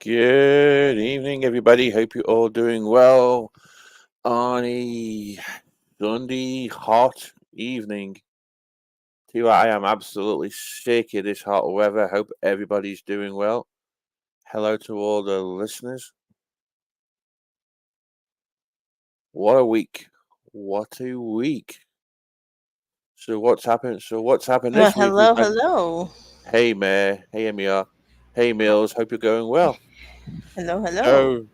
Good evening, everybody. Hope you're all doing well on a Sunday hot evening. Tell you what, I am absolutely sick of this hot weather. Hope everybody's doing well. Hello to all the listeners. What a week! What a week! So what's happened? So what's happened Well, this week? We've hello, had hello. Hey Mayor, hey Emir, hey Mills. Hope you're going well. Hello, hello.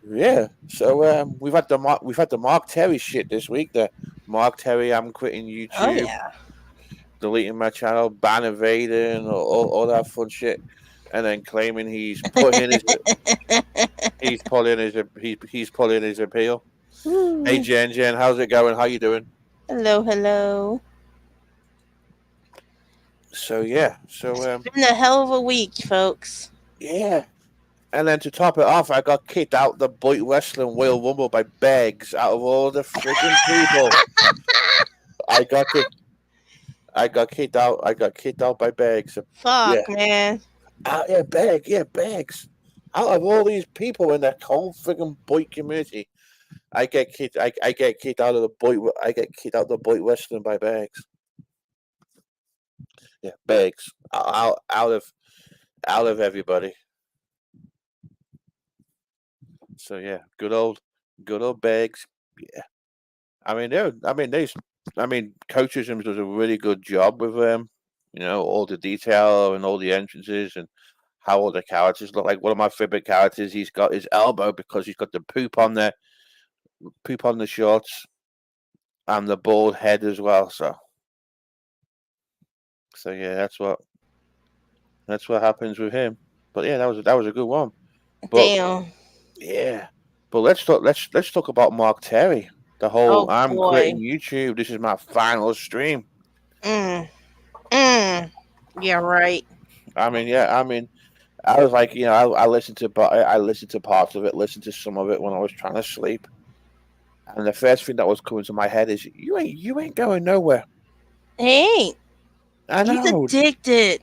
So yeah, we've had the Mark Terry shit this week. The Mark Terry, I'm quitting Oh, YouTube, yeah. deleting my channel, ban evading, all that fun shit, and then claiming he's pulling his appeal. Hey Woo. Jen, how's it going? How you doing? Hello, hello. So Been a hell of a week, folks. yeah, and then to top it off, I got kicked out the Boy Wrestling Royal Rumble by Beggs. Out of all the freaking people, I got kicked. I got kicked out. I got kicked out by Beggs. Yeah, Fuck, man. Yeah, Beggs. Out of all these people in that whole freaking boy community, I get kicked out of the boy. I get kicked out of the boy wrestling by Beggs. Yeah, Beggs. Out of everybody. So yeah, good old Beggs. Yeah. I mean, Coach does a really good job with all the detail and all the entrances and how all the characters look. Like one of my favorite characters, he's got his elbow because he's got the poop on the shorts and the bald head as well. So yeah, that's what happens with him. But yeah, that was a good one. But Damn. yeah, but let's talk about Mark Terry. The whole Oh, I'm quitting boy. YouTube. This is my final stream. Mm. Mm. Yeah, right. I mean, I was like, I listened to, I listened to parts of it, listened to some of it when I was trying to sleep, and the first thing that was coming to my head is, you ain't going nowhere. Hey, I he's know addicted.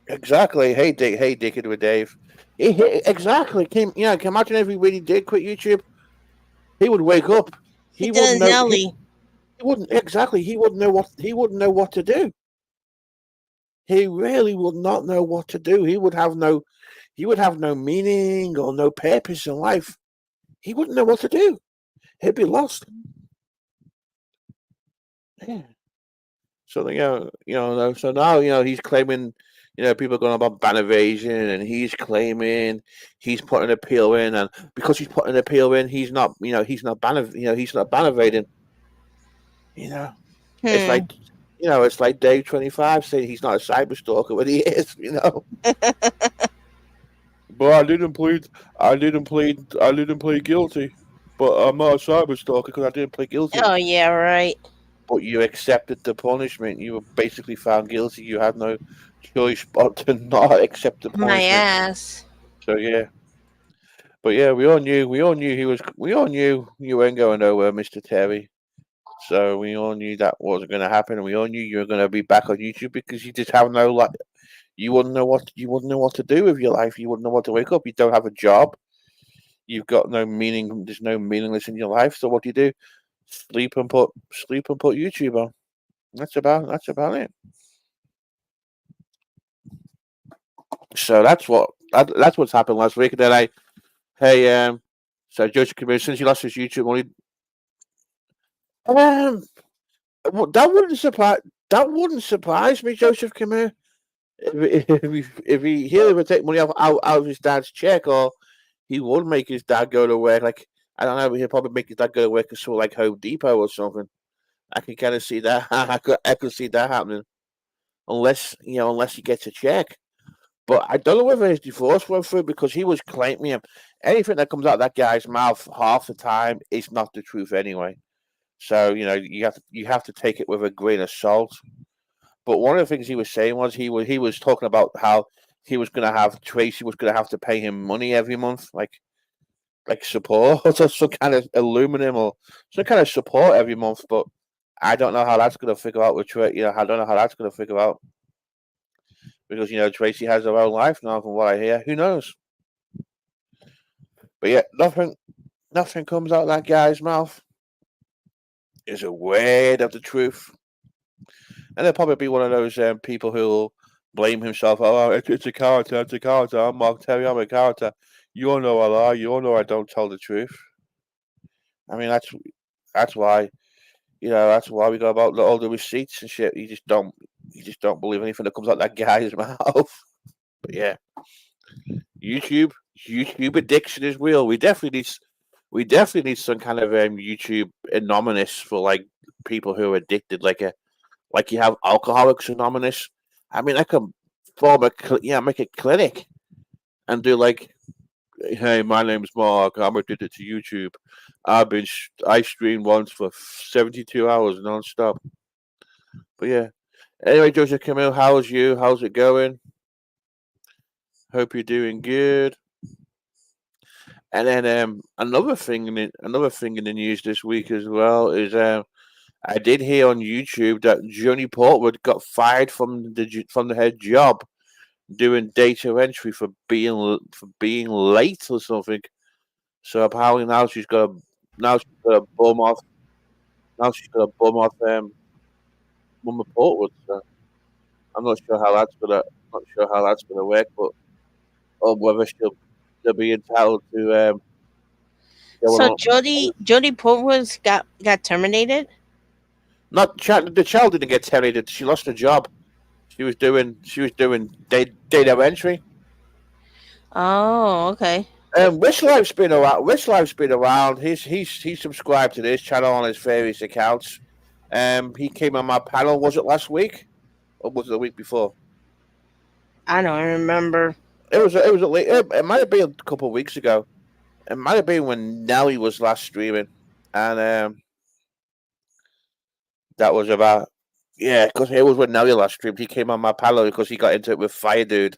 exactly. Hey Dick, with Dave. Exactly. Can you imagine if he really did quit YouTube? He would wake up. He He wouldn't does know. Nelly. He wouldn't exactly. He wouldn't know what to do. He really would not know what to do. He would have no meaning or no purpose in life. He wouldn't know what to do. He'd be lost. Yeah. So so now he's claiming, people are going about ban evasion, and he's claiming he's putting an appeal in, and because he's putting an appeal in, he's not ban evading. You know, it's Hmm. like, it's like Dave 25 saying he's not a cyber stalker, but he is. But I didn't plead guilty. But I'm not a cyber stalker because I didn't plead guilty. Oh, yeah, right. But you accepted the punishment. You were basically found guilty. You had no choice but to not accept the My punishment. ass. So yeah, but yeah, we all knew you weren't going nowhere, Mister Terry. So we all knew that wasn't going to happen, and we all knew you were going to be back on YouTube because you just have no like, you wouldn't know what to do with your life. You wouldn't know what to wake up. You don't have a job. You've got no meaning. There's no meaningless in your life. So what do you do? Sleep and put YouTube on. That's about it. So that's what's happened last week. And then hey, so Joseph Committee, since he lost his YouTube money, um, that wouldn't surprise me, Joseph Committee. If he would take money out of his dad's check, or he would make his dad go to work. Like, I don't know, he'll probably make his dad go to work at sort of like Home Depot or something. I can kind of see that. I could see that happening, unless he gets a check. But I don't know whether his divorce went through because he was claiming anything that comes out of that guy's mouth half the time is not the truth anyway. So you have to take it with a grain of salt. But one of the things he was saying was he was talking about how he was going to have Tracy was going to have to pay him money every month, like support or some kind of aluminum or some kind of support every month. But I don't know how that's going to figure out with Tracy. I don't know how that's going to figure out because Tracy has her own life now. From what I hear, who knows? But yeah, nothing comes out of that guy's mouth is a word of the truth. And he'll probably be one of those people who'll blame himself. Oh, it's a character. It's a character. I'm Mark Terry. I'm a character. You all know I lie. You all know I don't tell the truth. I mean, that's why that's why we go about all the receipts and shit. You just don't believe anything that comes out that guy's mouth. But yeah, YouTube addiction is real. We definitely need some kind of YouTube anonymous for like people who are addicted, like you have Alcoholics Anonymous. I mean, I can make a clinic and do like, hey, my name's Mark. I'm addicted to YouTube. I streamed once for 72 hours non-stop. But yeah. Anyway, Joseph Camille, how's you? How's it going? Hope you're doing good. And then another thing in the news this week as well is I did hear on YouTube that Johnny Portwood got fired from the head job doing data entry for being late or something. So apparently now she's got a bum off. Now she's got a bum off Mama Portwood. So I'm not sure how that's gonna work, but or whether she'll be entitled to go So on. Jody Portwood got terminated. Not the child didn't get terminated. She lost her job. She was doing data entry. Oh, okay. Wishlife's been around. Wishlife's been around. He's subscribed to this channel on his various accounts. He came on my panel. Was it last week, or was it the week before? I don't remember. It might have been a couple of weeks ago. It might have been when Nelly was last streaming, and that was about because it was when Nelly last streamed. He came on my panel because he got into it with Fire Dude.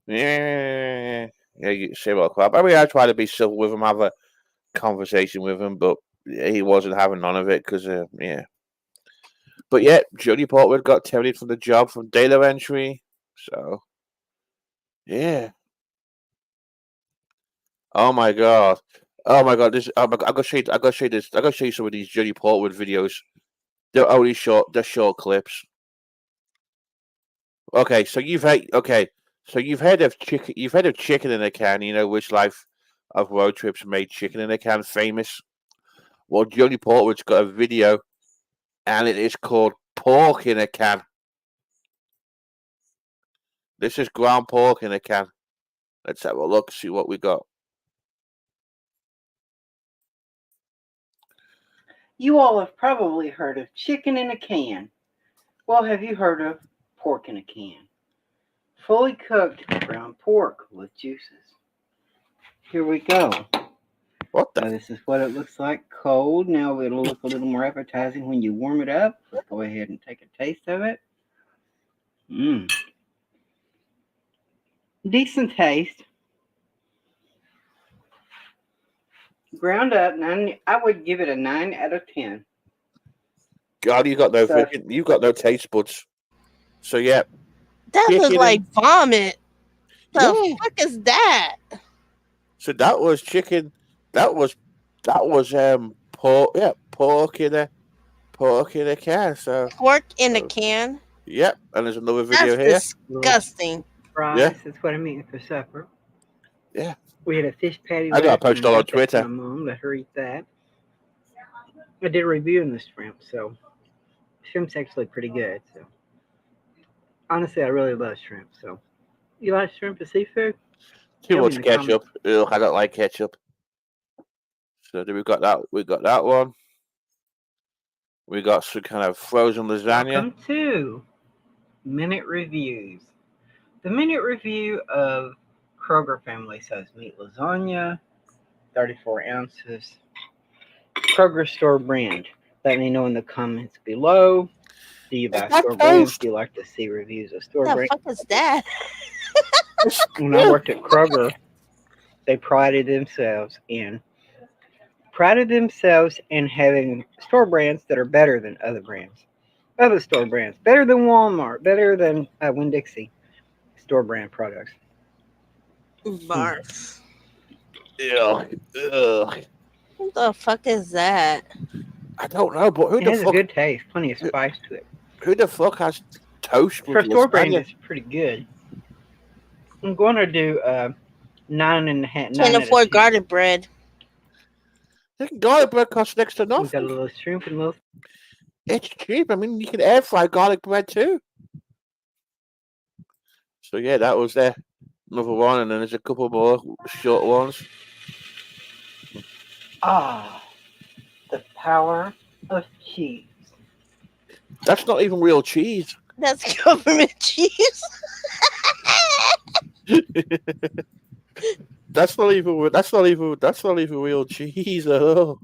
Yeah, you say what crap. I mean, I tried to be civil with him, have a conversation with him, but he wasn't having none of it because yeah. But yeah, Jodie Portwood got terminated from the job from data entry. So yeah. Oh my god. Oh my god. This. I'm gonna show you. I'm gonna show you this. I'm gonna show you some of these Jodie Portwood videos. They're only short. They're short clips. Okay, so you've had. Okay, so you've heard of chicken. You've heard of chicken in a can. You know which life of road trips made chicken in a can famous. Well, Jodie Portwood's got a video, and it is called Pork in a Can. This is ground pork in a can. Let's have a look, see what we got. You all have probably heard of chicken in a can. Well, have you heard of pork in a can? Fully cooked ground pork with juices. Here we go. What the? Now, this is what it looks like cold. Now it'll look a little more appetizing when you warm it up. Let's go ahead and take a taste of it. Decent taste. Ground up, I would give it a 9 out of 10. God, you got no taste buds. So yeah, That looked like vomit. The fuck is that? So that was chicken. That was pork. Yeah, pork in a can. So pork in a can. Yep, and there's another video here. Disgusting. Fries. Yeah. That's what I'm eating for supper. Yeah. We had a fish patty. I got posted on Twitter. My mom let her eat that. I did a review on the shrimp, so shrimp's actually pretty good. So honestly, I really love shrimp. So you like shrimp as seafood? Too much ketchup. Ugh, I don't like ketchup. So we got that. We got that one. We got some kind of frozen lasagna. Welcome to Minute Reviews. The minute review of Kroger family says meat lasagna, 34 ounces. Kroger store brand. Let me know in the comments below. Do you buy store brands? Do you like to see reviews of store brands? What the fuck is that? When I worked at Kroger, they prided themselves in having store brands that are better than other brands. Other store brands. Better than Walmart. Better than Winn-Dixie store brand products. Barf. Ugh. Ugh. What the fuck is that? I don't know, but It has a good taste, plenty of spice to it. who the fuck has toast with For store brand, lasagna? it's pretty good. I'm going to do 9.5. Can't 9 out of afford 10. garlic bread. Garlic bread costs next to We got a nothing. little shrimp and a little. It's cheap. I mean, you can air fry garlic bread too. So yeah, that was another one, and then there's a couple more short ones. Ah, the power of cheese. That's not even real cheese. That's government cheese. That's not even real cheese at all.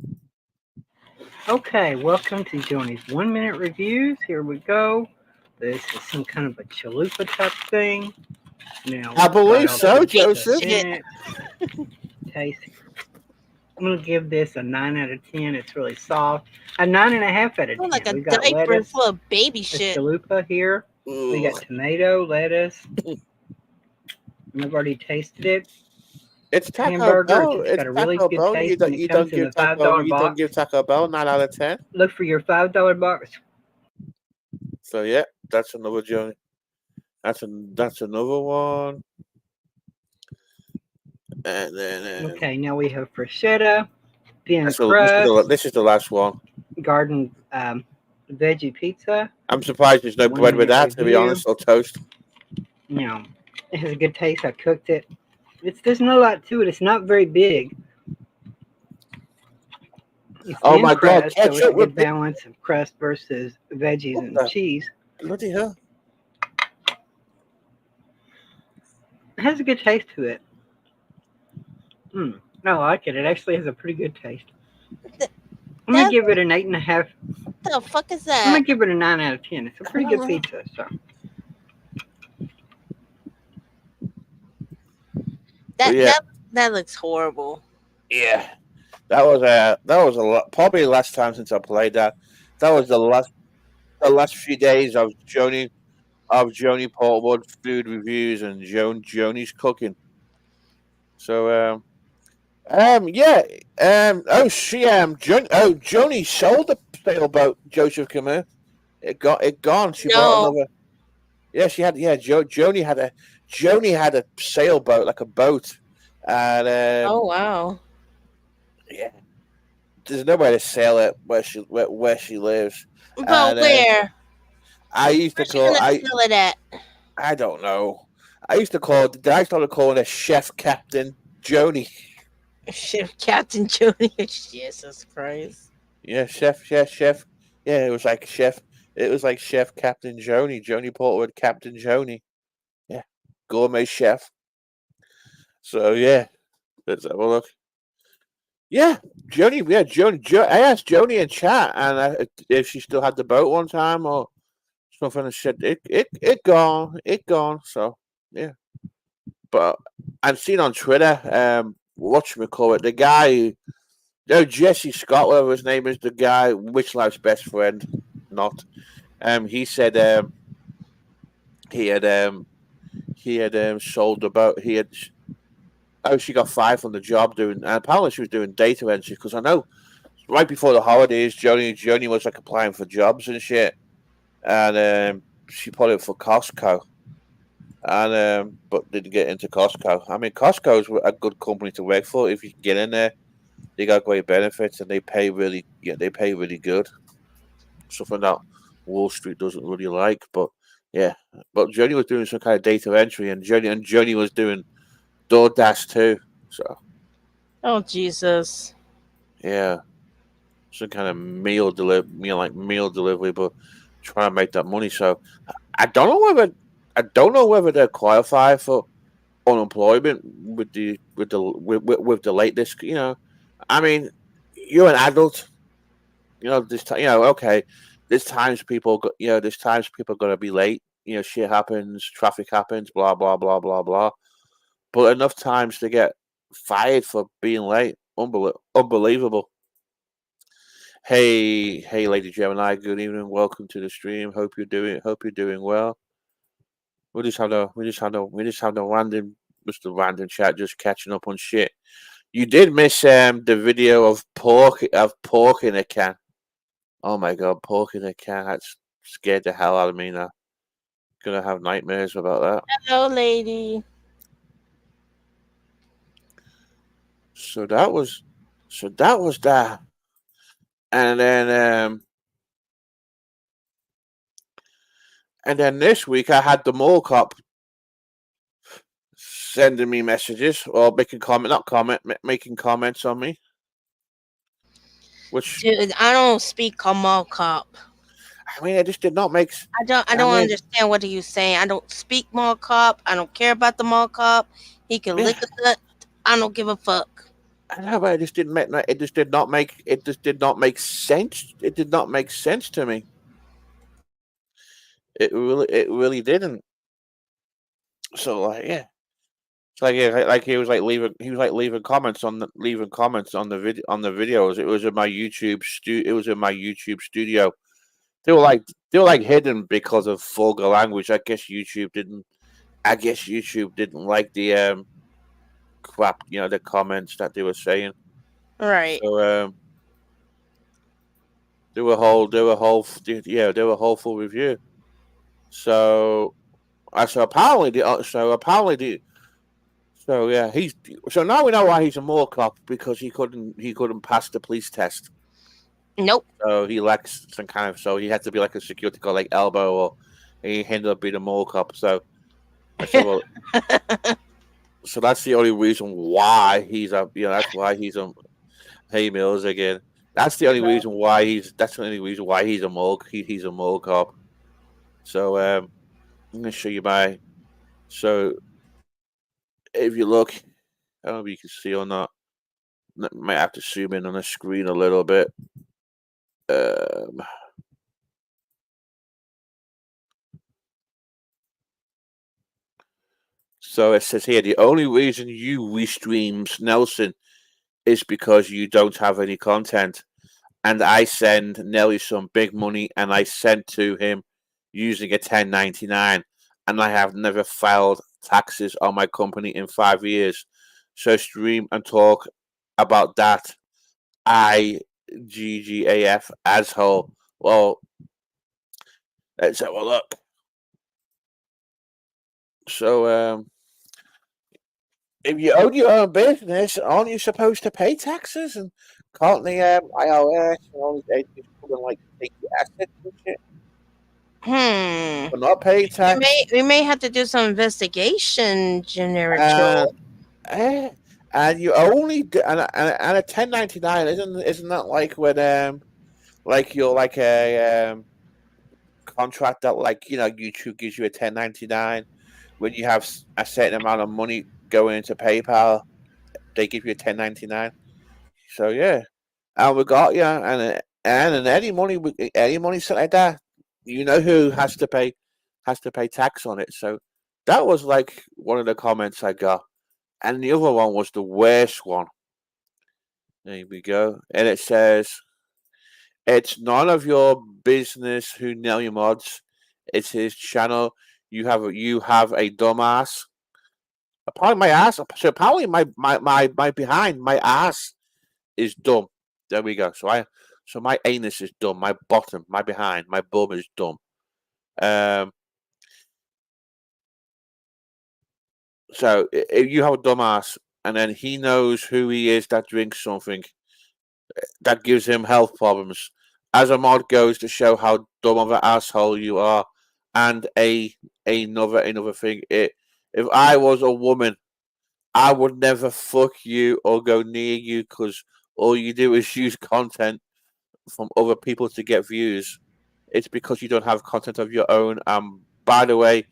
Okay, welcome to Joni's 1 minute reviews. Here we go. This is some kind of a chalupa type thing. Now, I believe right so, off the Joseph. minute. Taste. I'm gonna give this a 9 out of 10. It's really soft. A 9.5 out of 10. Like a We got diaper lettuce, full of baby the shit. chalupa here. We got Ugh. tomato, lettuce. And I've already tasted it. It's Taco Hamburger. Bell. It's It's got a really Taco good Bell. taste when it comes in the $5 You don't box. give Taco Bell 9 out of 10. Look for your $5 box. So yeah, that's another Johnny. That's another one. And then Okay, now we have bruschetta, thin crust, this is the last one. garden veggie pizza. I'm surprised there's no 1 bread with minute that, to be review. honest, or toast. Now, it has a good taste. I cooked it. There's not a lot to it. It's not very big. It's Oh thin my God, crust, so it's a ketchup good with balance of crust versus veggies What and the- cheese. bloody hell. It has a good taste to it. I like it. It actually has a pretty good taste. I'm gonna give it an 8.5. What the fuck is I'm that? gonna give it a 9 out of 10. It's a pretty good pizza. So That looks horrible. Yeah, that was a lot. Probably the last time since I played that. That was the last few days of Joni Portwood food reviews and Joni's cooking. So yeah Joni sold the sailboat. Joseph Camus. It gone. She bought another. Yeah, she had. Yeah, Joni had a sailboat, like a boat, and Oh wow. yeah, there's no way to sail it where she lives. But And, where? I used to Where's she call. gonna sell it at? I don't know. I started calling her Chef Captain Joni. Chef Captain Joni. Jesus Christ. Yeah, chef. Yeah, it was like Chef. It was like Chef Captain Joni Portwood, Captain Joni. Yeah, gourmet chef. So yeah, let's have a look. Yeah, Joni. Yeah, Joni. I asked Joni in chat, and if she still had the boat one time or something, and said it gone. So yeah, but I've seen on Twitter, whatchamacallit, the guy, Jesse Scott, whatever his name is, the guy, Witchlife's best friend, not. He said he had sold the boat. She got fired from the job doing, and apparently she was doing data entry, because I know right before the holidays, Joni was like applying for jobs and shit, and she put it for Costco, and but didn't get into Costco. I mean, Costco's a good company to work for if you can get in there. They got great benefits and they pay really good. Something that Wall Street doesn't really like, but yeah. But Joni was doing some kind of data entry, and Joni was doing DoorDash too. So Oh Jesus. yeah, some kind of meal delivery, but trying to make that money. So I don't know whether they qualify for unemployment with the latest. I mean, you're an adult. This time. Okay. There's times people gonna be late. Shit happens, traffic happens, blah blah blah blah blah. But enough times to get fired for being late. Unbelievable. Hey, Lady Gemini. Good evening. Welcome to the stream. Hope you're doing well. We just have the random chat just catching up on shit. You did miss the video of pork in a can. Oh my god, pork in a can. That's scared the hell out of me now. Gonna have nightmares about that. Hello, lady. So that was that. And then this week I had the mall cop sending me messages or making making comments on me. Which Dude, I don't speak a mall cop. I mean, it just did not make. I don't understand what are you saying. I don't speak mall cop. I don't care about the mall cop. He can lick a nut. I don't give a fuck. I know, but it just didn't make. It just did not make. It just did not make sense. It did not make sense to me. It really didn't. So like, yeah. It's like, yeah, like he was like leaving comments on the videos. It was in my YouTube studio. They were like hidden because of vulgar language. I guess YouTube didn't like the crap, the comments that they were saying. Right. So they were whole full review. So apparently so now we know why he's a mall cop, because he couldn't pass the police test. Nope. So he lacks some kind of, so he had to be like a security guard, like Elbow, or he ended up being a mall cop. So I said, well, so that's the only reason why he's a, that's why he's a, hey Mills again. That's the only reason why he's a mall cop. So I'm gonna show you so if you look, I don't know if you can see or not. Might have to zoom in on the screen a little bit. So it says here, the only reason you restreams Nelson is because you don't have any content. And I send Nelly some big money, and I sent to him using a 1099. And I have never filed taxes on my company in 5 years. So stream and talk about that. IGGAF asshole. Well, let's have a look. So, if you own your own business, aren't you supposed to pay taxes? And can't the IRS and all these agencies come and like take your assets and shit? For not paying tax? We may have to do some investigation, Generic and you only and a 1099 isn't that like when like you're like a contract that, like, YouTube gives you a 1099 when you have a certain amount of money going into PayPal, they give you a 1099. So yeah, and we got and any money something like that, who has to pay tax on it. So that was like one of the comments I got, and the other one was the worst one. There we go, and it says, "It's none of your business who Nelly mods. It's his channel. You have a dumbass." Apparently my ass. So apparently my behind, my ass is dumb. There we go. So my anus is dumb. My bottom, my behind, my bum is dumb. So if you have a dumbass, and then he knows who he is that drinks something that gives him health problems, as a mod goes to show how dumb of an asshole you are. And another thing, if I was a woman, I would never fuck you or go near you, because all you do is use content from other people to get views. It's because you don't have content of your own. By the way,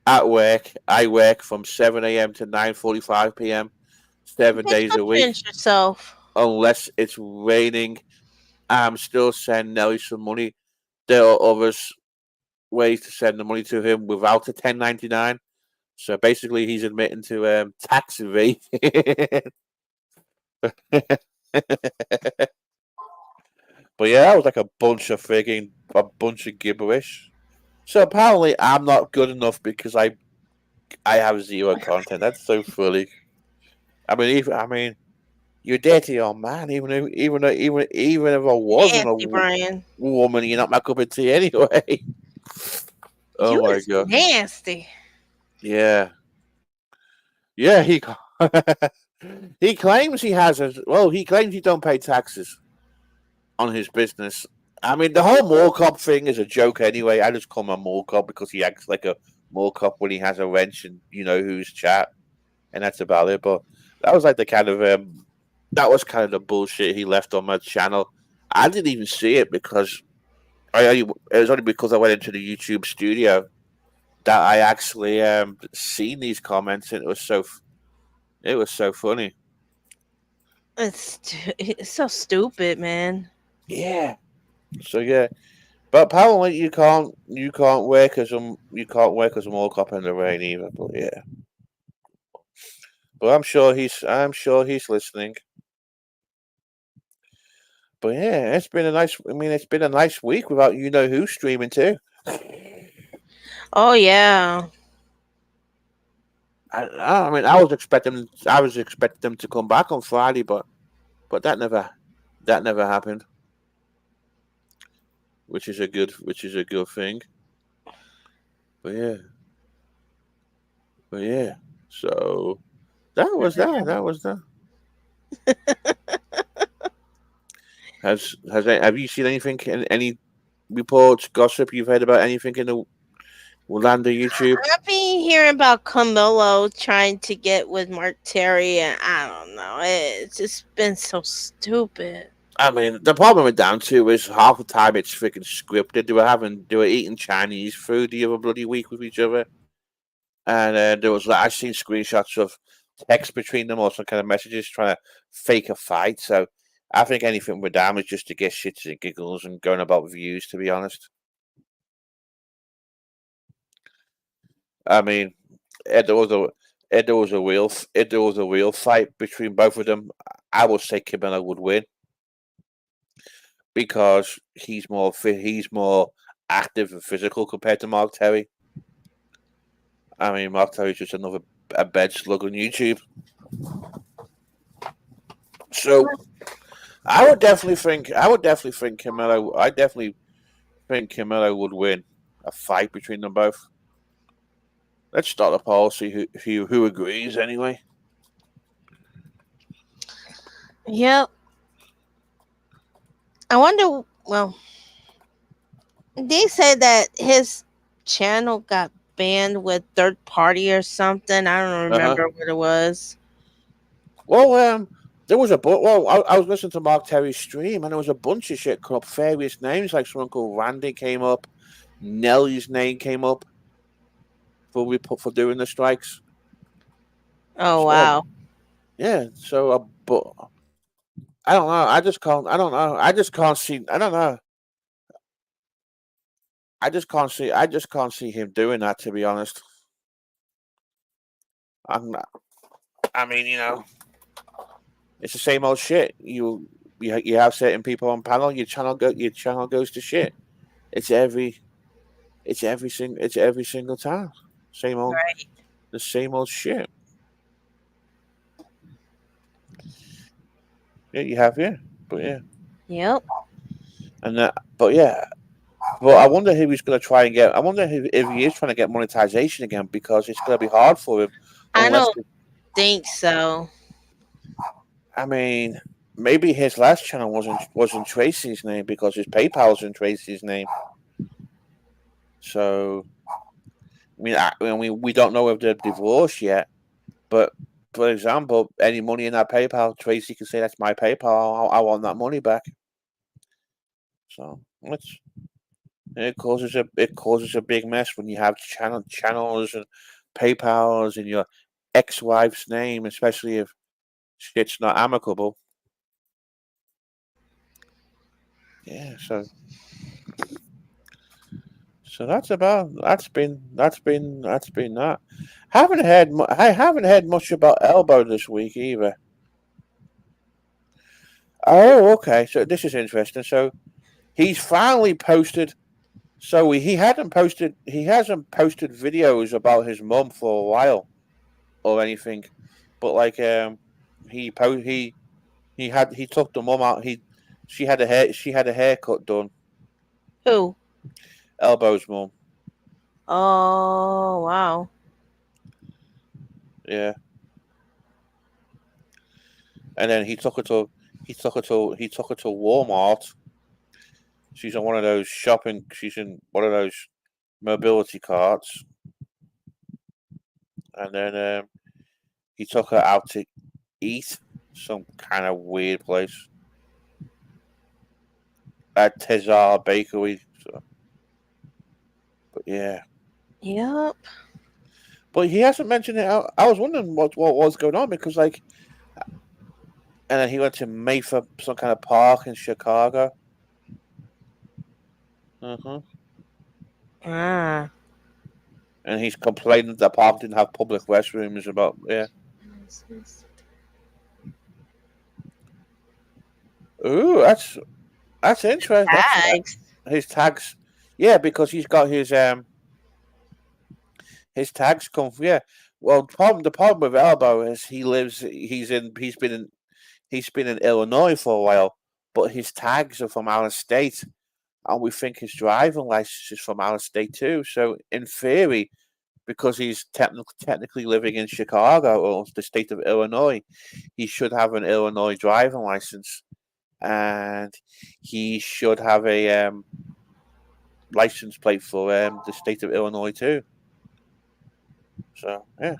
at work, I work from 7 a.m. to 9:45 p.m. 7 days a week. Yourself. Unless it's raining, I'm still sending Nelly some money. There are others ways to send the money to him without a 1099. So basically, he's admitting to tax evasion. But yeah, that was like a bunch of gibberish. So apparently, I'm not good enough because I have zero content. That's so funny. You're a dirty old man. Even if I wasn't Nasty, Brian. woman, you're not my cup of tea anyway. Oh You my is god. nasty. Yeah. Yeah. He claims he has he claims he don't pay taxes on his business. The whole mall cop thing is a joke anyway. I just call him a mall cop because he acts like a mall cop when he has a wrench and you know who's chat, and that's about it. But that was like the kind of that was kind of the bullshit he left on my channel. I didn't even see it because it was only because I went into the YouTube studio that I actually seen these comments, and it was so funny. It's so stupid, man. Yeah. So yeah, but apparently you can't work as a mall cop in the rain either. But yeah, but I'm sure he's listening. But yeah, it's been a nice. It's been a nice week without you know who streaming too. Oh yeah. I was expecting them to come back on Friday, but that never happened, which is a good thing. But yeah. So that was that. That was that. Have you seen anything? Any reports, gossip you've heard about anything in the land of YouTube? I've been hearing about Camilo trying to get with Mark Terry, and I don't know. It's just been so stupid. The problem with down to is half the time it's freaking scripted. They were eating Chinese food the other bloody week with each other, and there was I seen screenshots of text between them or some kind of messages trying to fake a fight. So I think anything with them is just to get shits and giggles and going about views. To be honest, if there was a real fight between both of them, I would say Camilla would win because he's more active and physical compared to Mark Terry. Mark Terry's just a bed slug on YouTube. So I would definitely think Camilla. I definitely think Camilla would win a fight between them both. Let's start a poll. See who agrees anyway. Yep. I wonder. Well, they said that his channel got banned with third party or something. I don't remember what it was. Well, there was I was listening to Mark Terry's stream, and there was a bunch of shit come up. Various names, like someone called Randy came up, Nelly's name came up for doing the strikes. Oh wow! Yeah, so but I don't know. I just can't. I don't know. I just can't see. I don't know. I just can't see. I just can't see him doing that. To be honest, I'm not. It's the same old shit. You have certain people on panel. Your channel goes to shit. It's every single time. Same old Right. the same old shit. Yeah, you have but yeah. Yep. And but I wonder if he's going to try and get. I wonder if he is trying to get monetization again because it's going to be hard for him. I don't think so. Maybe his last channel wasn't Tracy's name because his PayPal's in Tracy's name. So, we don't know if they're divorced yet. But for example, any money in that PayPal, Tracy can say that's my PayPal. I want that money back. So it causes a big mess when you have channels and PayPals in your ex-wife's name, especially if shit's not amicable. Yeah, so that's been that. I haven't heard much about Elbow this week either. Oh, okay. So this is interesting. So he's finally posted. So he hasn't posted videos about his mum for a while or anything, but he took the mum out. She had a haircut done. Who? Elbow's mum. Oh, wow. Yeah. And then he took her to Walmart. She's in one of those she's in one of those mobility carts. And then he took her out to eat some kind of weird place at Tezar Bakery. So. But yeah. Yep. But he hasn't mentioned it. I was wondering what was going on because and then he went to Mayfair, some kind of park in Chicago. Ah. And he's complaining that the park didn't have public restrooms. Ooh, that's interesting. Tags. His tags, yeah, because he's got his tags come. Yeah, well, the problem with Elbow is he's been in Illinois for a while, but his tags are from out of state, and we think his driving license is from out of state too. So in theory, because he's technically living in Chicago or the state of Illinois, he should have an Illinois driving license, and he should have a license plate for the state of Illinois too. So yeah,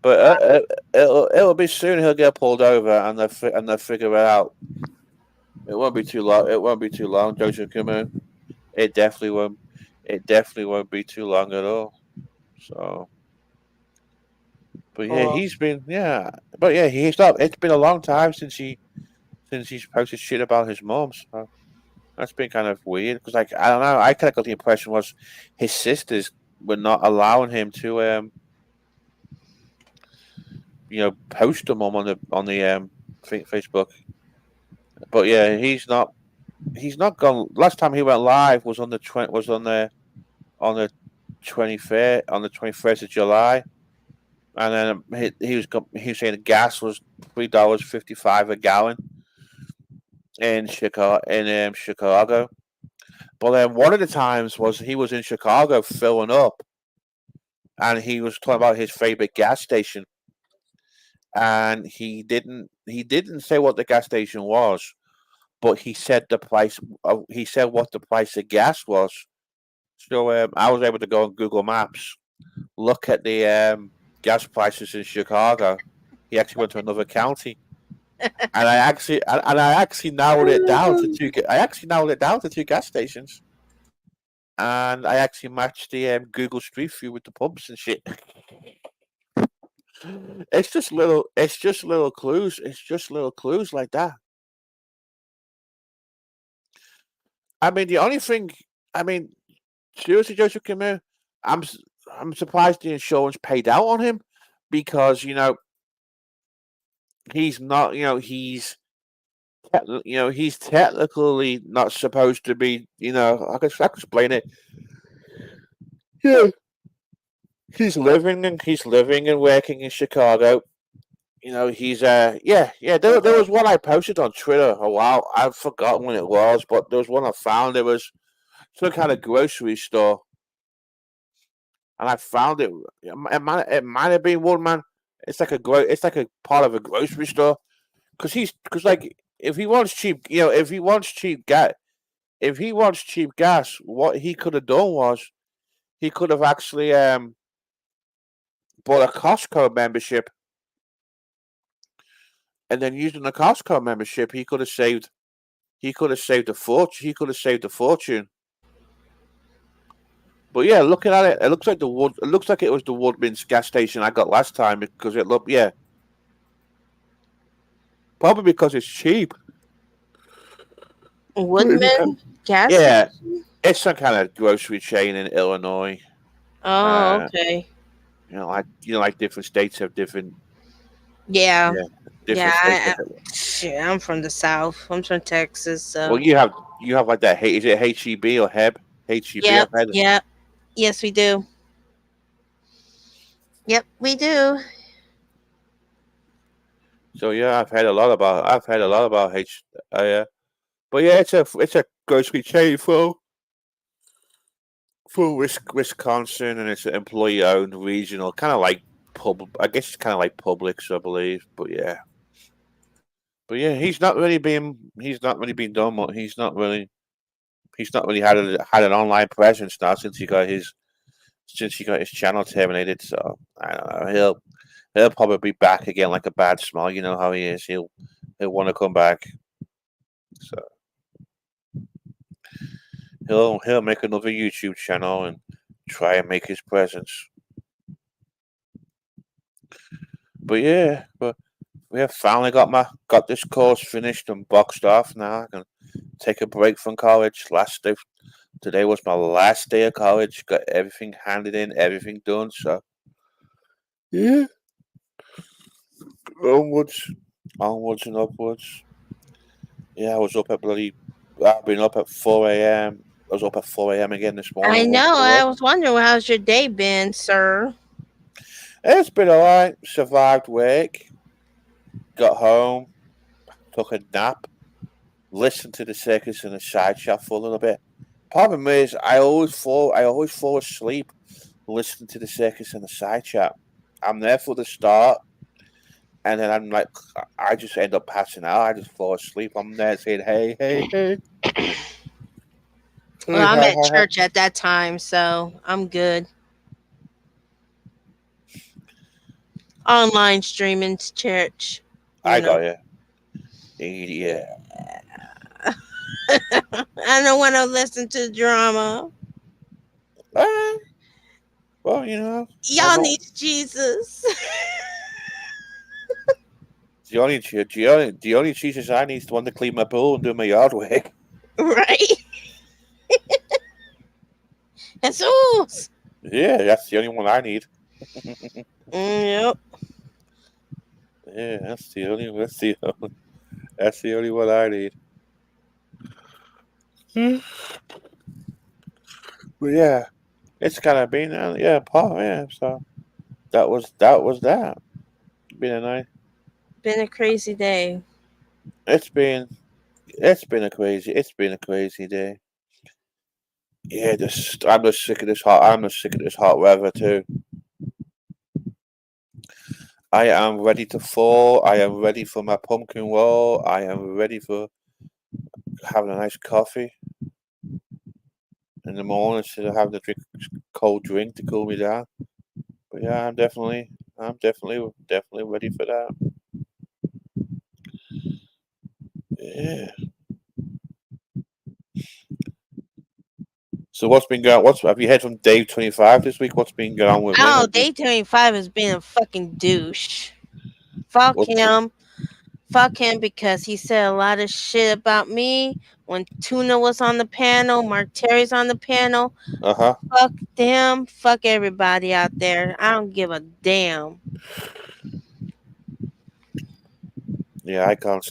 but it'll be soon. He'll get pulled over, and they'll figure it out. It won't be too long. It won't be too long, Joseph Camus. It definitely won't. It definitely won't be too long at all. So, but yeah, he's not. It's been a long time since he's posted shit about his mom. So that's been kind of weird because, I don't know. I kind of got the impression was his sisters were not allowing him to, post them on the Facebook. But yeah, he's not gone. Last time he went live was on the 21st of July, and then he was saying the gas was $3.55 a gallon in Chicago. But then one of the times was he was in Chicago filling up, and he was talking about his favorite gas station, and he didn't say what the gas station was, but he said the price. He said what the price of gas was. So I was able to go on Google Maps, look at the gas prices in Chicago. He actually went to another county, and I actually narrowed it down to two. I actually narrowed it down to two gas stations, and I actually matched the Google Street View with the pubs and shit. It's just little clues. It's just little clues like that. I mean, the only thing. I mean, seriously, Joseph Kimmer, I'm surprised the insurance paid out on him because he's not. He's technically not supposed to be. I can explain it. Yeah, he's living and working in Chicago. He's yeah. There was one I posted on Twitter a while. I've forgotten when it was, but there was one I found. It was some kind of grocery store, and I found it. It might have been one, man. It's like a part of a grocery store because if he wants cheap, if he wants cheap gas, what he could have done was he could have actually bought a Costco membership, and then using the Costco membership, he could have saved a fortune. But yeah, looking at it, it looks like it was the Woodman's gas station I got last time because it looked probably because it's cheap. Woodman gas station? It's some kind of grocery chain in Illinois. Oh, okay. Like different states have different. Yeah. Different I'm from the South. I'm from Texas. So. Well, you have like that. Is it HEB or HEB? HEB. Yep. Yes, we do. Yep, we do. So yeah, I've heard a lot about H. Yeah, but yeah, it's a grocery chain for Wisconsin, and it's an employee owned regional, kind of like pub. I guess it's kind of like Publix, I believe. But yeah, he's not really been done much. He's not really had an online presence now since he got his channel terminated. So I don't know. He'll probably be back again like a bad smell. You know how he is. He'll want to come back. So he'll make another YouTube channel and try and make his presence. But yeah, but we have finally got this course finished and boxed off. Now I can take a break from college. Today was my last day of college. Got everything handed in, everything done. So yeah, onwards, onwards and upwards. Yeah, I was up at bloody. I've been up at 4 a.m. I was up at 4 a.m. again this I morning. Went know. to I work. was wondering how's your day been, sir. It's been alright. Survived work. Got home. Took a nap. Listened to the circus and the side chat for a little bit. Problem is, I always fall asleep listening to the circus and the side chat. I'm there for the start, and then I'm like, I just end up passing out. I just fall asleep. I'm there saying, hey, hey, hey. Well, Hey, I'm hi, at hi, hi. church at that time, so I'm good. Online streaming church, you I know. got you. Yeah. I don't want to listen to drama. Uh, well, you know, I'm Y'all not. need Jesus. The only Jesus I need is the one to clean my pool and do my yard work. Right? Jesus. Yeah, that's the only one I need. Yep. Yeah, that's the only one I need. Hmm. But yeah, it's kind of been yeah, Paul. Yeah, so that was that. Been a nice. Been a crazy day. It's been it's been a crazy day. Yeah, I'm just sick of this hot. I'm just sick of this hot weather too. I am ready to fall. I am ready for my pumpkin roll. I am ready for having a nice coffee in the morning instead of having to drink a cold drink to cool me down. But yeah, definitely ready for that. Yeah. So what's been going? What's have you heard from Dave 25 this week? What's been going on with him? Oh, day 25 has been a fucking douche. Fuck What's him. Fuck him because he said a lot of shit about me when Tuna was on the panel, Mark Terry's on the panel. uh-huh. Fuck them. Fuck everybody out there. I don't give a damn. Yeah, I can't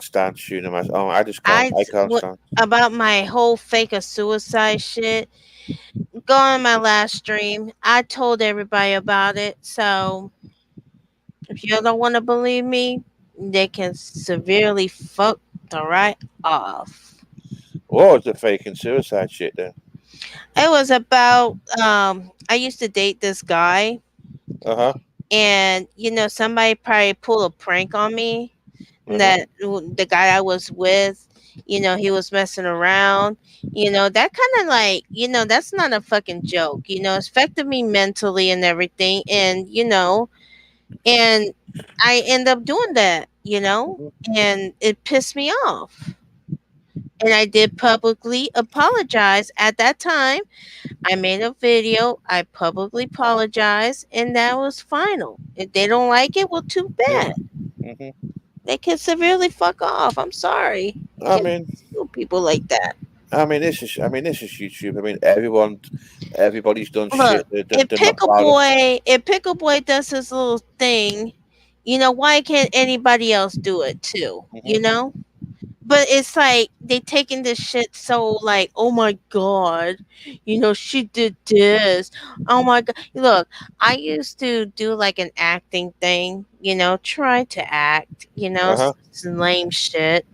stand shooting myself. Oh, I can't What stand. about my whole fake of suicide shit? Go on my last stream. I told everybody about it. So if you don't want to believe me, they can severely fuck the right off. What was the faking suicide shit then? It was about I used to date this guy, Uh-huh. and somebody probably pulled a prank on me. Uh-huh. That the guy I was with, he was messing around. That kind of like, that's not a fucking joke. It's affected me mentally and everything, and I end up doing that, Mhm. and it pissed me off. And I did publicly apologize at that time. I made a video, I publicly apologized, and that was final. If they don't like it, well, too Yeah. bad. Hmm. They can severely fuck off. I'm sorry. I Can't mean, sue people like that. this is YouTube. I mean, everybody's done Look, shit that they're not proud of. if Pickle Boy does his little thing, why can't anybody else do it too? Hmm. but it's like they taking this shit so like, oh my god, she did this. Oh my god. Look, I used to do like an acting thing, try to act, Uh huh. some lame shit.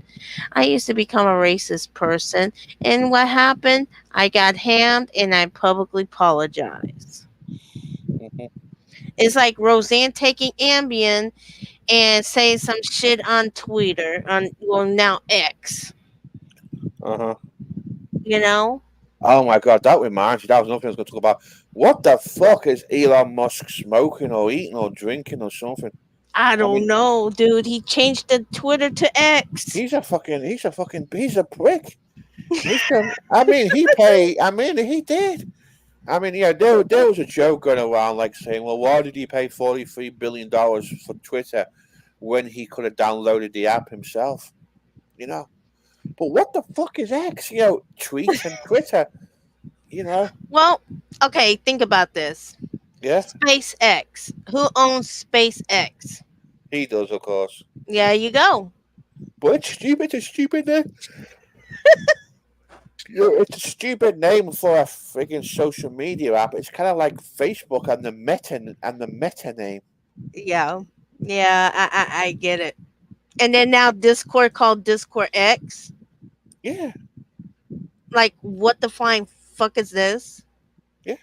I used to become a racist person, and what happened? I got hammed and I publicly apologized. It's like Roseanne taking Ambien and saying some shit on Twitter, on, well, now X, Uh huh. you know? Oh my god, that reminds you. That was nothing I was going to talk about. What the fuck is Elon Musk smoking or eating or drinking or something? I I don't mean, know, dude. He changed the Twitter to X. he's a prick. I mean, he paid. I mean, he did. I mean, yeah, there was a joke going around like saying, well, why did he pay $43 billion for Twitter when he could have downloaded the app himself? You know. But what the fuck is X? Tweets and Twitter. You know. Well, okay, think about this. Yeah, SpaceX. Who owns SpaceX? he does, of course. Yeah, you go. But it's stupid. It's stupid. It's a stupid name for a freaking social media app. It's kind of like Facebook and the Meta name. Yeah. Yeah, I get it. And then now Discord called Discord X. Yeah, Like, what the flying fuck is this? yeah.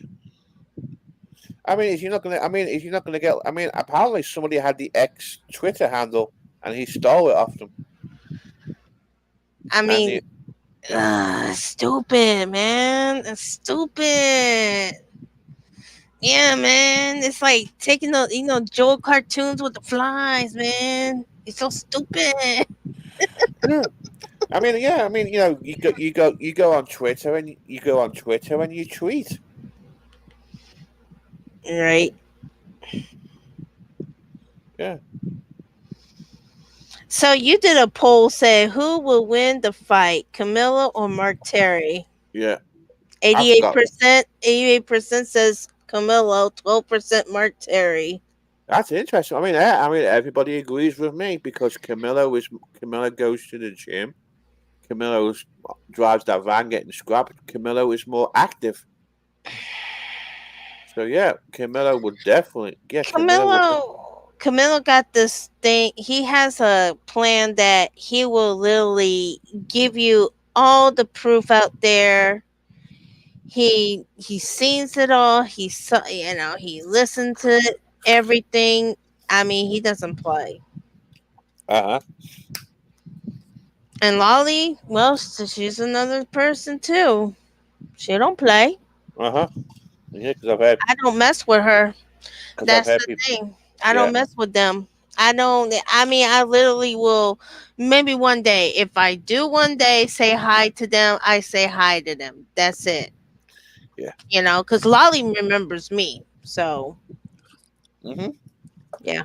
I mean, if you're not gonna get, I mean, apparently somebody had the X Twitter handle and he stole it off them. I And he, mean, stupid, man. It's stupid. Yeah, man. It's like taking the Joel cartoons with the flies, man. It's so stupid. yeah. I mean, yeah. I mean, you go on Twitter and you tweet. Right. Yeah, So you did a poll saying who will win the fight, Camilla or Mark Terry? yeah. I Eighty-eight forgot. percent. 88% says Camilla. 12% Mark Terry. That's interesting. I mean, everybody agrees with me because Camilla goes to the gym. Camilo drives that van getting scrapped. Camilo is more active. So yeah, Camilo would definitely. Yeah, Camilo would. Camilo got this thing. He has a plan that he will literally give you all the proof out there. He sees it all. He listens to everything. I mean, he doesn't play. Uh huh. And Lolly, well, she's another person too. She don't play. Uh huh. Yeah, because I've had I don't mess with her. because I've That's had the people. thing. I Yeah. don't mess with them. I don't. I mean, I literally will. Maybe one day, if I do one day say hi to them, I say hi to them. That's it. Yeah. Because Lolly remembers me. So Mhm. yeah.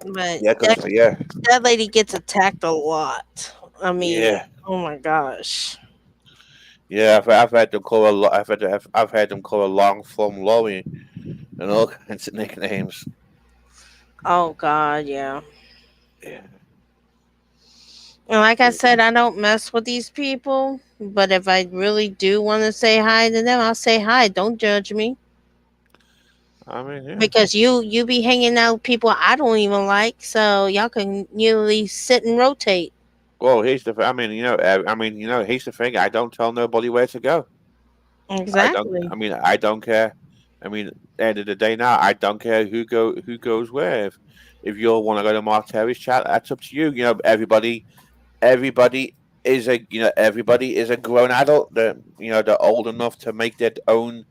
But Yeah. Yeah. that lady gets attacked a lot. I mean, Yeah. oh my gosh. Yeah. I've had them call I've had them call a long form Lorry and all kinds of nicknames. Oh God, yeah. Yeah. And like I said, I don't mess with these people. But if I really do want to say hi to them, I'll say hi. Don't judge me. I mean, yeah. Because you be hanging out with people I don't even like, so y'all can usually sit and rotate. Well, here's the. Here's the thing. I don't tell nobody where to go. I don't. Exactly. I don't care. End of the day now, I don't care who goes where. If you all want to go to Mark Terry's chat, that's up to you. Everybody everybody is a grown adult. They're old enough to make their own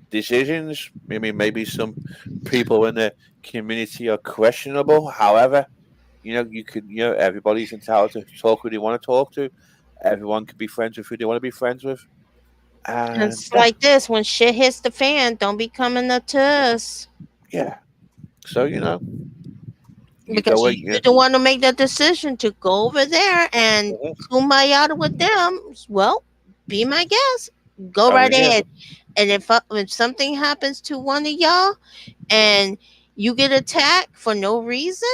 decisions. I mean, maybe some people in the community are questionable. However, everybody's entitled to talk who they want to talk to. Everyone can be friends with who they want to be friends with. And And it's like this: when shit hits the fan, don't be coming up to us yeah. So you go because where you don't want to make that decision to go over there and Mhm. kumbaya with them. Well, be my guest. Go I right mean, yeah. ahead. And if something happens to one of y'all, and You get attacked for no reason?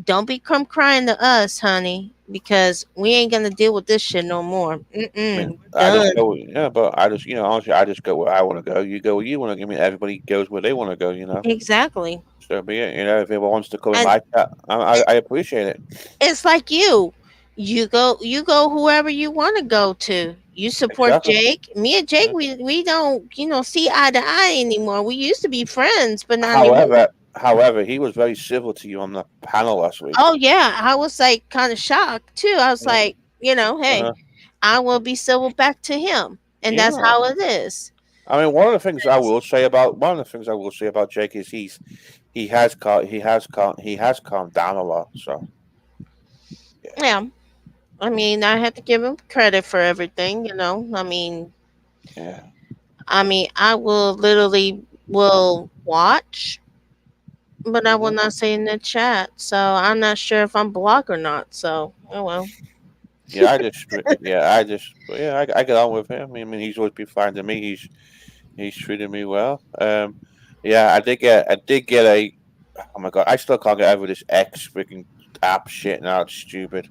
Don't become crying to us, honey, because we ain't gonna deal with this shit no more. I mean, Mm-mm. I just Done. go, yeah, but I just, honestly, I just go where I want to go. You go where you want to. I mean, everybody goes where they want to go, Exactly. So be it. If anyone wants to come in And my chat, I appreciate it. it's like you. You go whoever you want to go to. You support Exactly. Jake. Me and Jake, Yeah. we don't, see eye to eye anymore. We used to be friends, but not anymore. However, he was very civil to you on the panel last week. Oh yeah, I was like kind of shocked too. I was Yeah. like, hey, Uh-huh. I will be civil back to him, and that's Yeah. how it is. I mean, one of the things I will say about Jake is he has calmed down a lot. So yeah, Yeah, I mean, I have to give him credit for everything. yeah, I will literally will watch, but I will hmm not say in the chat. So I'm not sure if I'm blocked or not. So oh well. yeah. I get on with him. I mean, he's always been fine to me. He's treated me well. Yeah, I did get a. Oh my god, I still can't get over this X freaking app shit. Now it's stupid.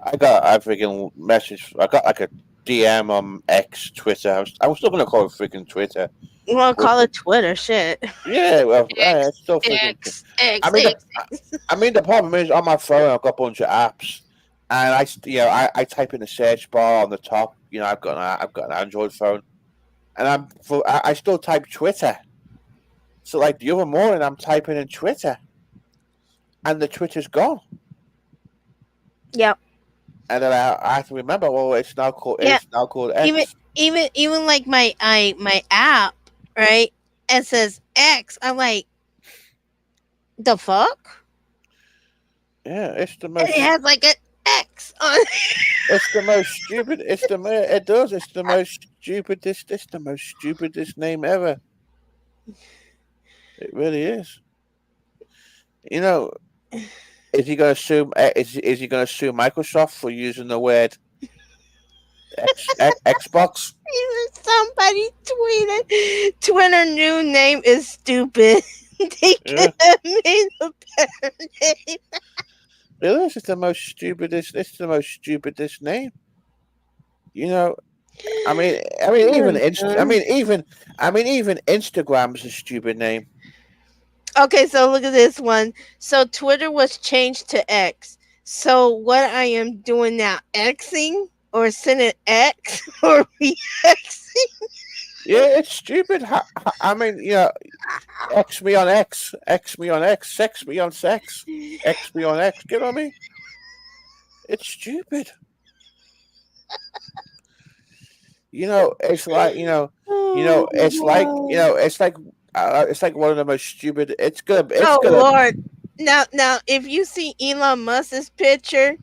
I got a freaking message. I got like a DM on X Twitter. I was still gonna call it freaking Twitter. Well, With call it Twitter. Shit. yeah, well, X it's still freaking. X I X mean, X. the problem is on my phone I've got a bunch of apps, and I type in the search bar on the top. I've got an Android phone, and I still type Twitter. So like the other morning, I'm typing in Twitter, and the Twitter's gone. Yep. And then I have to remember. Well, Yeah. it's now called Even X. even like my app, right? It says X. I'm like, the fuck? Yeah, it's the And most. it has like an X on. It's the most stupid. It does. It's the most stupidest. It's the most stupidest name ever. It really is. You know, is he going to sue? Is he going to sue Microsoft for using the word Xbox? Even somebody tweeted Twitter new name is stupid. They Yeah, could have made a better name. it is. It's the most stupidest. It's the most stupidest name. You know, even even Instagram's a stupid name. Okay, so look at this one. So Twitter was changed to X. So what I am doing now, Xing or sending X or re-Xing? Yeah, it's stupid. I mean, X me on X, X me on X, sex me on sex, X me on X. Get on me? It's stupid. It's like Oh, wow. it's like one of the most stupid. It's Oh gonna. Lord. Now if you see Elon Musk's picture,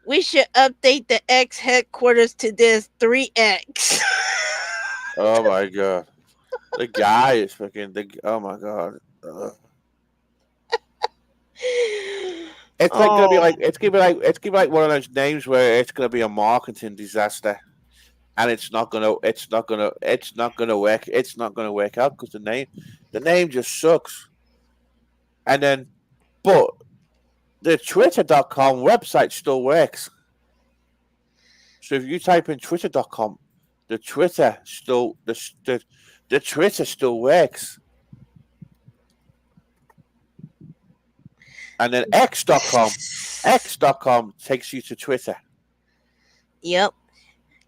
we should update the X headquarters to this 3X. Oh my god, the guy is fucking. Oh my god. It's like gonna be Oh, like it's gonna be like one of those names where it's gonna be a marketing disaster, and it's not gonna work. It's not gonna work out because the name just sucks. And then, but the Twitter.com website still works. So if you type in Twitter.com, the Twitter still the Twitter still works. And then X.com takes you to Twitter. yep.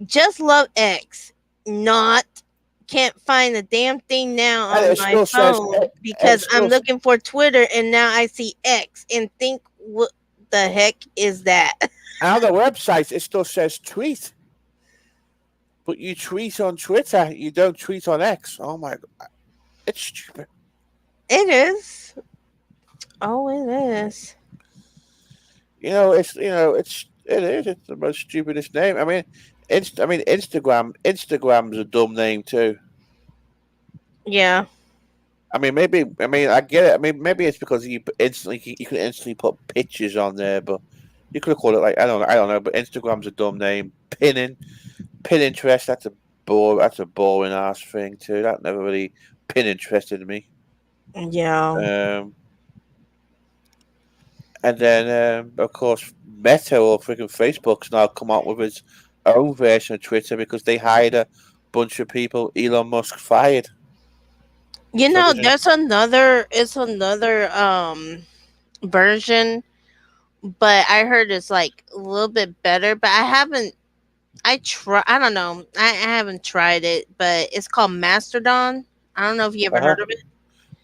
Just love X. Not can't find a damn thing now And on it my still says phone it because I'm still looking for Twitter and now I see X and think what the heck is that? on the website it still says tweet. But you tweet on Twitter, you don't tweet on X. Oh my god. It's stupid. It is. Oh, it is. It is. It's the most stupidest name. I mean, Instagram's a dumb name too. Yeah. I mean, maybe. I mean, I get it. I mean, maybe it's because you can instantly put pictures on there, but you could have called it like I don't know. But Instagram's a dumb name. Pinterest. That's a boring ass thing too. That never really Pinterested me. Yeah. Um, and then of course Meta or freaking Facebook's now come up with its own version of Twitter because they hired a bunch of people Elon Musk fired. You So know, there's there's another it's another version, but I heard it's like a little bit better, but I don't know. I haven't tried it, but it's called Mastodon. I don't know if you ever uh-huh. heard of it.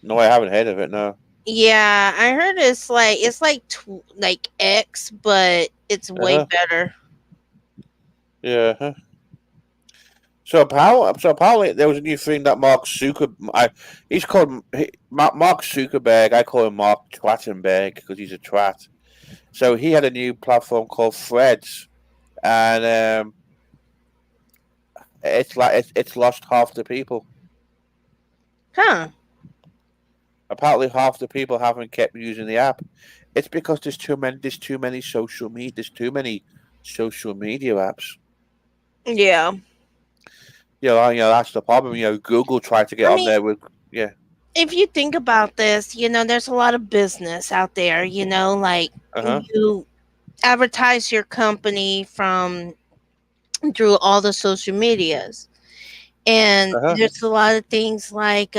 No, I haven't heard of it. No. Yeah, I heard it's like X, but it's way Uh-huh. better. Yeah. Uh-huh. So apparently there was a new thing that he's called Mark Zuckerberg. I call him Mark Twattenberg because he's a twat. So he had a new platform called Threads, and it's lost half the people. Huh. Apparently, half the people haven't kept using the app. It's because there's too many social media apps. Yeah. That's the problem. Google tried to get I on mean, there with yeah. if you think about this, there's a lot of business out there, like Uh huh. you advertise your company from through all the social medias. And Uh huh. there's a lot of things like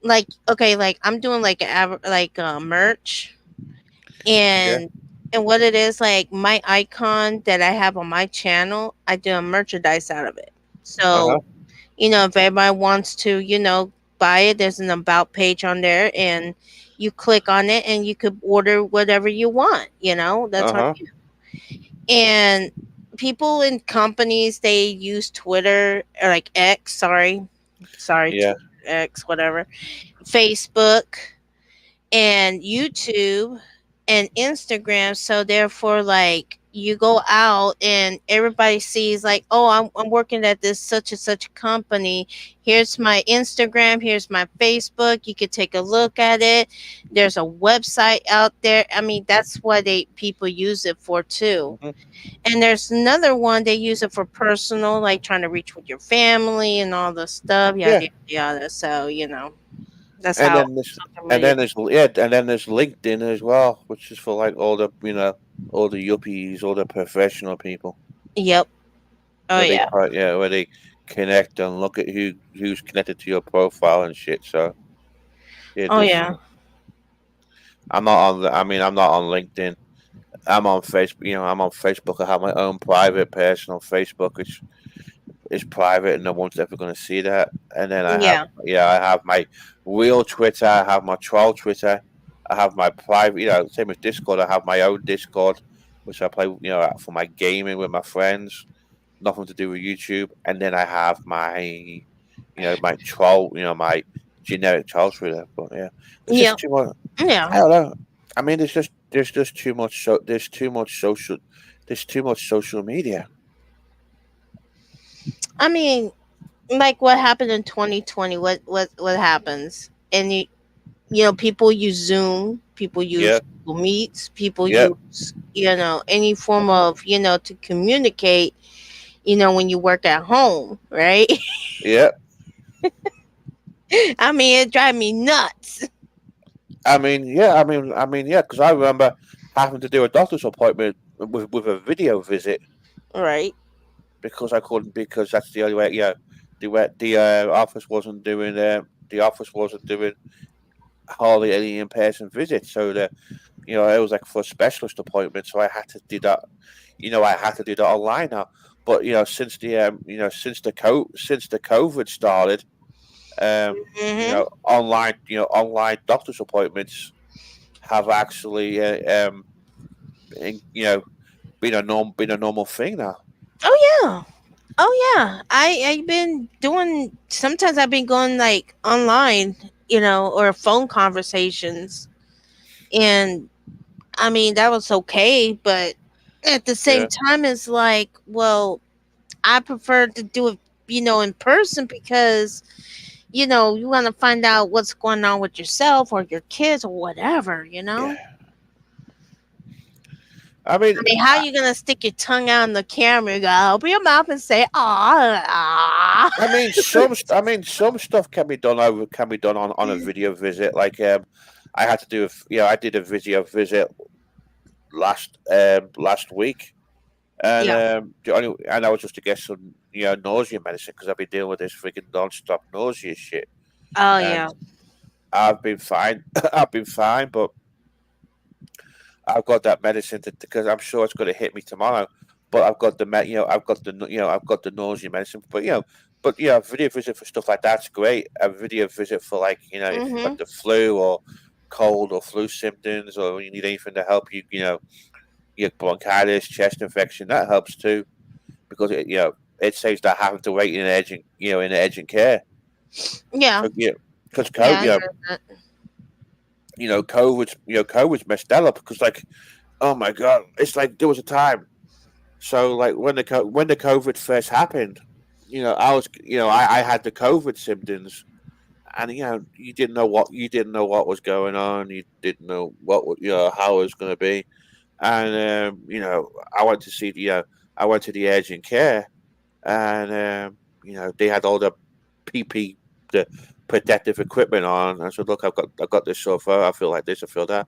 like okay, like I'm doing like merch, Yeah. and what it is, like my icon that I have on my channel, I do a merchandise out of it. Uh huh. So, if everybody wants to, buy it, there's an about page on there, and you click on it and you could order whatever you want, that's Uh on huh. you. And people in companies, they use Twitter, or like X, sorry, Yeah. X, whatever, Facebook, and YouTube, and Instagram. So therefore, like, you go out and everybody sees, like, oh, I'm working at this such and such company. Here's my Instagram, here's my Facebook. You could take a look at it. There's a website out there. I mean, that's what they people use it for too. Hmm. And there's another one, they use it for personal, like trying to reach with your family and all the stuff, Yeah. yada yada yada. So, that's And how then this, social and media. then there's yeah, and then there's LinkedIn as well, which is for like all the yuppies, all the professional people Yep. Oh where they yeah. try, yeah, where they connect and look at who's connected to your profile and shit. So yeah, Oh this yeah. I'm not on LinkedIn. I'm on Facebook. I'm on Facebook. I have my own private, personal Facebook, which is private, and no one's ever going to see that. And then Yeah. I have my real Twitter. I have my troll Twitter. I have my private. Same as Discord. I have my own Discord, which I play. For my gaming with my friends. Nothing to do with YouTube. And then I have my troll. My generic troll Twitter. But yeah, there's just Yep. too much. Yeah. I don't know. I mean, there's just too much. There's too much social media. I mean, like what happened in 2020, what happens? And people use Zoom, people use Yeah, Google Meets, people yeah, use, any form of, to communicate, when you work at home, right? yeah. I mean, it drives me nuts. Yeah. Because I remember having to do a doctor's appointment with a video visit Right. because I couldn't because that's the only way. Yeah, the office wasn't doing hardly any in person visits, so it was like for a specialist appointment, so I had to do that. I had to do that online now. But since the COVID started, Mm-hmm. online doctor's appointments have actually in, you know been a normal thing now. Oh yeah. Oh yeah. I've been doing, sometimes I've been going like online, or phone conversations. And I mean, that was okay, but at the same Yeah, time, it's like, well, I prefer to do it, in person, because, you want to find out what's going on with yourself or your kids or whatever. yeah. I mean, I mean, how you gonna stick your tongue out in the camera and go, open your mouth and say, ah, some stuff can be done on a video visit. Like I had to do I did a video visit last week, and yeah. and I was just to get some nausea medicine because I've been dealing with this freaking non-stop nausea shit, Oh, and yeah. I've been fine. I've been fine, but I've got that medicine because I'm sure it's going to hit me tomorrow. But I've got I've got the nausea medicine. But a video visit for stuff like that's great. A video visit for like if you've Mm-hmm. got the flu or cold or flu symptoms or you need anything to help you, your bronchitis, chest infection, that helps too because it saves that having to wait in urgent care. Yeah. So because Yeah, COVID, I heard that. COVID's messed that up because like oh my god, it's like there was a time. So like when the COVID first happened, I had the COVID symptoms, and you didn't know what was going on, you didn't know how it was going to be, and I went to see I went to the urgent care, and they had all the PP the protective equipment on. I said, look, I've got this so far. I feel like this, I feel that,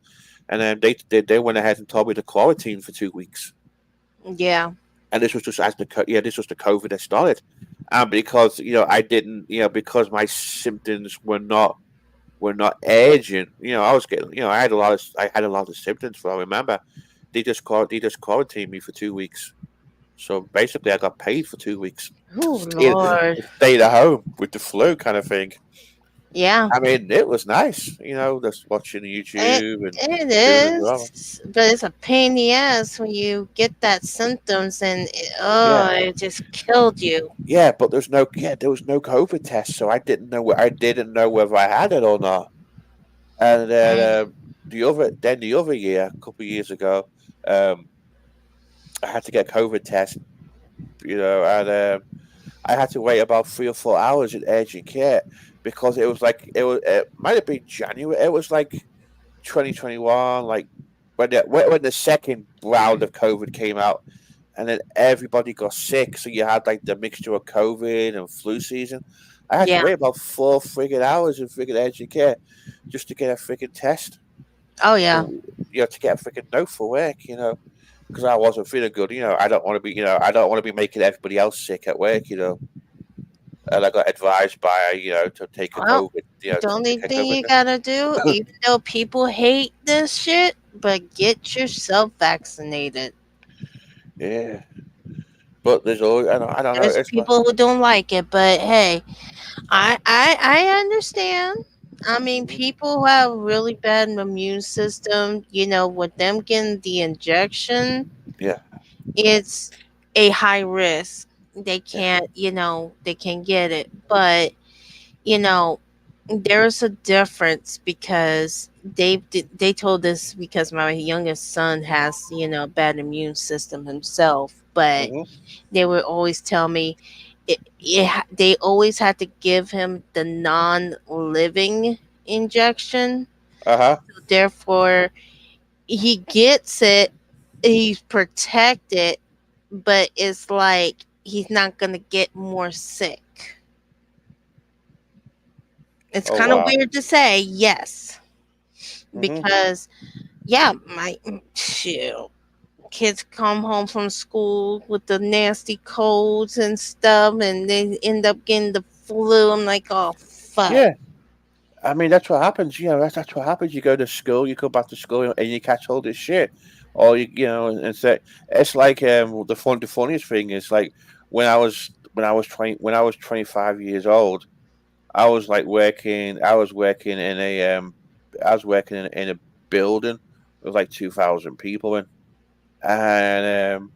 and then they went ahead and told me to quarantine for 2 weeks. Yeah. And this was just this was the COVID that started, and because I didn't because my symptoms were not urgent. I was getting I had a lot of symptoms. For I remember they just quarantined me for 2 weeks. So basically, I got paid for 2 weeks. Oh, Lord. Stayed at home with the flu kind of thing. Yeah. I mean, it was nice, just watching It, YouTube and it doing it wrong. is, but it's a pain in the ass when you get that symptoms and Yeah, it just killed you. yeah, but there was no COVID test, so I didn't know whether I had it or not. And then Mm. the other year, a couple of years ago, um, I had to get a COVID test, and I had to wait about 3 or 4 hours in urgent care because it might have been January. It was like 2021, like when the second round of COVID came out, and then everybody got sick. So you had like the mixture of COVID and flu season. I had to Yeah. wait about 4 friggin' hours in friggin' urgent care just to get a friggin' test. Oh, yeah. To get a friggin' note for work, because I wasn't feeling good. I don't want to be, I don't want to be making everybody else sick at work, And I got advised by, to take a Well, COVID, the to only take a thing COVID you test. gotta do, even though people hate this shit, but get yourself vaccinated. Yeah, but there's always, I don't know. There's It's like, people who don't like it, but hey, I understand. I mean, mhm, people who have really bad immune system, with them getting the injection, yeah, it's a high risk. They yeah, can't, they can get it, but you know, there's a difference because they told us because my youngest son has bad immune system himself, but hmm they would always tell me they always had to give him the non-living injection, uh-huh. therefore he gets it, he's protected, but it's like he's not gonna get more sick. It's Oh kind of wow. weird to say, yes, hmm because yeah, my shoot, kids come home from school with the nasty colds and stuff, and they end up getting the flu. I'm like, oh fuck. Yeah, I mean that's what happens. That's what happens. You go to school, you come back to school, and you catch all this shit, or and say it's like the funniest thing is like when I was 25 years old. I was working in in a building with like 2,000 people in, and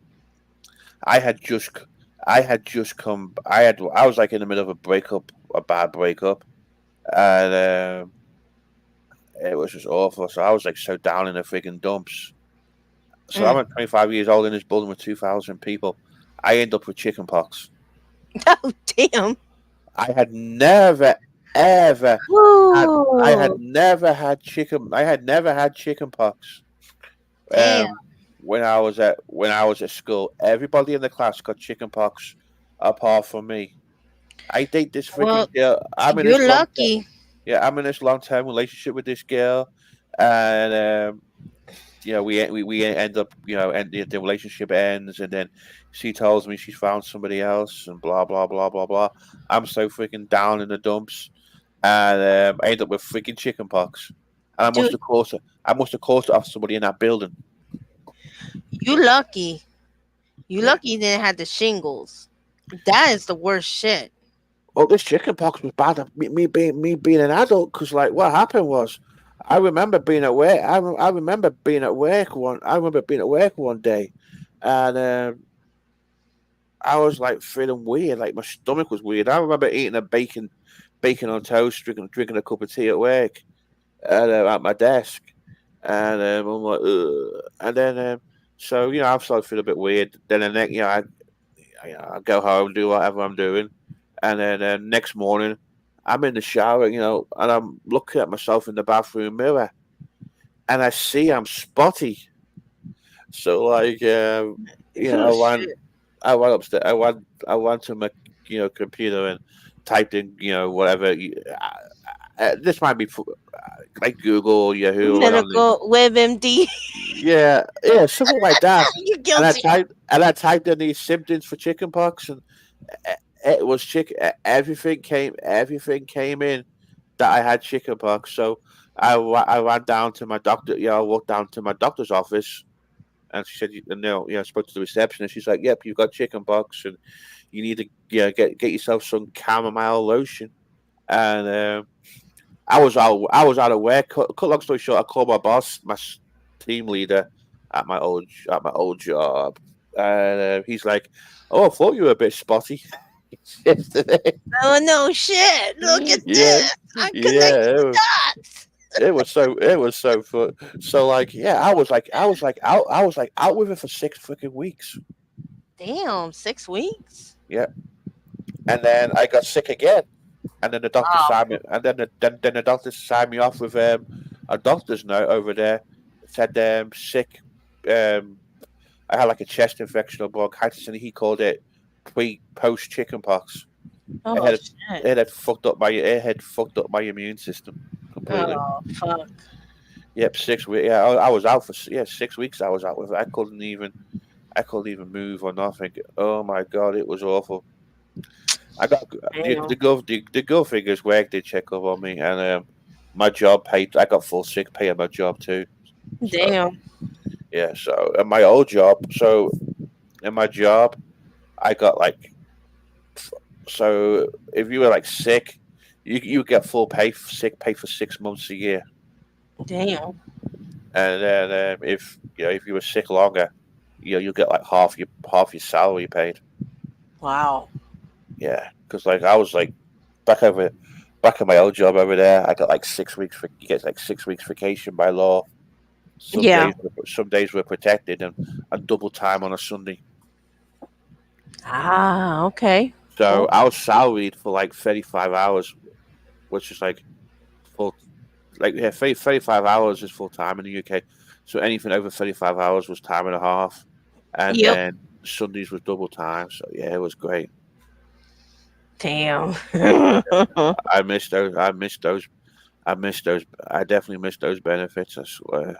I had just I had just come I was like in the middle of a bad breakup, and it was just awful. So I was like so down in the freaking dumps. So Mm. I'm at 25 years old in this building with 2,000 people. I end up with chicken pox. Oh damn. I had never ever I had Ooh, never had chicken. I had never had chicken pox. damn. Um, when I was at school, everybody in the class got chicken pox, apart from me. I date this Well, freaking girl. you're lucky. I'm in this long term relationship with this girl, and we end up, and the relationship ends, and then she tells me she's found somebody else, and blah blah blah blah blah. I'm so freaking down in the dumps, and I end up with freaking chicken pox, and Dude, I must have caused it off somebody in that building. you lucky. You Yeah. lucky you didn't have the shingles. That is the worst shit. Well, this chicken pox was bad. Me being an adult, because like what happened was, I remember being at work. I remember being at work one day, and I was like feeling weird. Like my stomach was weird. I remember eating a bacon on toast, drinking a cup of tea at work, and at my desk, and I'm like, ugh. And then so I started feeling a bit weird. Then the next, I go home, do whatever I'm doing. And then next morning, I'm in the shower, and I'm looking at myself in the bathroom mirror, and I see I'm spotty. So like, Oh, shit. I went upstairs. I went to my computer and typed in whatever. This might be like Google or Yahoo. Or whatever. Medical WebMD. Yeah, something like that. You're And guilty. I typed in these symptoms for chickenpox, and it was chicken. Everything came in that I had chickenpox. So I ran down to my doctor. I walked down to my doctor's office, and she said, I spoke to the receptionist. She's like, "Yep, you've got chickenpox, and you need to get yourself some chamomile lotion." And I was out of work. Cut long story short, I called my boss, my team leader at my old job, and he's like, "Oh, I thought you were a bit spotty yesterday." Oh no shit. Look at Yeah, this. I connected yeah, the dots. it was so fun. So like, yeah, I was like out with it for 6 freaking weeks. Damn, 6 weeks? Yeah, and then I got sick again, and then the doctor Oh, signed me, and then the doctor signed me off with a doctor's note over there. It said sick. I had like a chest infection or bronchitis, and he called it post chickenpox. oh It shit. had fucked up my immune system completely. Oh fuck. Yep, 6 weeks. Yeah, I was out for 6 weeks. I was out with it. I couldn't even move or nothing. Oh my god, it was awful. I got Damn. the girl figures work did check up on me, and my job paid. I got full sick pay at my job too. So Damn. yeah, so at my old job, in my job, I got like, so if you were like sick, you get full pay, sick pay for 6 months a year, Damn. and then if you were sick longer, you'll get like half your salary paid. Wow. Yeah, because like I was like back at my old job over there, I got like 6 weeks for you get like 6 weeks vacation by law. Yeah. Some days were protected, and double time on a Sunday. Ah, okay. So Cool. I was salaried for like 35 hours, which is like full, like 35 hours is full time in the UK. So anything over 35 hours was time and a half, and Yep. then Sundays was double time. So yeah, it was great. Damn. I missed those. I missed those. I definitely missed those benefits. I swear.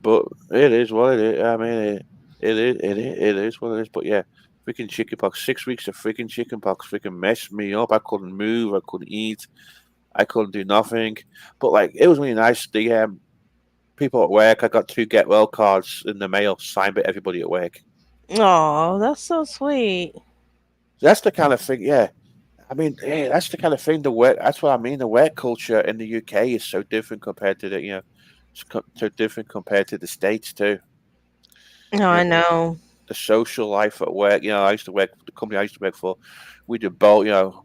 But it is what it is. I mean, it is what it is. But yeah, freaking chickenpox. 6 weeks of freaking chickenpox freaking messed me up. I couldn't move. I couldn't eat. I couldn't do nothing. But like, it was really nice. The people at work, I got 2 get well cards in the mail signed by everybody at work. Oh, that's so sweet. That's the kind of thing. Yeah. I mean, yeah, that's the kind of thing. The work. That's what I mean. The work culture in the UK is so different compared to so different compared to the States too. Oh, I know. The social life at work. I used to work the company I used to work for. We did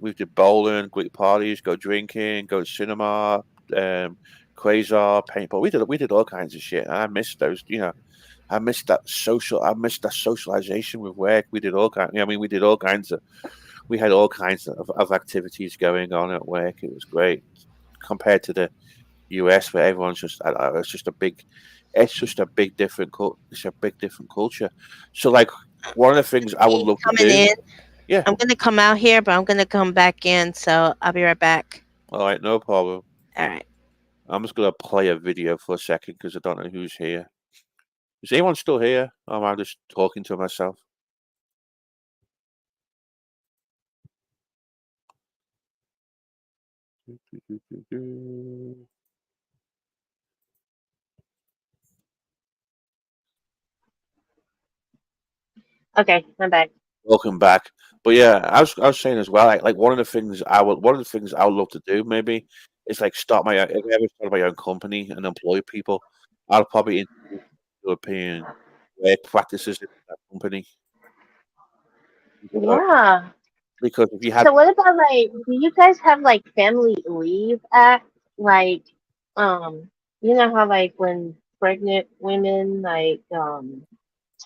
we did bowling, great parties, go drinking, go to cinema, quasar, paintball. We did all kinds of shit. And I missed those. I missed that socialization with work. We did all kinds. We did all kinds of. We had all kinds of activities going on at work. It was great compared to the US, where everyone's just. I don't know, it's just a big. it's just a big different it's a big different culture. So like one of the things I would Me love to coming do, in. yeah. I'm gonna come out here, but I'm gonna come back in. So I'll be right back. All right, no problem. All right. I'm just gonna play a video for a second because I don't know who's here. Is anyone still here? Or am I just talking to myself? Okay, I'm back. Welcome back. But yeah, I was saying as well, like one of the things I would love to do maybe is like start my own, if I ever start my own company and employ people, I'll probably introduce European work practices in that company. Because Yeah. because if you had So what about like? Do you guys have like family leave act? Like, um, you know how like when pregnant women like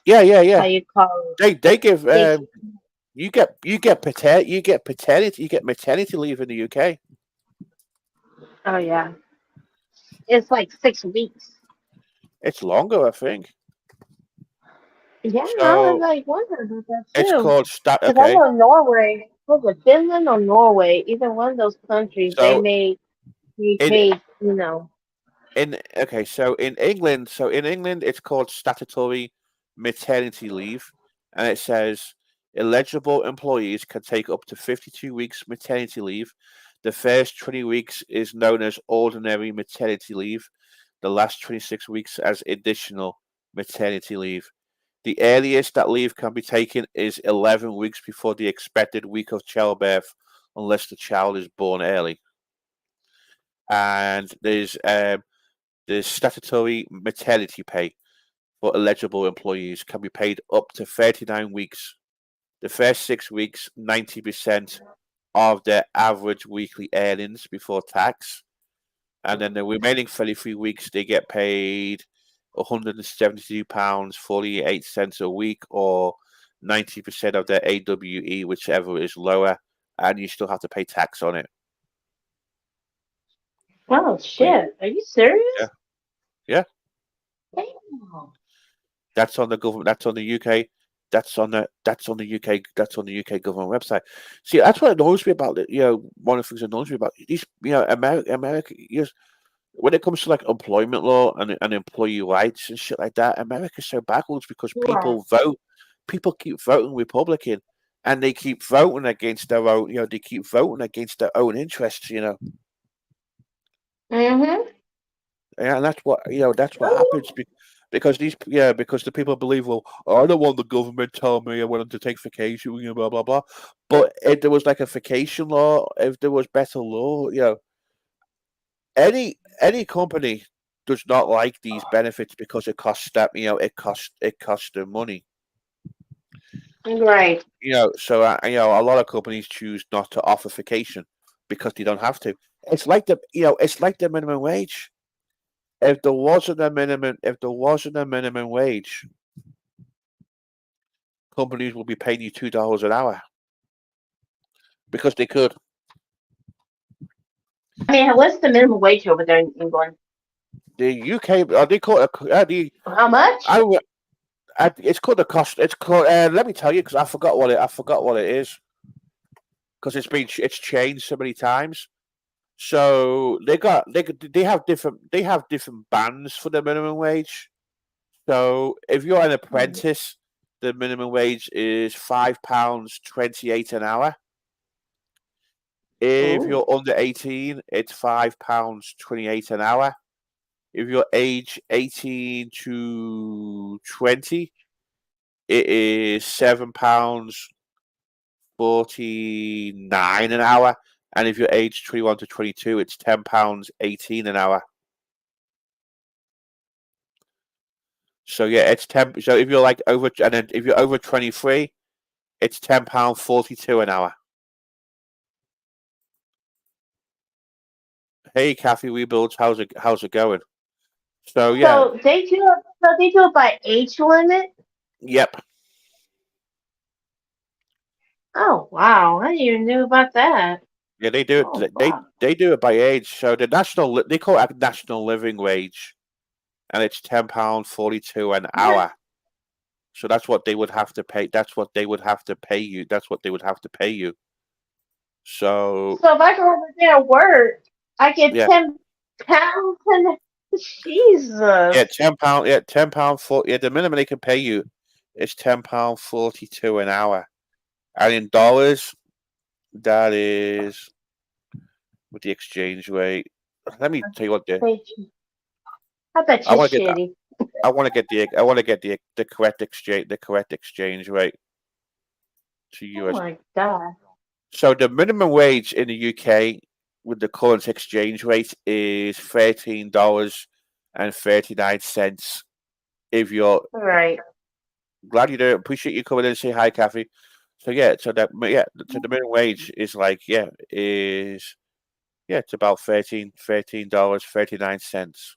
yeah, yeah, how yeah. you call They give it? you get maternity leave in the UK. Oh yeah, it's like 6 weeks. It's longer, I think. Yeah, I was So like wondering about that it's too. called stat. Because I Okay, know Norway, was it Finland or Norway? Either one of those countries, they so made me in pay. You know. so in England it's called statutory maternity leave, and it says eligible employees can take up to 52 weeks maternity leave. The first 20 weeks is known as ordinary maternity leave, the last 26 weeks as additional maternity leave. The earliest that leave can be taken is 11 weeks before the expected week of childbirth, unless the child is born early. And there's statutory maternity pay for eligible employees can be paid up to 39 weeks. The first 6 weeks, 90% of their average weekly earnings before tax. And then the remaining 33 weeks, they get paid £172.48 a week, or 90% of their AWE, whichever is lower, and you still have to pay tax on it. Oh But shit! Are you yeah, serious? yeah, Damn. that's on the government. That's on the UK. That's on the UK. That's on the UK government website. See, that's what annoys me about it. One of the things that annoys me about these, America. Yes, when it comes to like employment law and employee rights and shit like that, America's so backwards because Right. people keep voting Republican, and they keep voting against their own, they keep voting against their own interests, Mm-hmm. and that's what happens because because the people believe, well, I don't want the government telling me I want to take vacation, blah blah blah. But if there was like a vacation law, if there was better law, any company does not like these benefits because it costs them, it costs them money. Right. So a lot of companies choose not to offer vacation because they don't have to. It's like the minimum wage. If there wasn't a minimum wage, companies will be paying you $2 an hour because they could. I mean, what's the minimum wage over there in England? The UK, they call it How much? I, it's called the cost. It's called. Let me tell you, because I forgot what it is, because it's changed so many times. So they have different bands for the minimum wage. So if you're an apprentice, the minimum wage is £5.28 an hour. If Ooh. you're under 18, it's £5.28 an hour. If you're age 18 to 20, it is £7.49 an hour. And if you're age 21 to 22, it's £10.18 an hour. So yeah, it's 10. So if you're like over, and then if you're over 23, it's £10.42 an hour. Hey, Kathy Rebuilds, how's it going? So yeah, So they do it. So they do it by age limit. yep, Oh wow! I didn't even know about that. yeah, they do Oh it. wow. They do it by age. So they call it a national living wage. and it's £10.42 an hour. So that's what they would have to pay. That's what they would have to pay you. That's what they would have to pay you. So So if I go over there and work, I get yeah, £10 and yeah, Jesus. £10. Yeah, £10 for yeah. The minimum they can pay you is £10.42 an hour, and in dollars, that is with the exchange rate. Let me tell you what the I bet I you're want to get. shitty. I want to get the correct exchange rate to Oh US. my God. So the minimum wage in the UK with the current exchange rate is $13.39. If you're Right. glad you do, appreciate you coming in and say hi, Kathy. So yeah, so the minimum wage is like it's about $13.39.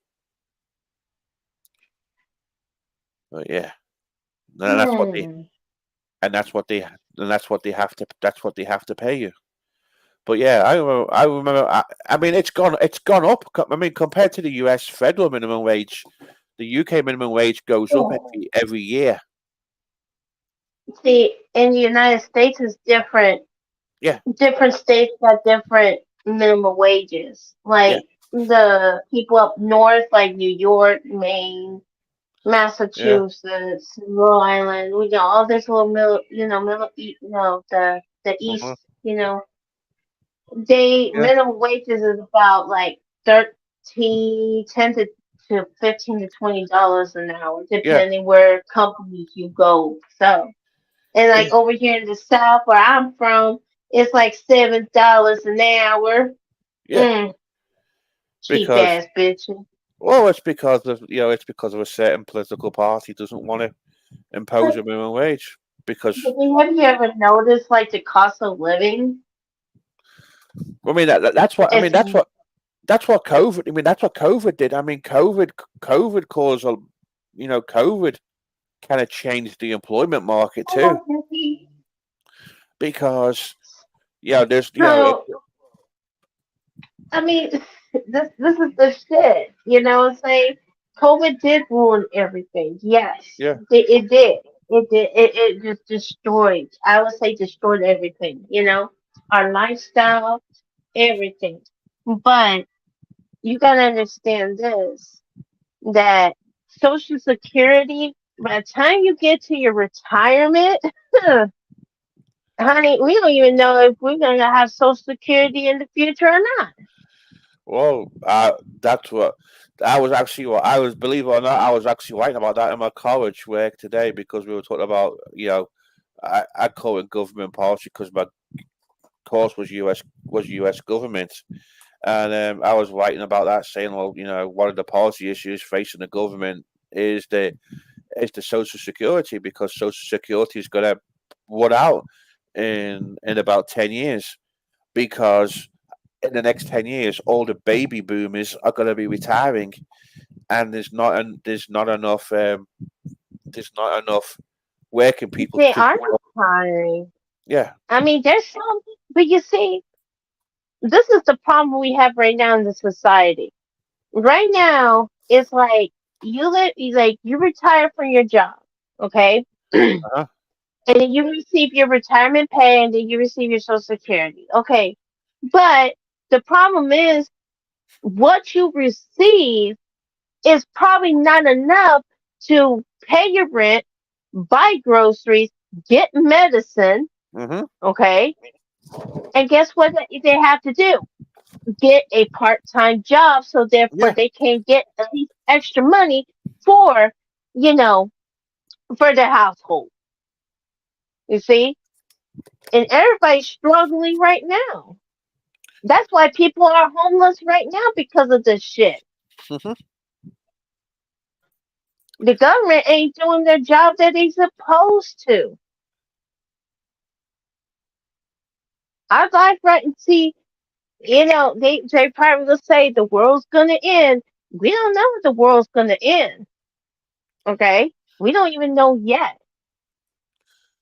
But yeah, and that's what they Hmm. and that's what they and that's what they have to pay you. But yeah, I remember. I mean, it's gone up. I mean, compared to the US federal minimum wage, the UK minimum wage goes up every year. See, in the United States, it's different. Yeah, Different states got different minimum wages. yeah, Like the people up north, like New York, Maine, yeah, Massachusetts, Rhode Island, we got all this little the uh-huh, east, they yeah, minimum wages is about like 10 to $15 to $20 an hour, yeah, depending where companies you go. So, and yeah, like over here in the South where I'm from, it's like $7 an hour. yeah. Mm, cheap Because ass bitches. it's because of it's because of a certain political party doesn't want to impose a minimum wage because Have you ever noticed like the cost of living? I mean that's what I mean It's that's what COVID. I mean that's what COVID did. I mean COVID caused a COVID kind of changed the employment market too because there's so. I mean, this is the shit. You know what I'm saying? COVID did ruin everything. Yes, yeah it did. It did. It just destroyed. I would say destroyed everything. Our lifestyle, everything. But you gotta understand this: that Social Security, by the time you get to your retirement, honey, we don't even know if we're gonna have Social Security in the future or not. well that's what I was believe it or not I was actually writing about that in my college work today because we were talking about I call it government policy because my course was US government. And I was writing about that, saying, well, one of the policy issues facing the government is the Social Security because Social Security is going to run out in about 10 years because in the next 10 years, all the baby boomers are going to be retiring, and there's not enough working people They to are retiring. yeah I mean, there's some, but you see, this is the problem we have right now in the society. Right now, it's like you retire from your job, okay, and uh-huh, then you receive your retirement pay, and then you receive your Social Security, okay. But the problem is, what you receive is probably not enough to pay your rent, buy groceries, get medicine, mm-hmm, okay. And guess what they have to do? Get a part-time job so therefore yeah. they can get at least extra money for, you know, for their household. You see? And everybody's struggling right now. That's why people are homeless right now because of this shit. Mm-hmm. The government ain't doing their job that they supposed to. I'd like right and see, they probably will say the world's gonna end. We don't know if the world's gonna end. Okay? We don't even know yet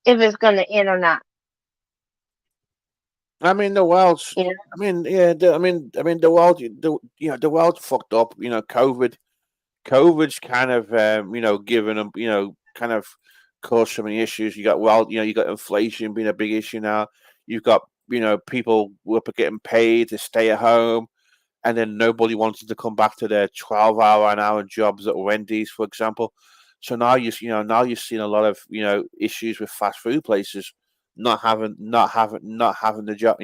if it's gonna end or not. I mean, the world's. You know? I mean, yeah. The world. The world's fucked up. COVID. COVID's kind of given them kind of caused so many issues. You got you got inflation being a big issue now. You've got people who are getting paid to stay at home, and then nobody wanted to come back to their 12-hour an hour jobs at Wendy's, for example. So now now you're seeing a lot of issues with fast food places not having the job,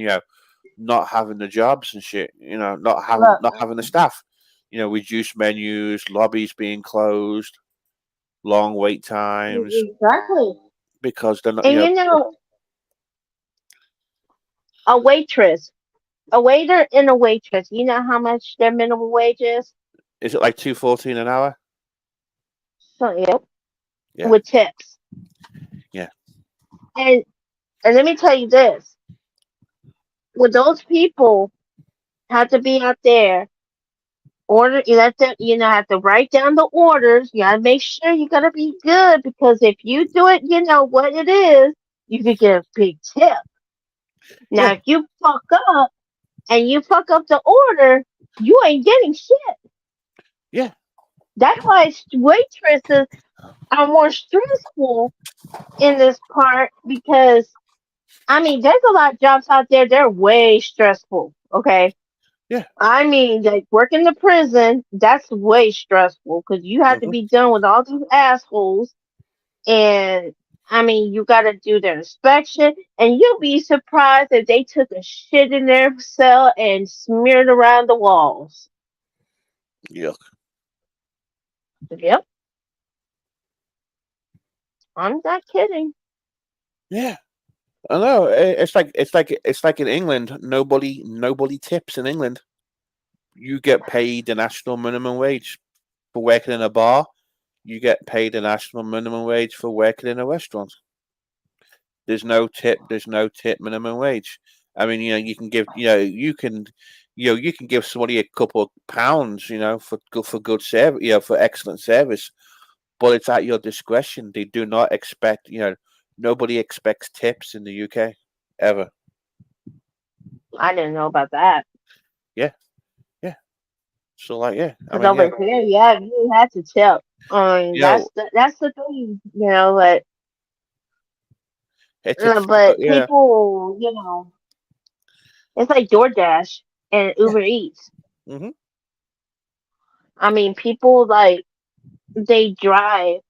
not having the jobs and shit, not having Look, not having the staff, reduced menus, lobbies being closed, long wait times exactly. because they're not, And a waitress, a waiter and a waitress, you know how much their minimum wage is? is it like 2.14 an hour? So, yep, Yeah, with tips. yeah, And and let me tell you this, with those people have to be out there, order, you have to, have to write down the orders. You gotta make sure you gotta be good because if you do it, you know what it is, you could get a big tip. Now, yeah, if you fuck up the order, you ain't getting shit. yeah, That's why waitresses are more stressful in this part because I mean, there's a lot of jobs out there. They're way stressful. Okay, yeah. I mean, like working the prison, that's way stressful because you have to Hmm. be done with all these assholes, and I mean, you got to do their inspection, and you'll be surprised if they took a shit in their cell and smeared around the walls. Yuck. Yep, I'm not kidding. Yeah, I know. It's like in England. Nobody tips in England. You get paid the national minimum wage for working in a bar. You get paid the national minimum wage for working in a restaurant. There's no tip. There's no tip minimum wage. I mean, you can give, you can give somebody a couple of pounds, for good service, for excellent service, but it's at your discretion. They do not expect, nobody expects tips in the UK ever. I didn't know about that Yeah, yeah. So like, yeah. I because mean, yeah, over here, yeah, you had to tip. you know, That's the thing, but it tips, yeah. people, it's like DoorDash and Yeah. Uber Eats. Hmm. I mean, people like they drive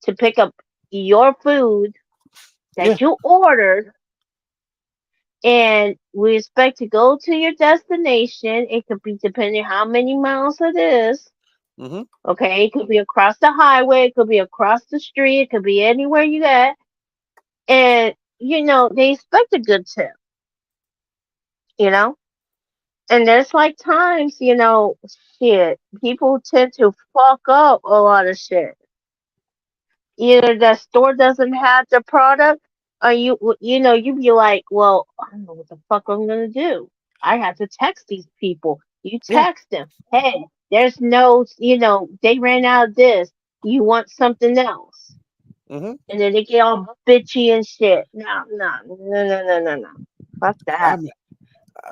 to pick up your food Yeah. that you ordered, and we expect to go to your destination. It could be depending how many miles it is. Hmm. Okay, it could be across the highway, it could be across the street, it could be anywhere you at, and they expect a good tip. You know. And there's like times, shit, people tend to fuck up a lot of shit. Either the store doesn't have the product, or you be like, well, I don't know what the fuck I'm gonna do. I have to text these people. You Yeah. text them, hey, there's no, they ran out of this. You want something else? Hmm. And then they get all bitchy and shit. No, no, no, no, no, no, no. Fuck I that. mean,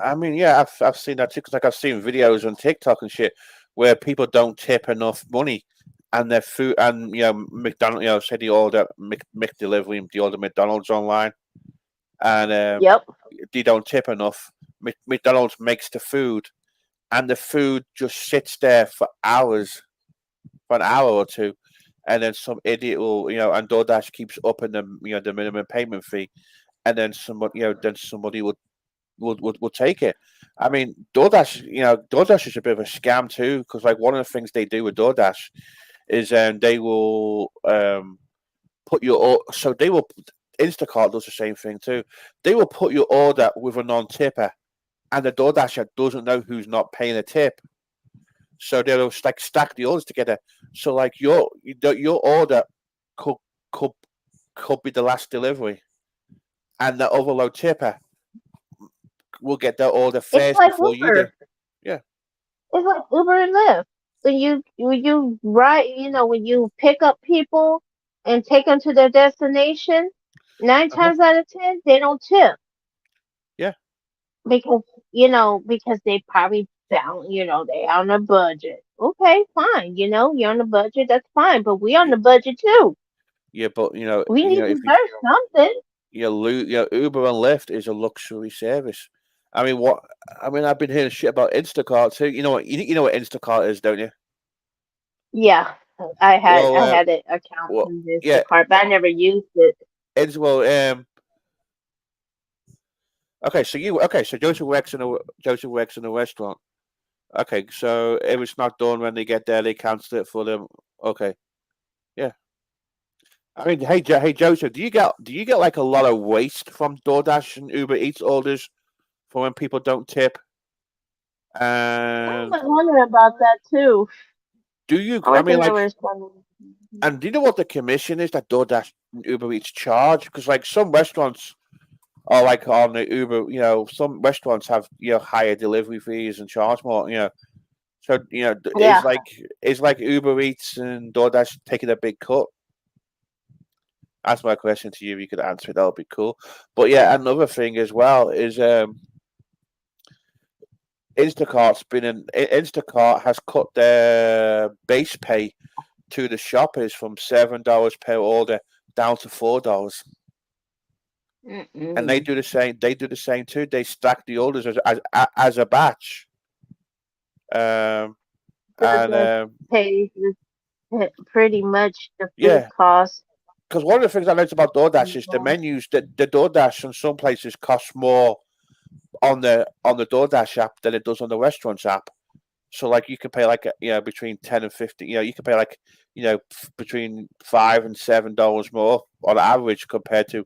I mean, yeah, I've seen that too. 'Cause, like I've seen videos on TikTok and shit where people don't tip enough money, and their food, and McDonald, say they order McDelivery, they order McDonald's online, and Yep. they don't tip enough. McDonald's makes the food, and the food just sits there for hours, for an hour or two, and then some idiot will, and DoorDash keeps upping the minimum payment fee, and then somebody would take it. I mean, DoorDash is a bit of a scam too, because like one of the things they do with DoorDash is they will put so they will Instacart does the same thing too. They will put your order with a non-tipper, and the DoorDasher doesn't know who's not paying a tip, so they'll like stack the orders together. So like your order could could could be the last delivery, and the overload tipper will get their order It's first like before you do. Uber. Yeah. It's like Uber and Lyft. When you ride, when you pick up people and take them to their destination, nine Uh-huh. times out of 10 they don't tip Yeah. because because they probably found they on a budget. okay, fine. You're on the budget. That's fine. But we on the budget too. Yeah, but We need if to start something. Uber and Lyft is a luxury service. I mean, what? I mean, I've been hearing shit about Instacart too. You know what Instacart is, don't you? Yeah, I had Well, I had an account well, in yeah, Instacart, but I never used it. it's well. Okay, so Joseph works in a restaurant. Okay, so if it's not done when they get there, they cancel it for them. Okay, yeah. I mean, hey Joseph, do you get like a lot of waste from DoorDash and Uber Eats orders for when people don't tip? I And was wondering about that too. do you? I I was mean, thinking like, there was some. and do you know what the commission is that DoorDash and Uber Eats charge? Because like some restaurants are like on the Uber, some restaurants have higher delivery fees and charge more. So Yeah, is like Uber Eats and DoorDash taking a big cut? That's my question to you. You could answer it. That would be cool. But yeah, another thing as well is Instacart has cut their base pay to the shoppers from $7 per order down to $4, and they mm-mm. do the same. They do the same too. They stack the orders as a batch. Um, Does and it pay pretty much the food yeah, cost? because one of the things I noticed about DoorDash is the menus. The DoorDash in some places costs more on the DoorDash app than it does on the restaurants app. So like you can pay like between 10 and 50. You can pay like between $5 and $7 more on average compared to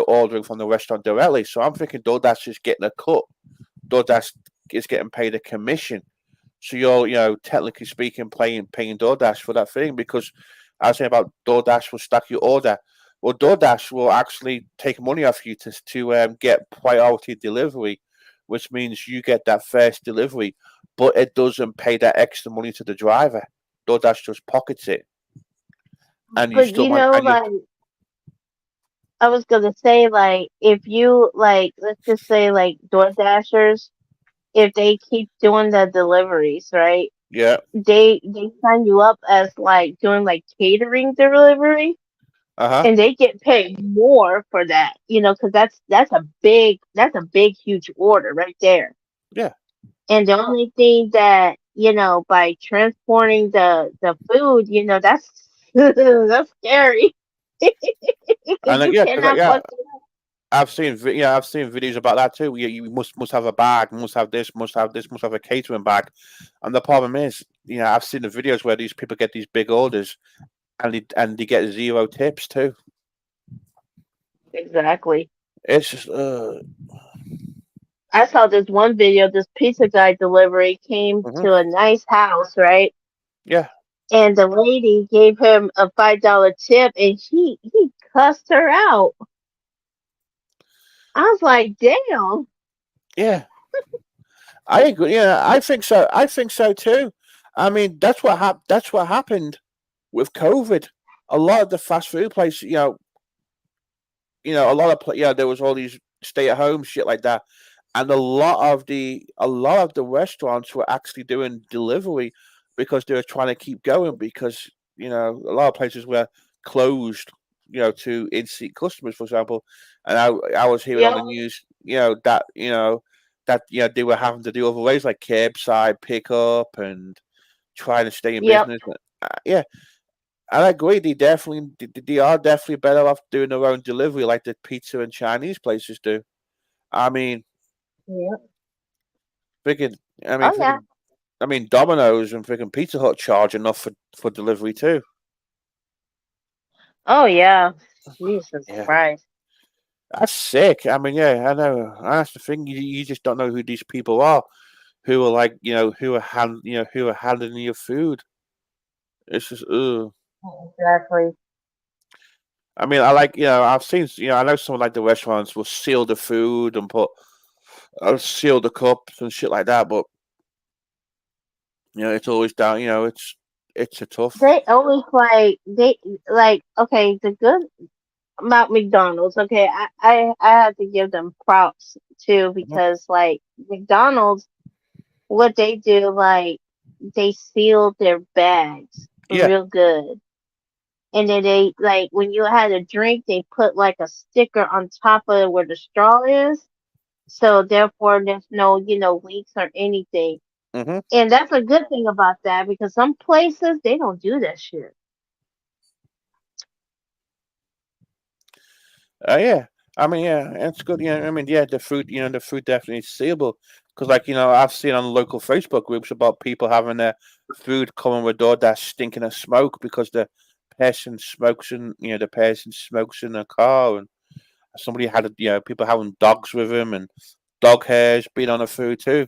ordering from the restaurant directly. So I'm thinking DoorDash is getting a cut. DoorDash is getting paid a commission. So you're technically speaking paying DoorDash for that thing because I was saying about DoorDash will stack your order. Well, DoorDash will actually take money off you to get priority delivery, which means you get that first delivery, but it doesn't pay that extra money to the driver. DoorDash just pockets it, and you But still want and you like I was gonna say, like if you like, let's just say like Door Dashers, if they keep doing the deliveries, right? yeah They sign you up as like doing like catering delivery, uh-huh and they get paid more for that, because that's a big huge order right there. yeah And the only thing that by transporting the food, that's that's scary because and you yeah because cannot fuck it up. I've seen videos about that too. You must have a bag, must have this, must have this, must have a catering bag, and the problem is, I've seen the videos where these people get these big orders and they get zero tips too. Exactly. It's just I saw this one video. This pizza guy delivery came mhm. to a nice house, right? Yeah, And the lady gave him a $5 tip, and he cussed her out. I was like, damn. yeah, I agree. Yeah, I think so. I think so too. I mean, that's what happened with COVID. A lot of the fast food places, a lot of there was all these stay at home shit like that, and a lot of the restaurants were actually doing delivery because they were trying to keep going because a lot of places were closed, to in-seat customers, for example, and I was hearing on Yep, the news, that they were having to do other ways like curbside pickup and trying to stay in yep, business. Yeah, I agree. They are definitely better off doing their own delivery, like the pizza and Chinese places do. I mean, yep. freaking, I mean, Oh yeah. freaking, I mean, Domino's and freaking Pizza Hut charge enough for delivery too. Oh yeah. Jesus Yeah, Christ. that's sick. I mean, yeah, I know. That's the thing. You just don't know who these people are, who are like, who are handling your food. It's just, ugh. Exactly. I mean, I like, I've seen, I know some like the restaurants will seal the food and seal the cups and shit like that, but it's always down. It's a tough. They always like okay, the good about McDonald's, okay, I have to give them props too Mhm. because like McDonald's, what they do, like they sealed their bags Yeah. real good. And then they like when you had a drink, they put like a sticker on top of where the straw is. So therefore, there's no leaks or anything. Hmm. And that's a good thing about that because some places they don't do that shit. Yeah. I mean, yeah, it's good. Yeah, I mean, yeah, the fruit definitely is seeable because, like, I've seen on local Facebook groups about people having their food coming with DoorDash stinking of smoke because the person smokes in their car, and somebody had people having dogs with him, and dog hairs being on the food too.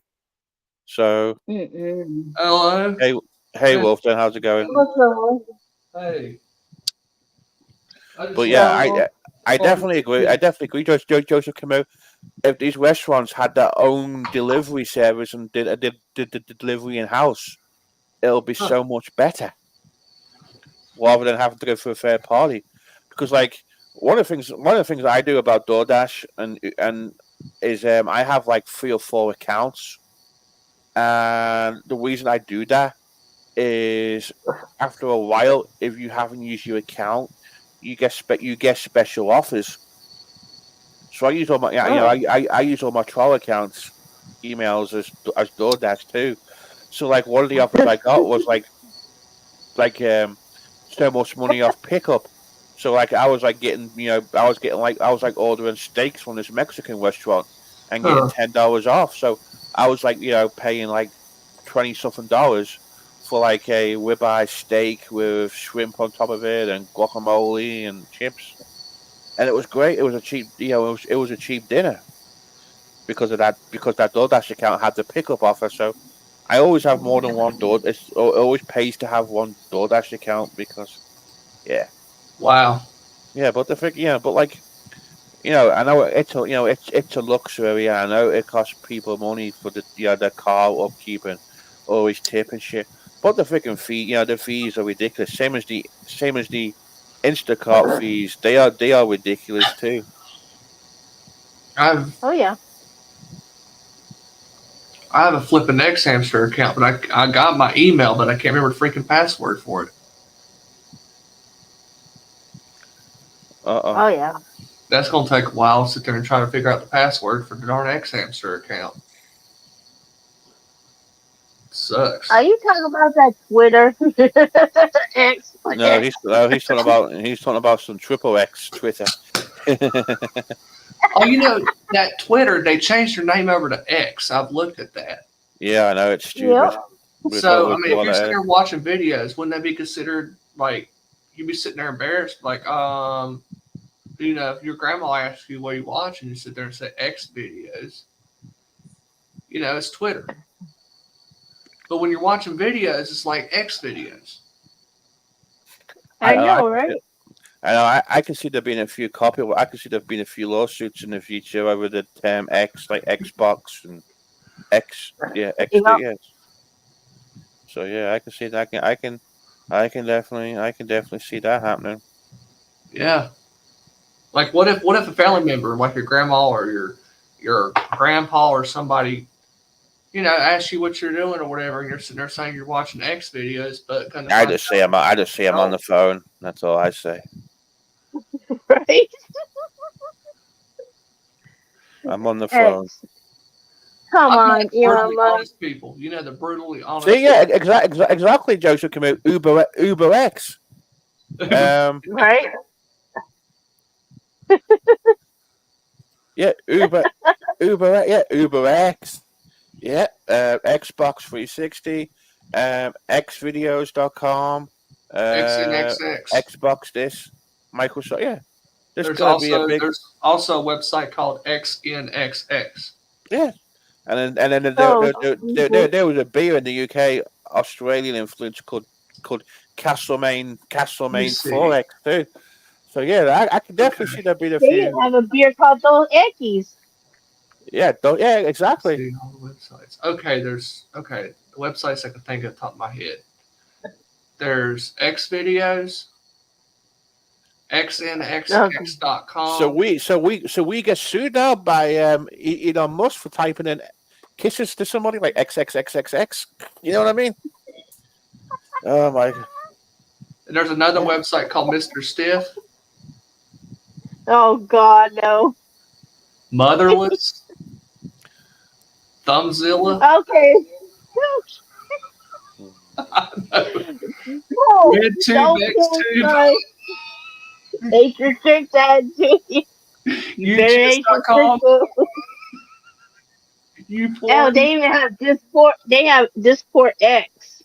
So, Mm-mm. Hello. hey, Hey. Wolfden, how's it going? What's wrong? Hey. I just But want yeah, So, I definitely agree. I definitely agree, Joseph Camus. If these restaurants had their own delivery service and did the delivery in house, it'll be Huh. so much better rather than having to go for a third party. Because like one of the things I do about DoorDash and is I have like 3 or 4 accounts, and the reason I do that is after a while, if you haven't used your account, you get special offers. So I use all my oh, I use all my trial accounts emails as DoorDash too. So like one of the offers I got was like so much money off pickup. So like I was like ordering steaks from this Mexican restaurant and getting Huh. $10 off. So I was like paying like 20 something dollars for like a ribeye steak with shrimp on top of it and guacamole and chips, and it was great. It was a cheap it was a cheap dinner because that DoorDash account had the pickup offer. So I always have more than one Door. It always pays to have one DoorDash account because yeah, Wow. yeah. But the thing, but like I know it's a luxury. I know it costs people money for the car upkeep and always tip and shit. But the freaking fee, the fees are ridiculous. Same as the Instacart fees. They are ridiculous too. I've oh yeah. I have a flipping X hamster account, but I got my email, but I can't remember the freaking password for it. Uh. Oh yeah. That's gonna take a while to sit there and try to figure out the password for the darn X hamster account. Sucks. Are you talking about that Twitter? X. No, he's talking about some triple X Twitter. Oh, that Twitter, they changed their name over to X. I've looked at that. Yeah, I know it's Yep. stupid. With what So, I with mean, if what you're sitting there watching videos, wouldn't that be considered like you'd be sitting there embarrassed? Like, if your grandma asks you what you watch and you sit there and say X videos, it's Twitter. But when you're watching videos, it's like X videos. I I know. know, right? I know. I can see there being a few I can see there being a few lawsuits in the future over the term X, like Xbox and X. Yeah, X. Yep. Yes. So yeah, I can see that. I can definitely see that happening. Yeah. Like, what if a family member, like your grandma or your grandpa or somebody, asks you what you're doing or whatever, and you're sitting there saying you're watching X videos, but kind of I find just say I'm on the phone. That's all I say. Right. I'm on the phone. X. Come I'm on, not Elon brutally Musk. honest people. The brutally honest. See, yeah, exactly. Joseph came out Uber X. Right. Yeah, Uber X. Yeah, Xbox 360, xvideos.com, XNXX. Xbox this, Microsoft. Yeah, there's There's gonna be a also big there's also a website called XNXX. yeah, and then So stupid. there was a beer in the UK, Australian influence called Castlemaine Let me see. Forex too. So yeah, I can definitely see there being a They few. have a beer called Those Eckies. Yeah, exactly. See all the websites. Okay, the websites I can think of the top of my head. There's X videos, xnxx.com. So we get sued now by Elon Musk for typing in kisses to somebody like XXXXX. You know what I mean? Oh my. And there's another Yeah. website called Mr. Stiff, Oh God, no. Motherless, Thumbzilla. Okay. No, RedTube, don't kill XTube, son. Age restrict that too. You better age restrict Uches.com, them. Oh, Uporn. they even have Discord. They have Discord X.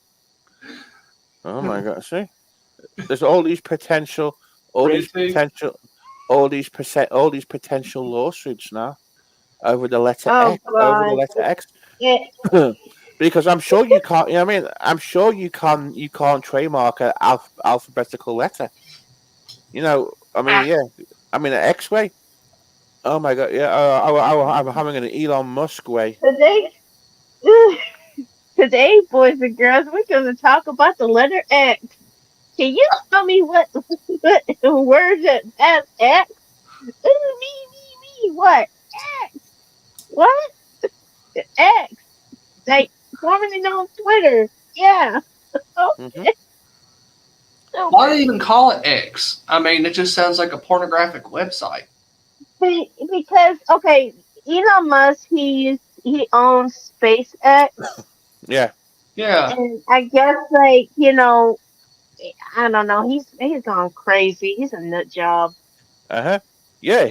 Oh my God. See, there's all these potential, RedTube. all these potential lawsuits now over the letter Oh X. Over the God. letter X. Yeah. Because I'm sure you can't. You know what I mean, I'm sure you can. You can't trademark an alphabetical letter. You know. I mean, yeah. I mean, an X way. Oh my God. Yeah. I'm having an Elon Musk way. Today, today, boys and girls, we're gonna talk about the letter X. Can you tell me what word that has X? Ooh, me. What? X. What? X. Like formerly known Twitter. Yeah. Hmm. Okay. Why do they even call it X? I mean, it just sounds like a pornographic website. Because okay, Elon Musk he owns SpaceX, Yeah. Yeah. and I guess I don't know, he's gone crazy. He's a nut job. Uh huh. Yeah.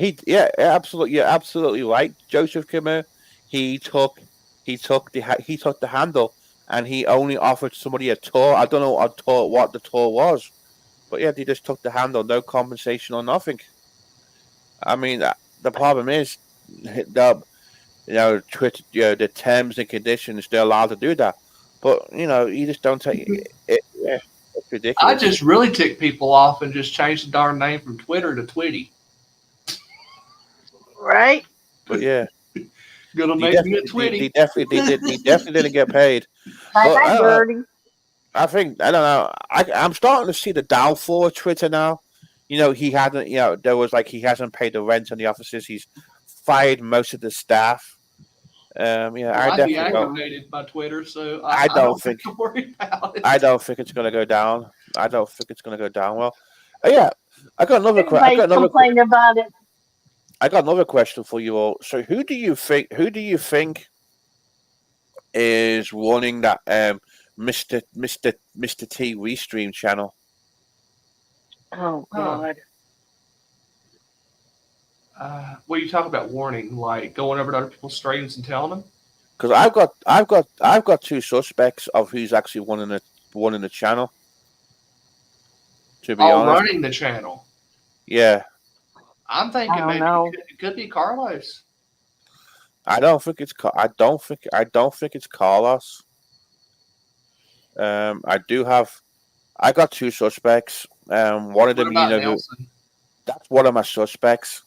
Absolutely. Yeah. Absolutely right. Joseph Kimmer. He took. He took the handle, and he only offered somebody a tour. I don't know what the tour was, but yeah, they just took the handle, no compensation or nothing. I mean, the problem is, Twitter, the terms and conditions, they're allowed to do that, but you just don't take it. Yeah, it's I ridiculous. just really tick people off and just change the darn name from Twitter to Twitty. Right? But yeah, Gonna they make me a definitely, Twitty. they definitely didn't get paid. Bye But bye, I don't know. dirty. I don't know. I'm starting to see the downfall of Twitter now. He hadn't. There was like he hasn't paid the rent on the offices. He's fired most of the staff. Well, I I'd be definitely don't. aggravated by Twitter, so I I don't don't have think. to worry about I it. don't think it's gonna go down. I don't think it's gonna go down well. Yeah, I got another. Everybody's complaining about it. I got another question for you all. So, who do you think? Who do you think is running that Mister T Restream channel? Oh Huh. God. What are you talking about? Warning, like going over to other people's streams and telling them? Because I've got two suspects of who's actually running the channel. To be Oh, honest, running the channel. yeah, I'm I thinking don't maybe know. it could be Carlos. I don't think it's. I don't think it's Carlos. I do have. I got two suspects. One of What them, you about know who. Nelson? That's one of my suspects.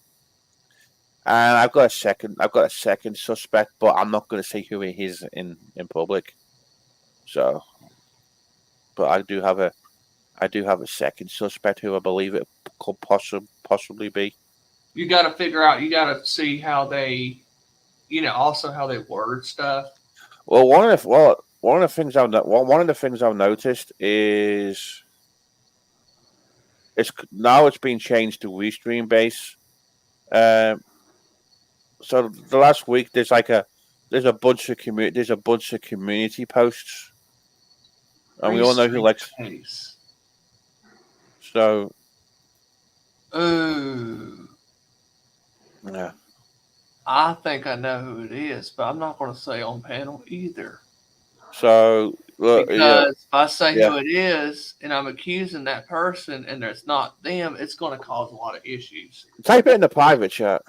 And I've got a second. I've got a second suspect, but I'm not going to say who it is in public. So, but I do have a second suspect who I believe it could possibly be. You got to figure out. You got to see how they, also how they word stuff. Well, one of the things one of the things I've noticed is it's been changed to Restream base. So the last week there's a bunch of community posts, and we all know who likes. Case. So Ooh, yeah, I think I know who it is, but I'm not going to say on panel either. so Because if I say yeah. who it is and I'm accusing that person and it's not them, it's going to cause a lot of issues. Type it in the private chat,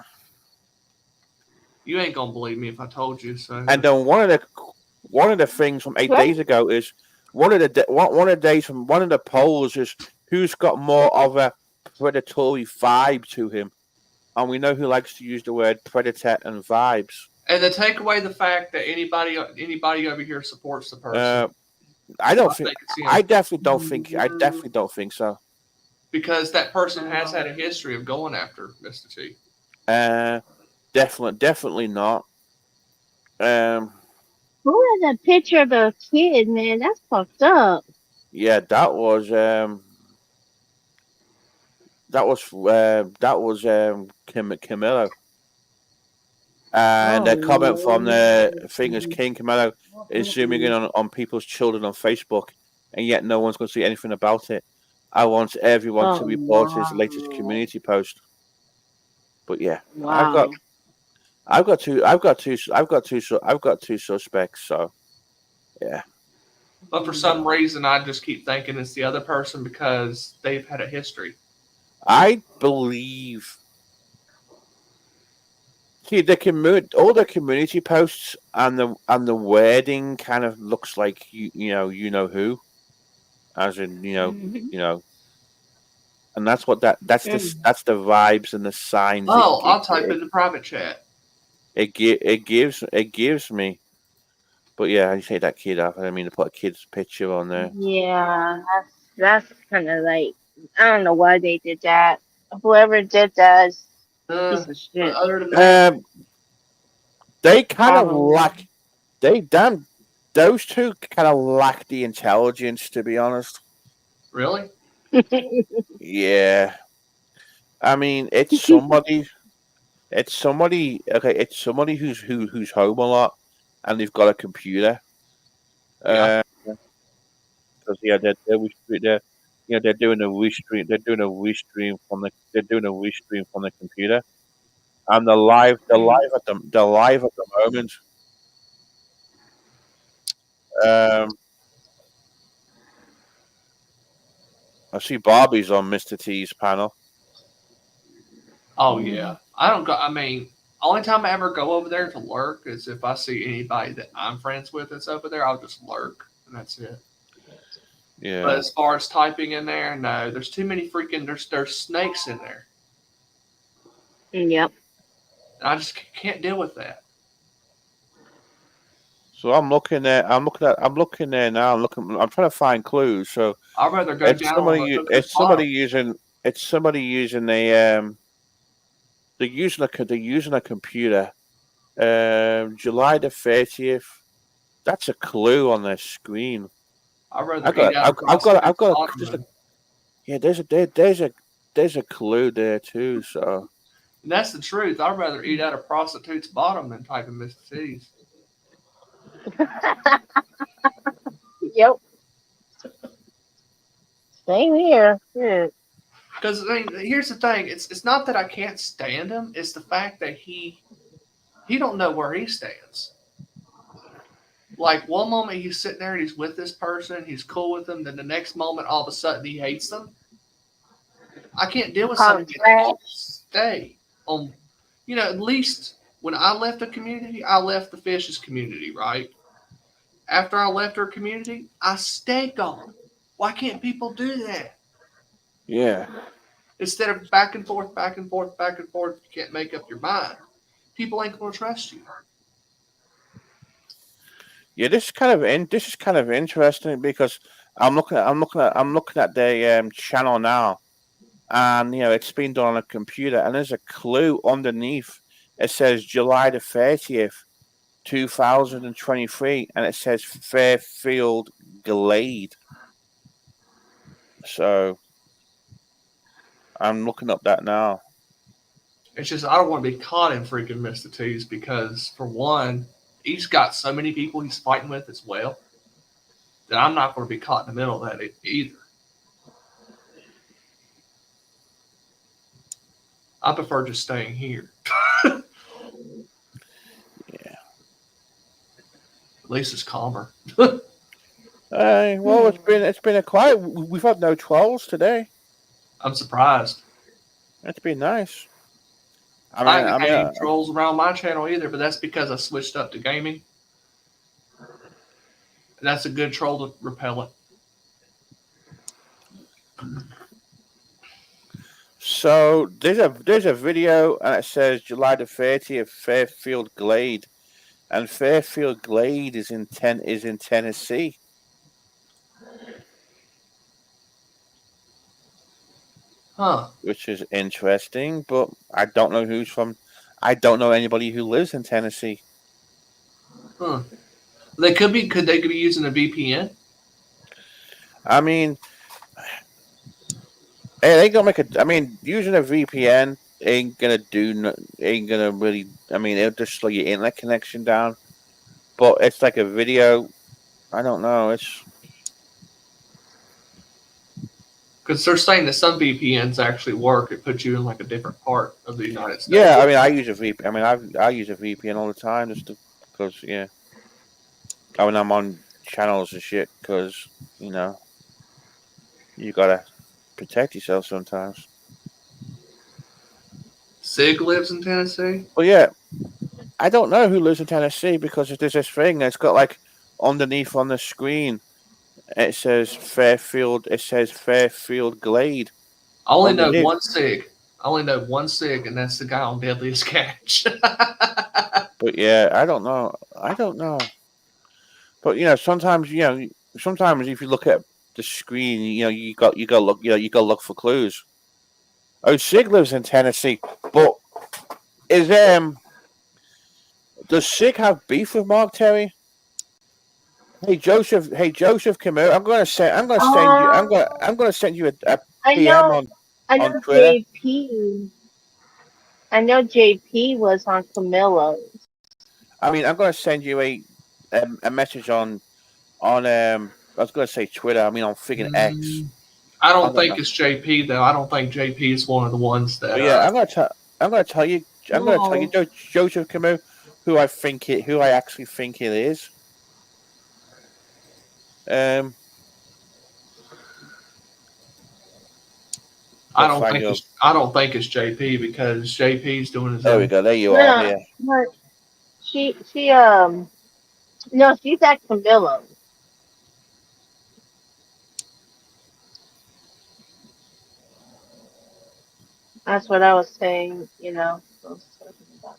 You ain't going to believe me if I told you. So, and then one of the things from 8 days ago is one of the polls is who's got more of a predatory vibe to him, and we know who likes to use the word predator and vibes. and then take away the fact that anybody over here supports the person. I definitely don't think so. Because that person has had a history of going after Mr. T. Definitely not. Who has a picture of a kid, man? That's fucked up. Yeah, Camilo. And Oh a comment from the thing is no. King Camilo is zooming in on people's children on Facebook, and yet no one's going to see anything about it. I want everyone to Oh report his latest wow. community post. But yeah, Wow. I've got two suspects. So yeah, But for some reason, I just keep thinking it's the other person because they've had a history. I believe. See, all the community posts and the wording kind of looks like you know who, as in Mhm. you know, and that's what that's the vibes and the signs Oh, I'll type in the private chat. it gives me. But yeah, I take that kid off. I didn't mean to put a kid's picture on there. Yeah, that's kind of like I don't know why they did that. Whoever did that is a piece of But shit. other than that, They kind of Probably. lack. They damn those two kind of lack the intelligence, to be honest. really? Yeah, I mean it's somebody. It's somebody. Okay, it's somebody who's home a lot, and they've got a computer. Yeah. Because yeah, they're they're doing a restream. They're doing a restream from the computer, and they're live at the moment. Um, I see Barbie's on Mr. T's panel. Oh yeah. I don't go. I mean, only time I ever go over there to lurk is if I see anybody that I'm friends with that's over there. I'll just lurk, and that's it. But Yeah. as far as typing in there, no. There's too many freaking. There's snakes in there. Yep. And I just can't deal with that. So I'm looking there now. I'm trying to find clues. So I'd rather go down on the hooker's bottom. it's somebody using a they're using a computer. July the 30th. That's a clue on their screen. I'd rather eat out a I've prostitute's got just a bottom. yeah. There's a clue there too. So And that's the truth. I'd rather eat out a prostitute's bottom than type in Mr. T's. Yep. Same here. Shit. Because I mean, here's the thing: it's not that I can't stand him; it's the fact that he don't know where he stands. Like one moment he's sitting there and he's with this person, he's cool with them. Then the next moment, all of a sudden, he hates them. I can't deal with Call him somebody that trash. can't stay on. At least when I left a community, I left the fishes community, right? After I left her community, I stayed gone. Why can't people do that? yeah, Instead of back and forth, back and forth, back and forth, you can't make up your mind. People ain't gonna trust you. yeah. This is kind of interesting because I'm looking at the channel now, and it's been done on a computer, and there's a clue underneath. It says July the 30th, 2023, and it says Fairfield Glade. So I'm looking up that now. It's just I don't want to be caught in freaking Mr. T's because for one, he's got so many people he's fighting with as well that I'm not going to be caught in the middle of that either. I prefer just staying here. Yeah. At least it's calmer. Well, it's been a quiet. We've had no trolls today. I'm surprised. It's been nice. I haven't had any trolls around my channel either, but that's because I switched up to gaming. That's a good troll repellent. So there's a video and it says July the 30th, Fairfield Glade, and Fairfield Glade is in Tennessee. Huh. Which is interesting, but I don't know who's from. I don't know anybody who lives in Tennessee. Huh. Could they be using a VPN? I mean, it ain't gonna make a. I mean, using a VPN ain't gonna do. Ain't gonna really. I mean, it'll just slow your internet connection down. But it's like a video. I don't know. It's Because they're saying that some VPNs actually work. It puts you in like a different part of the United States. yeah. I mean, I use a VPN. I mean, I use a VPN all the time just because yeah. I mean, I'm on channels and shit because you know you gotta protect yourself sometimes. Sig lives in Tennessee. But yeah, I don't know who lives in Tennessee because there's this thing that's got like underneath on the screen. It says Fairfield. It says Fairfield Glade. I only know Underneath. one Sig. I only know one Sig, and that's the guy on Deadliest Catch. But yeah, I don't know. I don't know. But sometimes sometimes if you look at the screen, you got look, you got to look for clues. Oh, Sig lives in Tennessee, but is does Sig have beef with Mark Terry? Hey Joseph Camus, I'm gonna send you I'm gonna send you a I PM know, I on know Twitter. JP. I know JP was on Camilo's. I mean, I'm gonna send you a message on I was gonna say Twitter. I mean on friggin' X. I I don't don't think know. it's JP though. I don't think JP is one of the ones that. But yeah, I'm gonna tell you No. Joseph Camus who I actually think it is. I Let's don't find think you. it's JP because JP's doing his There we own. go. There you are. No, Here. no, she no, she's at Camilo's. That's what I was saying, I was talking about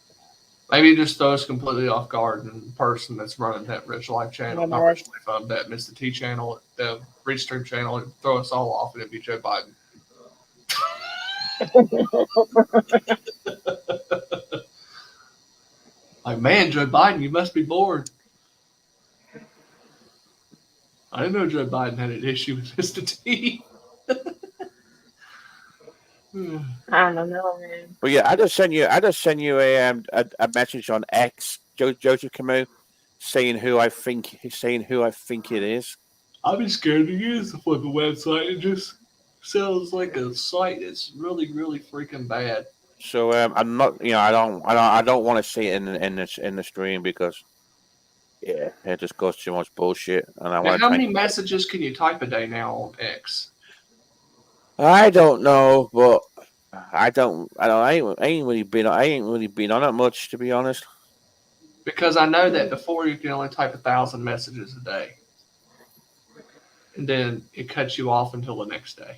Maybe it just throws completely off guard, and the person that's running that Rich Life channel, not that. Rich Life, that Mr. T channel, the Restream channel, it'd throw us all off, and it'd be Joe Biden. Like, man, Joe Biden, you must be bored. I didn't know Joe Biden had an issue with Mr. T. I don't know, man. But yeah, I just sent you a message on X, Joseph Camus, saying who I think it is. I'd be scared to use the flipping website. It just sounds like a site that's really, really freaking bad. So I'm not, I don't want to see it in the stream because yeah, it just goes too much bullshit, and I Now, want to how try. many messages can you type a day now on X? I don't know, but I ain't really been on it much, to be honest. Because I know that before you can only type 1,000 messages a day, and then it cuts you off until the next day.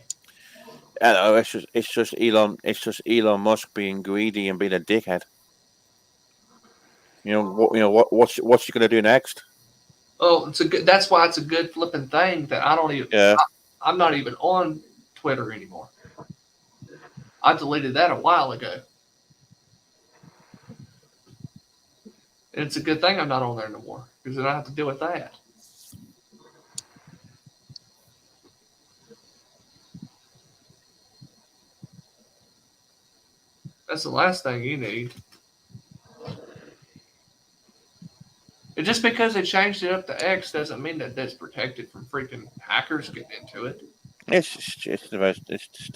I know it's just Elon Musk being greedy and being a dickhead. What's he gonna do next? Oh, that's why it's a good flipping thing that I don't even. Yeah. I'm not even on Twitter anymore. I deleted that a while ago. And it's a good thing I'm not on there no more because then I have to deal with that. That's the last thing you need. And just because they changed it up to X doesn't mean that that's protected from freaking hackers getting into it. It's just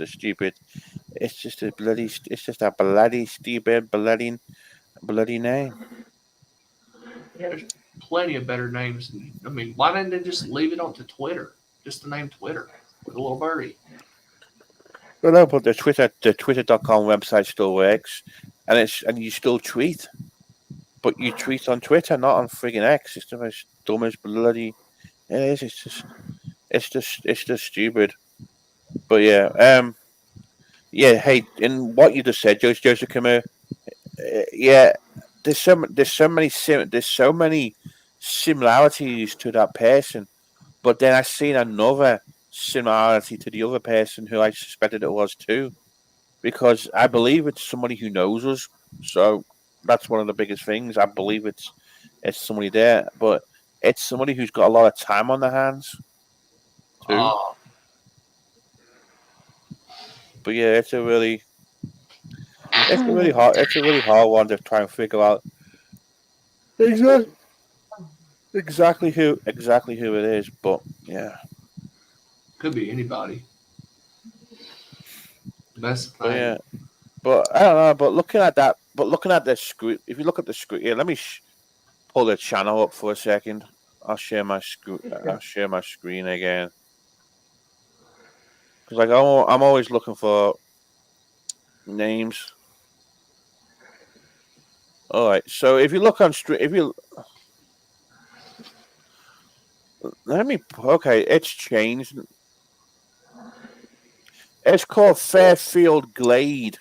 a stupid. It's just a bloody stupid bloody name. There's plenty of better names. I mean, why didn't they just leave it onto Twitter? Just the name Twitter with a little birdie. Well, no, but the Twitter.com website still works, and you still tweet, but you tweet on Twitter, not on friggin' X. It's the most dumbest bloody. It is. It's just stupid. But yeah, yeah. Hey, in what you just said, Joseph Camus, yeah. There's so many similarities to that person, but then I seen another similarity to the other person who I suspected it was too, because I believe it's somebody who knows us. So that's one of the biggest things. I believe it's somebody there, but it's somebody who's got a lot of time on their hands. too. But yeah, it's a really hard one to try and figure out exactly who it is. But yeah, Could be anybody. That's the but thing. yeah, but I don't know. But looking at the screen, if you look at the screen, yeah, let me pull the channel up for a second. I'll share my screen. I'll share my screen again. Because like I'm always looking for names. All right, so if you look on stream, if you okay, it's changed. It's called Fairfield Glade,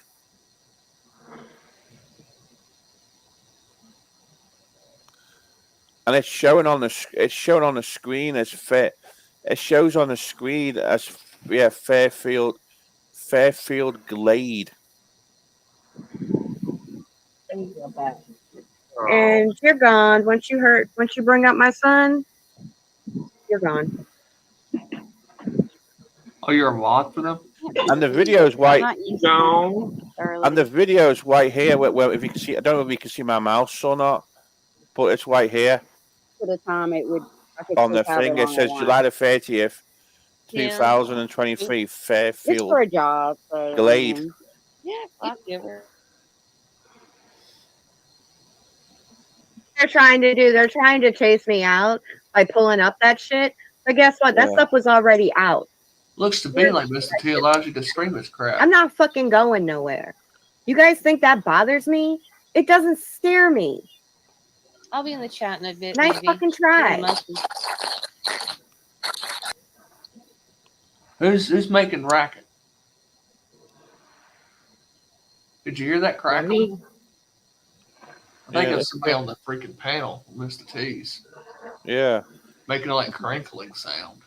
and it's showing on the screen as fair. It shows on the screen as Fairfield Glade. And you're gone. Once you bring up my son, you're gone. Oh, you're a mod for them? And the video is white. Gone. And the video is right here. Where if you can see, I don't know if you can see my mouse or not, but it's right here To the time it would. I could on the click however thing. It long I says want. July the 30th, Yeah. 2023, It's Fairfield for a job. So, Glade. Yeah, I'll give her. They're trying to chase me out by pulling up that shit. But guess what? That Yeah. stuff was already out. Looks to be like Mr. T allows you to stream his crap. I'm not fucking going nowhere. You guys think that bothers me? It doesn't scare me. I'll be in the chat in a bit. Nice maybe. fucking try. Who's making racket? Did you hear that crackle? I think it was somebody on the freaking panel, Mr. T's. Yeah. Making like crinkling sound.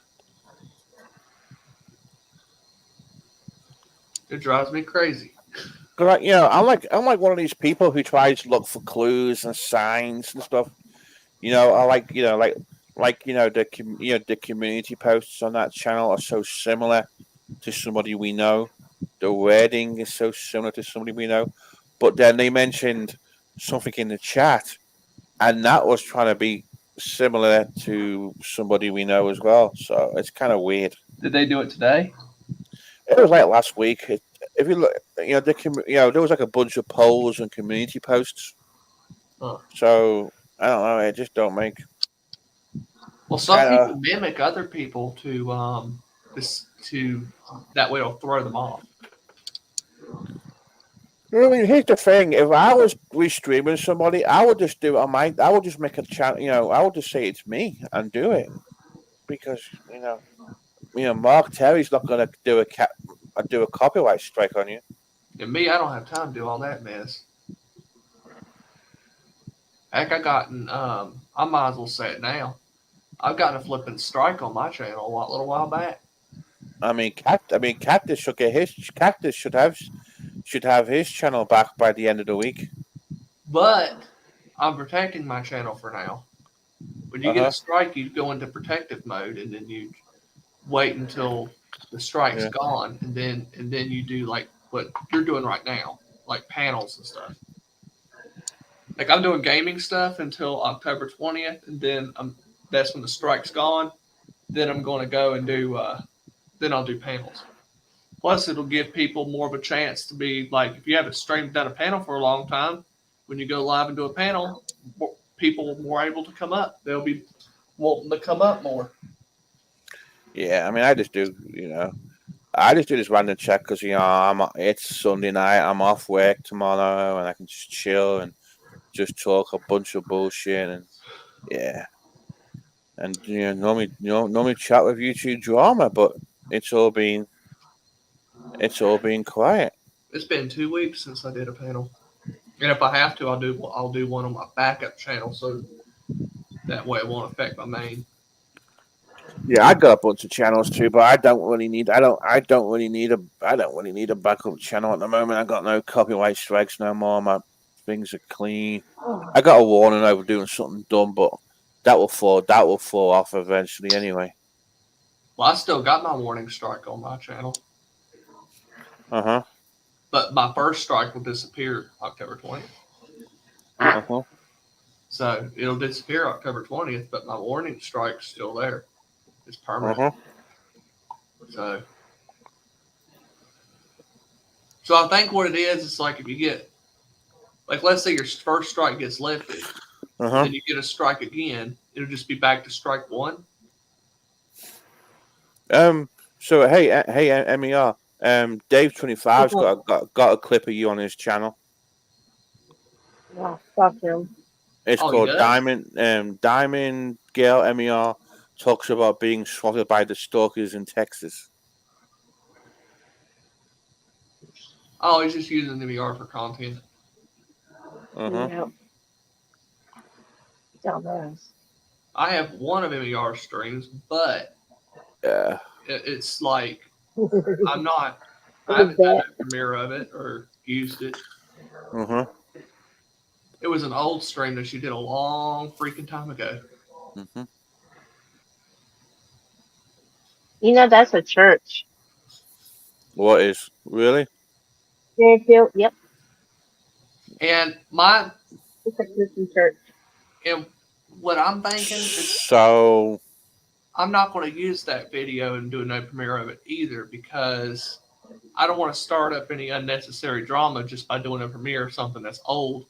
It drives me crazy. Cause I'm like one of these people who tries to look for clues and signs and stuff. I like the community posts on that channel are so similar to somebody we know. The wording is so similar to somebody we know. But then they mentioned something in the chat, and that was trying to be similar to somebody we know as well. So it's kind of weird. Did they do it today? It was like last week. If you look, there was like a bunch of polls and community posts. Huh. So I don't know. It just don't make. Well, some people mimic other people to that way it'll throw them off. I mean, here's the thing: if I was restreaming somebody, I would just do it on my. I would just make a channel. I would just say it's me and do it, because Mark Terry's not going to do a copyright strike on you. And me, I don't have time to do all that mess. Heck, I might as well say it now. I've gotten a flipping strike on my channel a little while back. I mean, Cactus should get his. Cactus should have his channel back by the end of the week. But I'm protecting my channel for now. When you get a strike, you go into protective mode, and then you wait until the strike's gone, and then you do like what you're doing right now, like panels and stuff. Like I'm doing gaming stuff until October 20th, and then that's when the strike's gone. Then I'm going to go and do. Then I'll do panels. Plus, it'll give people more of a chance to be like, if you haven't done a panel for a long time, when you go live and do a panel, people are more able to come up. They'll be wanting to come up more. Yeah, I mean, I just do this random check because it's Sunday night. I'm off work tomorrow, and I can just chill and just talk a bunch of bullshit and normally chat with YouTube drama, but it's all been quiet. It's been 2 weeks since I did a panel, and if I have to, I'll do one on my backup channel, so that way it won't affect my main. Yeah, I got a bunch of channels too, but I don't really need a backup channel at the moment. I got no copyright strikes no more. My things are clean. I got a warning over doing something dumb, but that will fall off eventually anyway. Well, I still got my warning strike on my channel. Uh-huh. But my first strike will disappear October 20th. Uh-huh. So it'll disappear October 20th, but my warning strike's still there. It's permanent. Uh-huh. So I think what it is like if you get, like, let's say your first strike gets lifted, Uh-huh. then you get a strike again, it'll just be back to strike one. So hey, MER. Dave 25's got a clip of you on his channel. Oh, fuck him. It's Oh, he called does? Diamond Girl MER talks about being swatted by the stalkers in Texas. Oh, he's just using the VR for content. Uh-huh. Yep. Dumbass. I have one of MER streams, but Yeah. it's like I What haven't is done that? a premiere of it or used it. Uh-huh. It was an old stream that she did a long freaking time ago. Mm-hmm. You know that's a church. What is really? Fairfield. Yep. And It's a Christian church. and what I'm thinking is So I'm not going to use that video and do no premiere of it either because I don't want to start up any unnecessary drama just by doing a premiere of something that's old.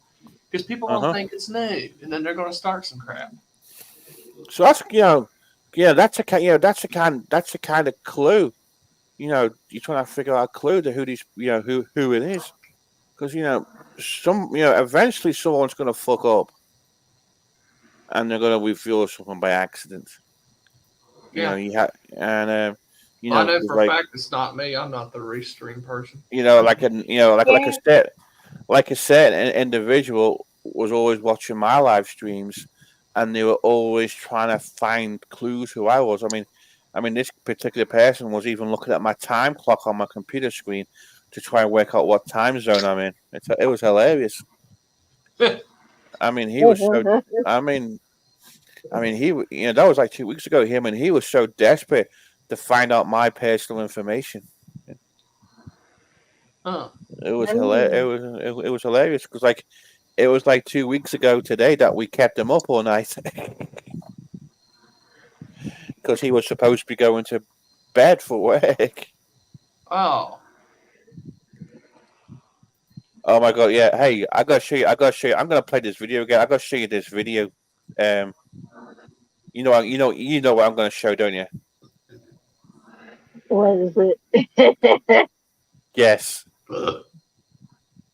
Because people Uh-huh. don't think it's new, and then they're going to start some crap. So that's that's a kind of clue. You're trying to figure out a clue to who these who it is, because eventually someone's gonna fuck up, and they're gonna reveal something by accident. Yeah. I know for a fact it's not me. I'm not the restream person. Like a certain individual was always watching my live streams, and they were always trying to find clues who I was. I mean, this particular person was even looking at my time clock on my computer screen to try and work out what time zone I'm in. It was hilarious. I mean, he was so. I mean, he. That was like 2 weeks ago. He was so desperate to find out my personal information. Huh. It was hilarious. It was hilarious because it was like 2 weeks ago today that we kept him up all night because he was supposed to be going to bed for work. Oh. Oh my god! Yeah. Hey, I gotta show you. I'm gonna play this video again. I gotta show you this video. You know what I'm gonna show, don't you? What is it? Yes.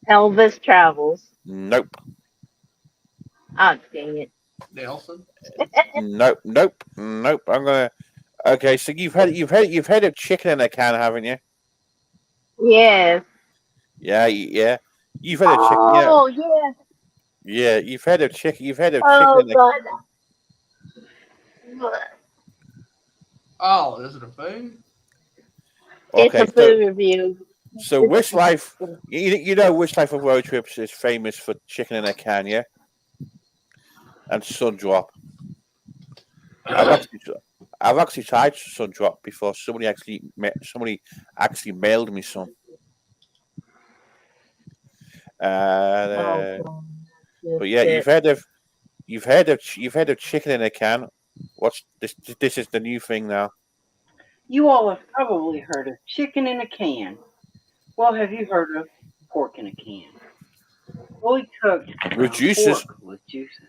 Elvis Travels. Nope. Oh, dang it. Nelson. Nope. I'm gonna. Okay, so you've heard of chicken in a can, haven't you? Yes. Yeah. You've heard of chicken. Oh, yeah. Yeah, you've heard of chicken. You've heard of Oh, chicken in a God. Oh, is it a food? It's a food review. So Wish Life, Wish Life of Road Trips is famous for chicken in a can, yeah, and Sun Drop. I've actually tried Sun Drop before. Somebody actually mailed me some. But yeah, you've heard of chicken in a can. What's this? This is the new thing now. You all have probably heard of chicken in a can. Well, have you heard of pork in a can? Fully cooked With juices. pork with juices.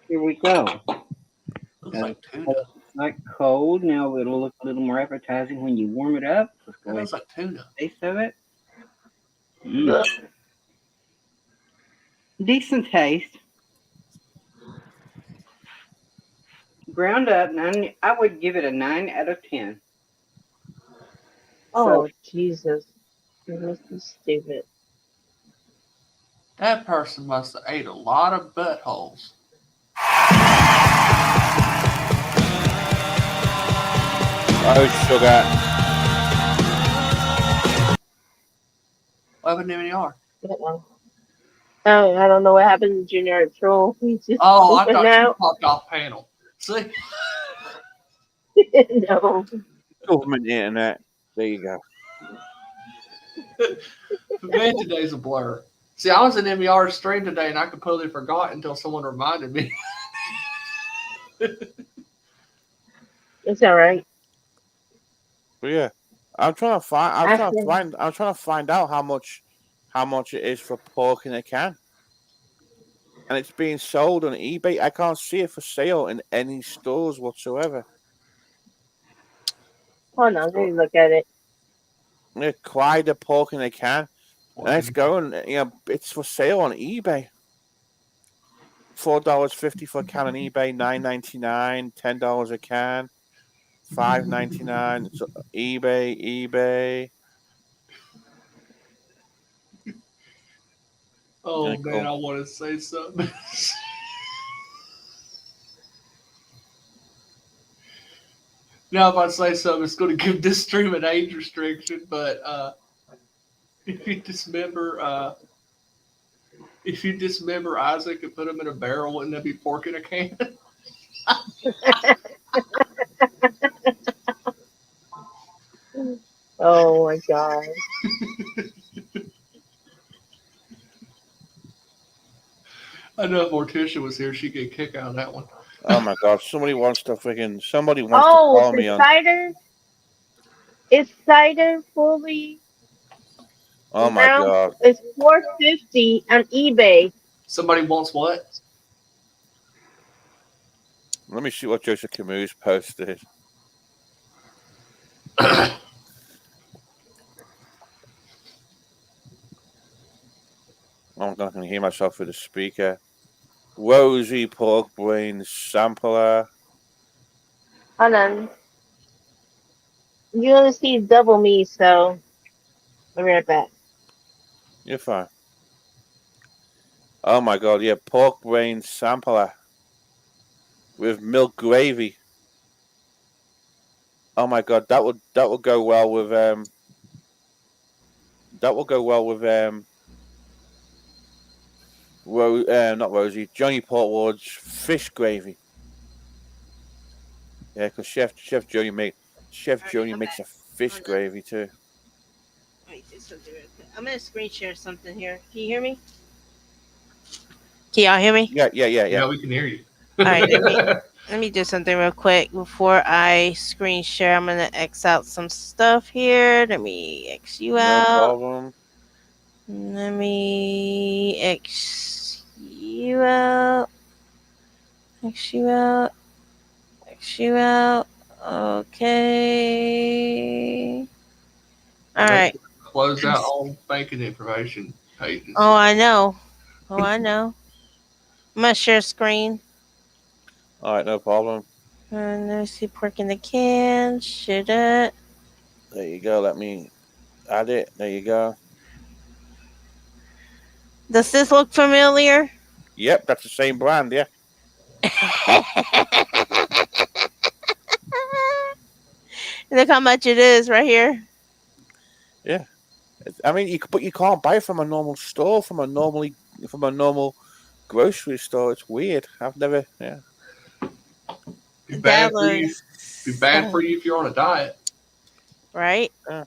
Here we go. Looks like tuna. It's not cold. Now it'll look a little more appetizing when you warm it up. Let's go It ahead looks like tuna. and taste of it. Mm. Decent taste. Ground up, I would give it a 9 out of 10. Oh, Jesus. This is stupid. That person must have ate a lot of buttholes. Oh, sugar. What happened to MER? Oh, I don't know what happened to Junior Troll. He just Oh, I went thought out. you popped off panel. See? No. Government internet. There you go. Man, today's a blur. See, I was in MER stream today and I completely forgot until someone reminded me. It's all right. But yeah, I'm trying to find. After, I'm trying to find out how much it is for pork in a can, and it's being sold on eBay. I can't see it for sale in any stores whatsoever. hold on, let me look at it. Yeah, quite a pork in a can. Let's go, and it's for sale on eBay. $4.50 for a can on eBay. $9.99. $10 a can. $5.99. So eBay. Oh, Yeah, man, cool. I want to say something. Now, if I say something, it's going to give this stream an age restriction. But if you dismember Isaac and put him in a barrel, wouldn't that be pork in a can? Oh my god. I know if Morticia was here, she'd get a kick out of that one. Oh my god! Somebody wants to to Oh, call me the on. cider. It's cider fully. Oh my Now god! it's $4.50 on eBay. Somebody wants what? Let me see what Joseph Camus posted. I'm not going to hear myself through the speaker. Rosy pork brain sampler. Hold on. You're gonna see double me, so I'll be right back. You're fine. Oh my god! Yeah, pork brain sampler with milk gravy. Oh my god, that would go well with not Rosie, Johnny Portwood's fish gravy. Yeah, because Chef Joni makes a fish gravy too. Let me do something real quick. I'm gonna screen share something here. Can you hear me? Can y'all hear me? Yeah. Yeah, we can hear you. All right, let me do something real quick before I screen share. I'm gonna X out some stuff here. Let me X you No out. problem. Let me X you out. X you out. X you out. Okay. All right. Close out all banking information pages. Oh, I know. I'm gonna share screen. All right, no problem. And let me see pork in the can. Shit it. There you go. Let me add it. There you go. Does this look familiar? Yep, that's the same brand. Yeah. Look how much it is right here. Yeah. I mean, you can't buy it from a normal store, from a normal grocery store. It's weird. I've never. Yeah. Be bad That for you. Be bad for you if you're on a diet. Right? Yeah.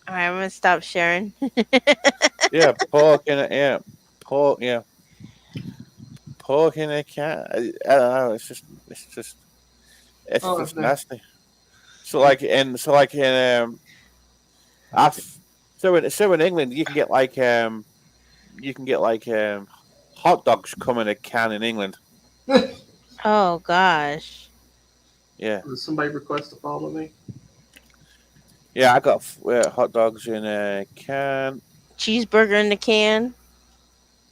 All right, I'm gonna stop sharing. Yeah, pork in it. Yeah, pork. Yeah, pork in a can. I don't know. It's just No. nasty. So in England you can get hot dogs come in a can in England. Oh gosh. Yeah. Does somebody request to follow me? Yeah, I got hot dogs in a can. Cheeseburger in the can.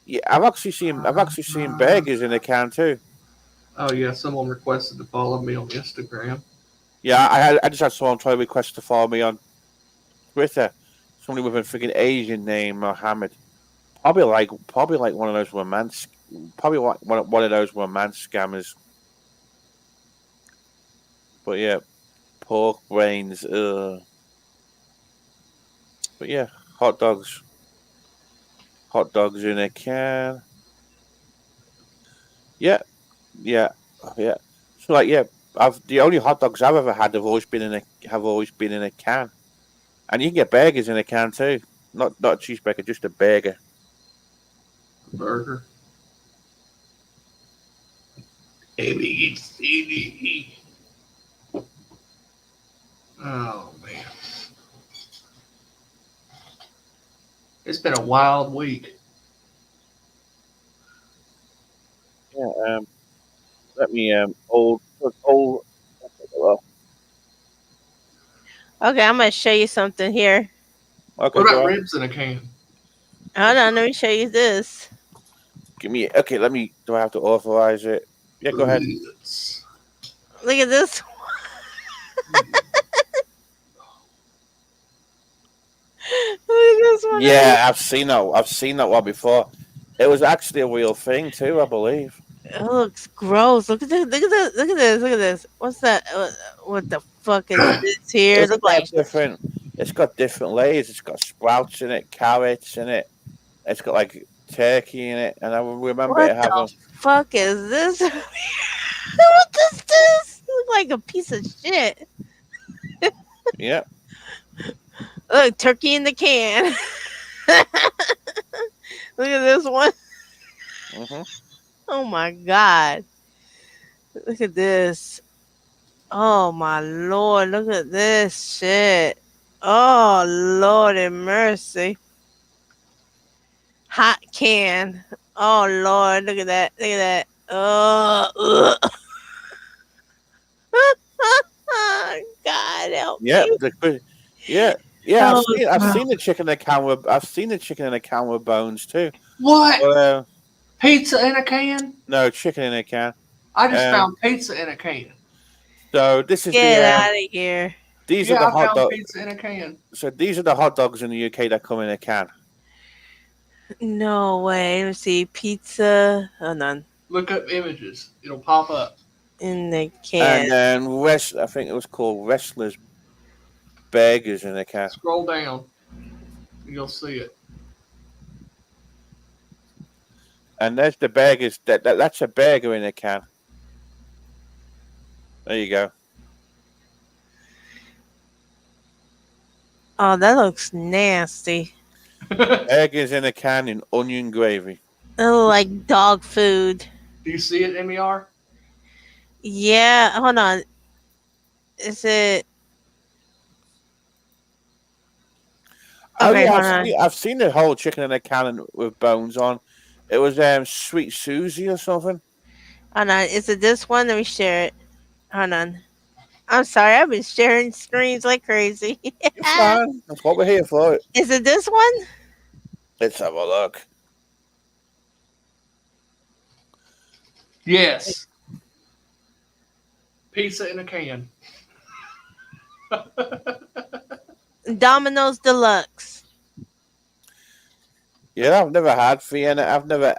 Yeah, I've actually seen burgers in a can too. Oh yeah, someone requested to follow me on Instagram. Yeah, I just had someone try to request to follow me on Twitter. Somebody with a freaking Asian name, Mohammed. Probably like one of those romance. Probably one of those romance scammers. But yeah, pork brains. But yeah, hot dogs. Hot dogs in a can. Yeah. So I've the only hot dogs I've ever had have always been in a can, and you can get burgers in a can too. Not a cheeseburger, just a burger. Burger. A B C D E. Oh man, it's been a wild week. Yeah. Let me old. Well, Okay, I'm gonna show you something here. okay, What go about on. ribs in a can? Hold on, let me show you this. Give me. Okay, let me. Do I have to authorize it? Yeah, go ahead. Ribs. Look at this. Look at this one. Yeah, I've seen that. I've seen that one before. It was actually a real thing too, I believe. It looks gross. Look at this. Look at this. Look at this. Look at this. What's that? What the fuck is this here? It's Look got like different. It's got different layers. It's got sprouts in it, carrots in it. It's got like turkey in it, and I remember what it the having. fuck is this? What is this? Look like a piece of shit. Yeah. Look, turkey in the can. Look at this one. Hmm. Oh my god. Look at this. Oh my lord. Look at this shit. Oh Lord and mercy. Hot can. Oh Lord. Look at that. Look at that. Oh, ugh. God help Yeah. me. Yeah. Yeah. Oh, I've God. seen the chicken in a can with. I've seen the chicken in a can with bones too. What? But Pizza in a can? no, chicken in a can. I just Um. found pizza in a can. So this is Get the. out of here. These are Yeah, the I hot found dog. pizza in a can. So these are the hot dogs in the UK that come in a can. No way. Let me see. Pizza. Hold on. Look up images. It'll pop up. In the can. And then I think it was called Wrestlers Burgers in a can. Scroll down. And you'll see it. And there's the burgers. That's a burger in a can. There you go. Oh, that looks nasty. Burgers in a can in onion gravy. It look like dog food. Do you see it, MER? Yeah. Hold on. Is it? Oh Okay, yeah, hold on. I've seen the whole chicken in a can with bones on. It was Sweet Susie or something. Hold on. Is it this one? Let me share it. Hold on. I'm sorry. I've been sharing screens like crazy. It's fine. That's what we're here for. Is it this one? Let's have a look. Yes. Pizza in a can. Domino's Deluxe. Yeah, I've never had Vienna.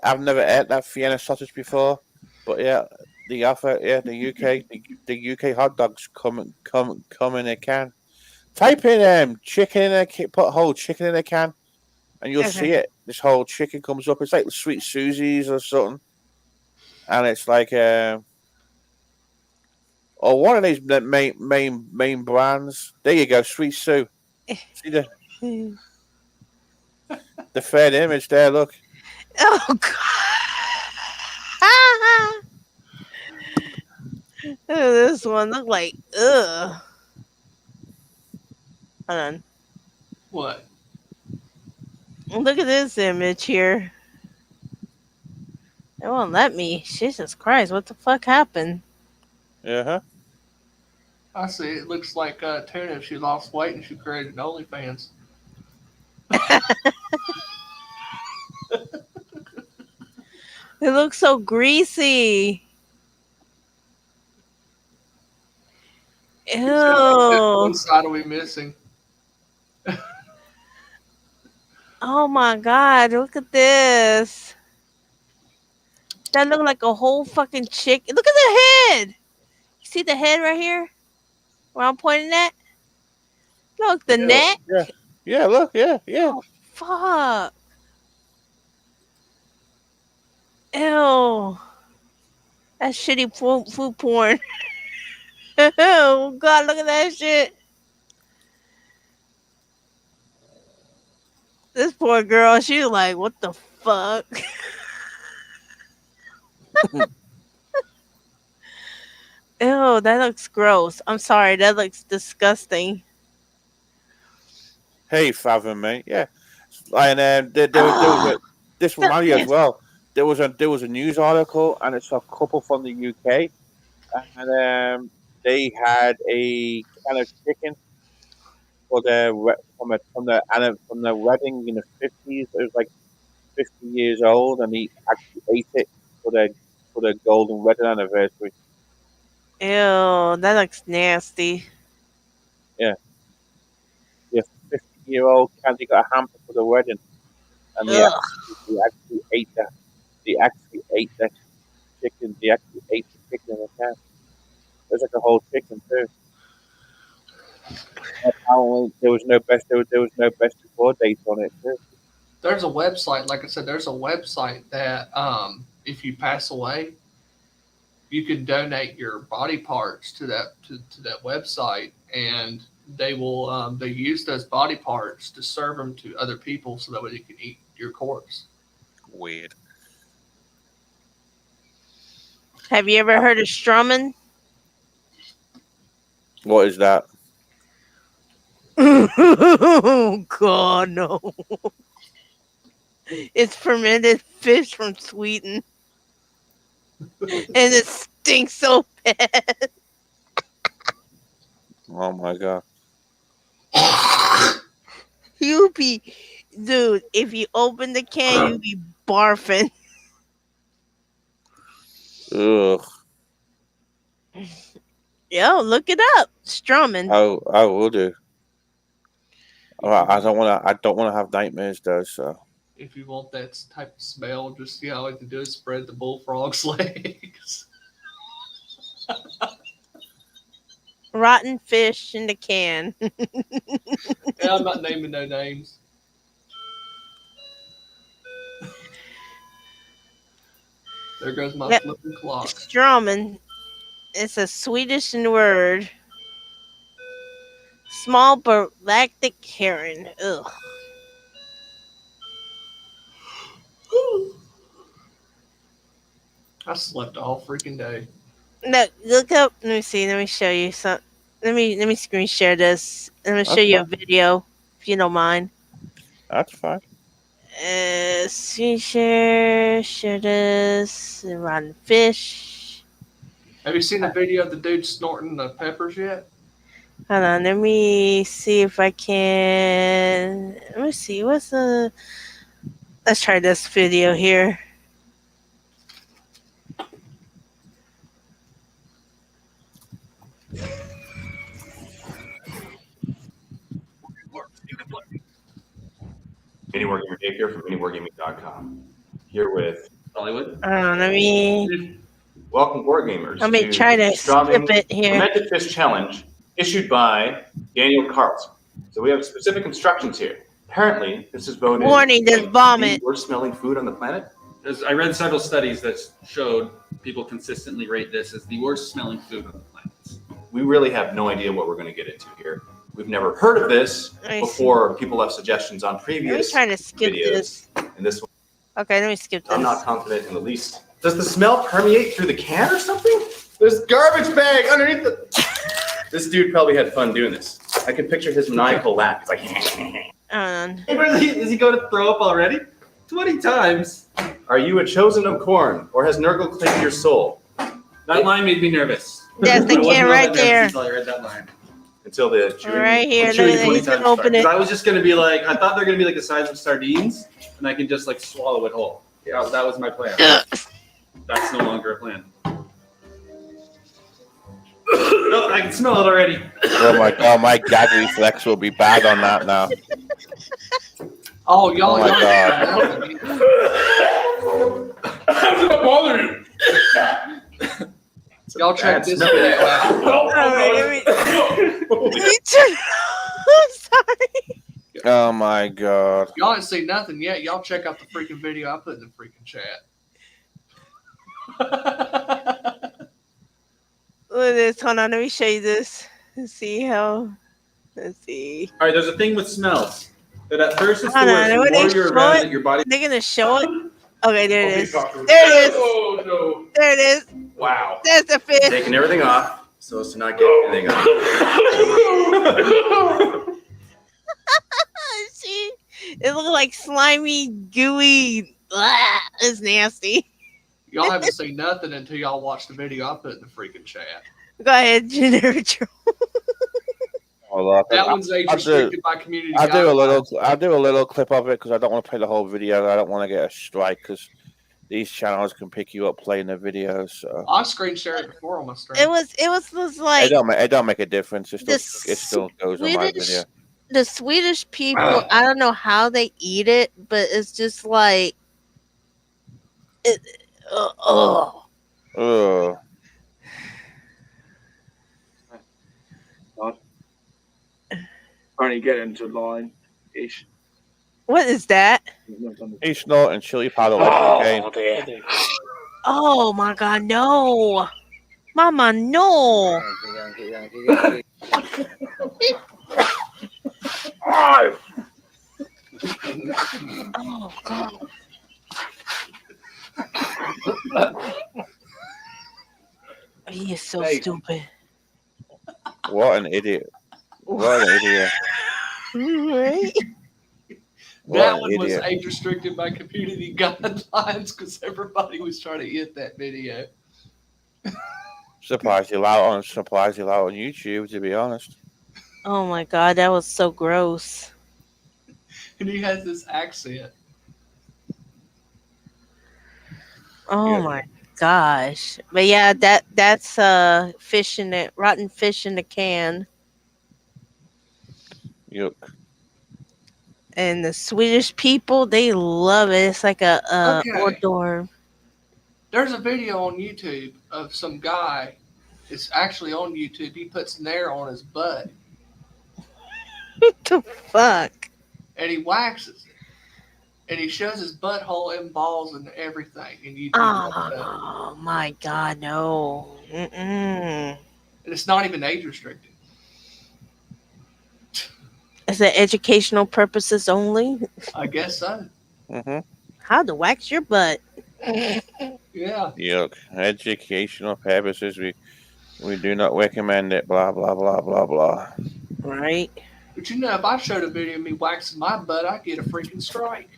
I've never ate that Vienna sausage before. But yeah, the offer. Yeah, the UK. The UK hot dogs come in a can. Type in chicken in a can. Put whole chicken in a can, and you'll see Okay. it. This whole chicken comes up. It's like Sweet Susie's or something, and it's like or one of these main brands. There you go, Sweet Sue. See the third image there. Look. Oh God. Look at this one. Look like ugh. Hold on. What? Look at this image here. It won't let me. Jesus Christ, what the fuck happened? Uh huh. I see. It looks like Tuna if she lost weight and she created OnlyFans. It looks so greasy. One Ew. side will be missing. Oh my God, look at this. That looked like a whole fucking chicken. Look at the head. You see the head right here? Where I'm pointing at? Look, the Yeah. neck. Yeah. Look. Yeah. Oh, fuck. Ew. That's shitty food porn. Oh God, look at that shit. This poor girl, she like, what the fuck? Ew, that looks gross. I'm sorry, that looks disgusting. Hey, Fathom, mate. Yeah, and there was this reminds me as well. There was a news article, and it's a couple from the UK, and they had a can of chicken for their from their wedding in the 50s. It was like 50 years old, and he actually ate it for their golden wedding anniversary. Ew, that looks nasty. Yeah, yeah, 50-year-old Candy got a hamper for the wedding, and Ugh. they actually ate that. They actually ate the chicken. They actually ate the chicken in the can. There's like a whole chicken too. Apparently, there was no best before date on it too. There's a website, like I said, there's a website that if you pass away, you can donate your body parts to that website, and they will they use those body parts to serve them to other people so that way they can eat your corpse. Weird. Have you ever heard of strumming? What is that? Oh God, no! It's fermented fish from Sweden, and it stinks so bad. Oh my god. You be, dude. If you open the can, you be barfing. Ugh. Yo, look it up. Strumming. I will do. I don't want to. I don't want to have nightmares though. So If you want that type of smell, just see all you have to do is spread the bullfrog's legs. Rotten fish in the can. Yeah, I'm not naming no names. There goes my Yep. flipping clock. Strumming. It's a Swedish word. Small galactic heron. Ugh. I slept all freaking day. Look up. Let me see. Let me show you some. Let me screen share this. I'm gonna show you a video if you don't mind. that's fine. Screen share this. Rotten fish. Have you seen the video of the dude snorting the peppers yet? Hold on. Let me see if I can. Let me see. What's the? Let's try this video here. Mini Wargamer Jake here from miniwargaming.com. Here with Hollywood. Let me. Welcome, Wargamers. Let me try to skip it here. Fermented Fish Challenge issued by Daniel Carlson. So we have specific instructions here. Apparently, this is voted Warning, there's vomit. the worst smelling food on the planet. I read several studies that showed people consistently rate this as the worst smelling food on the planet. We really have no idea what we're going to get into here. We've never heard of this before. People have suggestions on previous Let me try to skip videos. this. And this one, Okay, let me skip this. I'm not confident in the least. Does the smell permeate through the can or something? There's garbage bag underneath the... This dude probably had fun doing this. I can picture his maniacal laugh. He's like... Is he going to throw up already? 20 times. Are you a chosen of corn, or has Nurgle claimed your soul? That line made me nervous. That's the can right there. Until I read that line. Until the chewing... Right here. Chewing Then 20 he's gonna times open it. I was just going to be like, I thought they're going to be like the size of sardines, and I can just like swallow it whole. Yeah, that was my plan. That's no longer a plan. No, I can smell it already. Oh my god, my gag reflex will be bad on that now. Oh, y'all. Oh my Y'all check this video out. Let me turn. I'm sorry. Oh my god. Y'all ain't seen nothing yet. Y'all check out the freaking video I put in the freaking chat. Look at this. Hold on, let me show you this. Let's see how. Let's see. All right, there's a thing with smells. That at first it's the Hold on, worst. The when more they you're show around it, it, your body. they're gonna show it. Okay, there it Okay, is. talk to me. There it is. Oh no! There it is. Wow. That's the fish. Taking everything off so as to not get anything on. See, it looked like slimy, gooey. Blah, it's nasty. Y'all haven't seen nothing until y'all watch the video I put in the freaking chat. Go ahead, generic. That one's age restricted by community I'll do a little. guidelines. I'll do a little clip of it because I don't want to play the whole video. I don't want to get a strike because these channels can pick you up playing the videos. So I screen shared it before on my stream. It was like it don't make a difference. It the still goes on my Swedish, video. the Swedish people. I don't know how they eat it, but it's just like it. Oh, Ugh. Trying to get into line ish. what is that? He's snorting chili powder like cocaine. dear. Oh my god, no, Mama, no. Oh god. He is so stupid. What an idiot! What an idiot! Right? What That an one was idiot! age restricted by community guidelines because everybody was trying to get that video. Surprised you allow it on YouTube. To be honest, Oh my god, that was so gross. And he has this accent. Oh Yeah. my gosh. But yeah, that's fish in it, rotten fish in the can. yuck. And the Swedish people, they love it. It's like a Okay. hors d'oeuvre. There's a video on YouTube of some guy. It's actually on YouTube. He puts Nair on his butt What the fuck? and he waxes it. And he shows his butthole and balls and everything. And YouTube. Oh my god, no. Mm-mm. And it's not even age restricted. Is it educational purposes only? I guess so. Mm-hmm. How to wax your butt. Yeah. Yuck. Educational purposes. We do not recommend it. Blah blah blah blah blah. Right? But you know, if I showed a video of me waxing my butt, I'd get a freaking strike.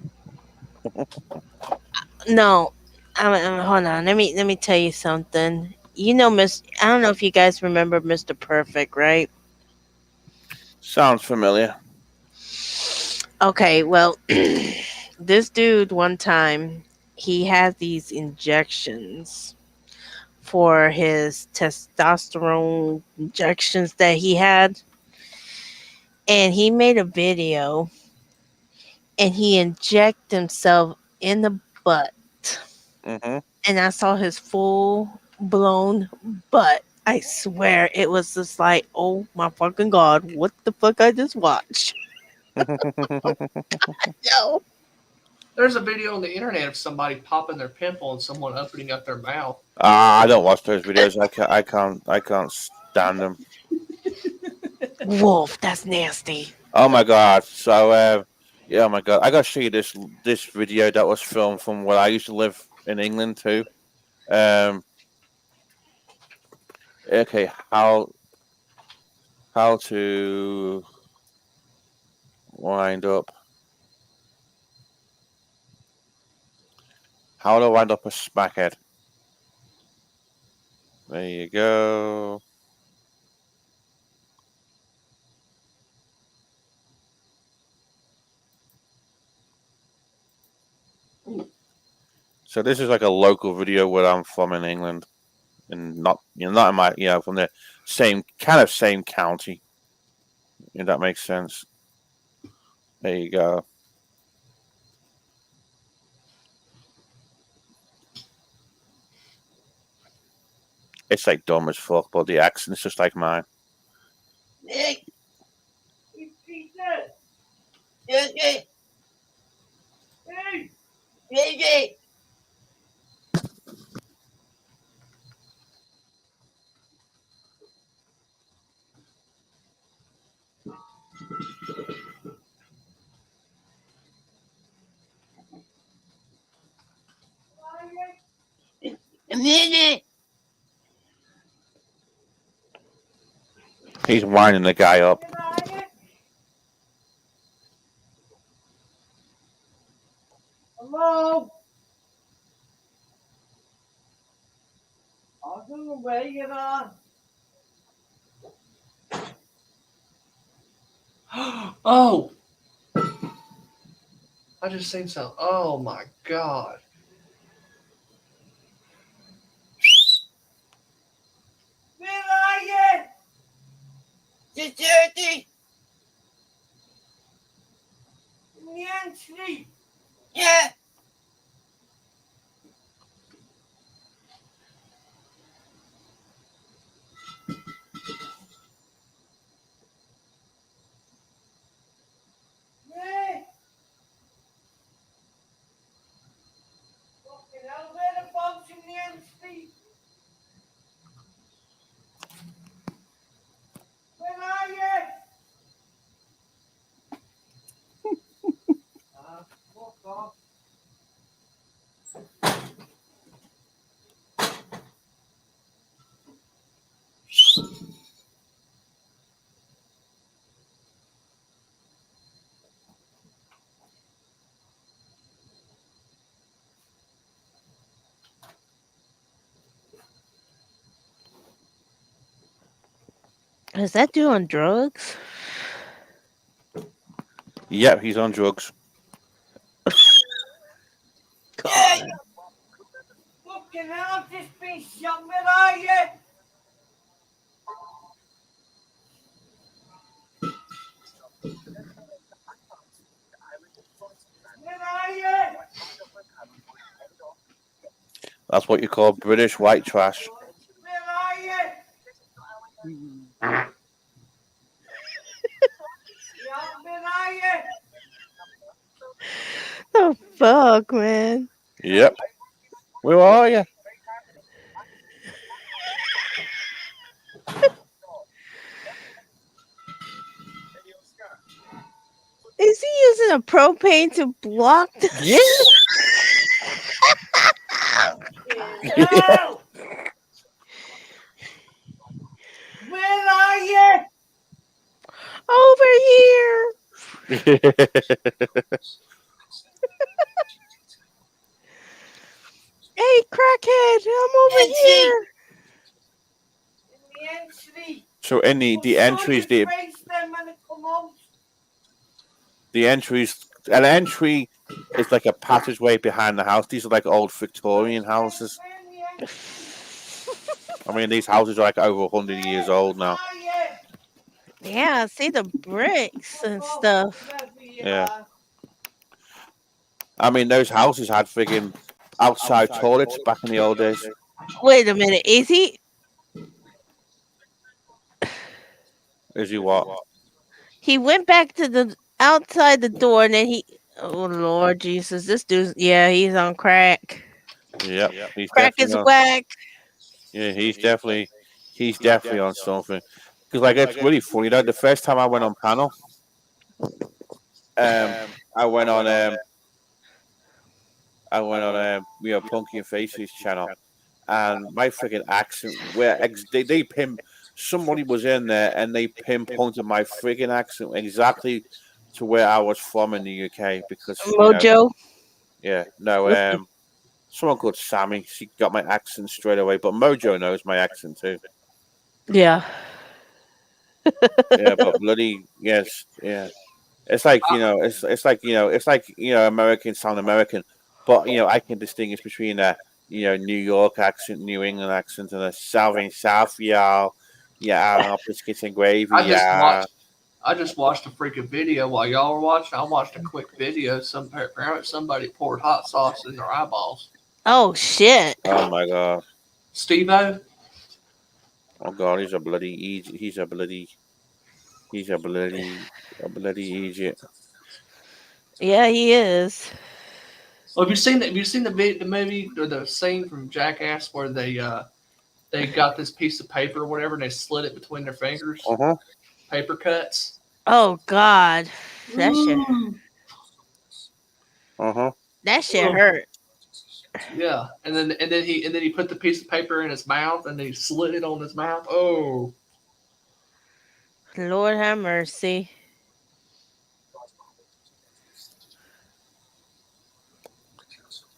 No. Hold on. Let me tell you something. You know, I don't know if you guys remember Mr. Perfect, right? Sounds familiar. Okay, well, this dude one time he had these injections for his testosterone injections that he had, and he made a video and he injected himself in the butt, Mm-hmm. and I saw his full blown butt. I swear it was just like, oh my fucking god, what the fuck I just watched. No. There's a video on the internet of somebody popping their pimple and someone opening up their mouth. I don't watch those videos. I can't stand them. Wolf, that's nasty. Oh my god! So yeah, oh my god! I gotta show you this video that was filmed from where I used to live in England too. Okay, how to wind up? How to wind up a smackhead? There you go. So this is like a local video where I'm from in England, and not in my from the same county. If that makes sense. There you go. It's like dumb as fuck, but the accent's just like mine. Nick. He's winding the guy up. Hello? I don't know where you are. Oh, I just seen something. Oh my god. Where are you? Security. In the entry. Yeah. Yeah. Fucking hell, where the bombs in the entry? Where are you? Fuck off. Is that dude on drugs? Yep, he's on drugs. Yeah. Fucking hell, I've just been shot. Where are you? Where are you? That's what you call British white trash. Where are you? Yeah, where are you? The fuck, man. Yep. Where are you? Is he using a propane to block the Yeah. No! Where are you? over here? Hey, crackhead, I'm over here. In the entry. So in the entries, the Face them when they come out. an entry is like a passageway behind the house. These are like old Victorian houses. Where in the entry? I mean, these houses are like over 100 years old now. Where are you? Yeah, see the bricks and stuff. Wherever you Yeah. are. I mean, those houses had friggin' outside toilets back in the old days. Wait a minute, is he? Is he what? He went back to the outside the door, and then he. Oh Lord Jesus, this dude's he's on crack. Yep. He's Crack is definitely on. whack. Yeah, he's definitely on something. Because like it's really funny. Like the first time I went on panel, I went on Punky and Faces channel, and my freaking accent where they pin somebody was in there and they pinpointed my freaking accent exactly to where I was from in the UK because Mojo. someone called Sammy, she got my accent straight away, but Mojo knows my accent too. Yeah. Yeah, but bloody yes, yeah. It's like Americans sound American, but I can distinguish between a New York accent, New England accent, and a Southern South y'all. Yeah, biscuits and gravy. I just watched a freaking video while y'all were watching. I watched a quick video. Apparently somebody poured hot sauce in their eyeballs. Oh shit. Oh my god. Steve-O? Oh god, he's a bloody idiot. Yeah, he is. Well, have you seen the movie or the scene from Jackass where they got this piece of paper or whatever and they slit it between their fingers? Uh-huh. Paper cuts. Oh God, that shit. Uh-huh. That shit hurt. Yeah, and then he put the piece of paper in his mouth and then he slid it on his mouth. Oh, Lord have mercy.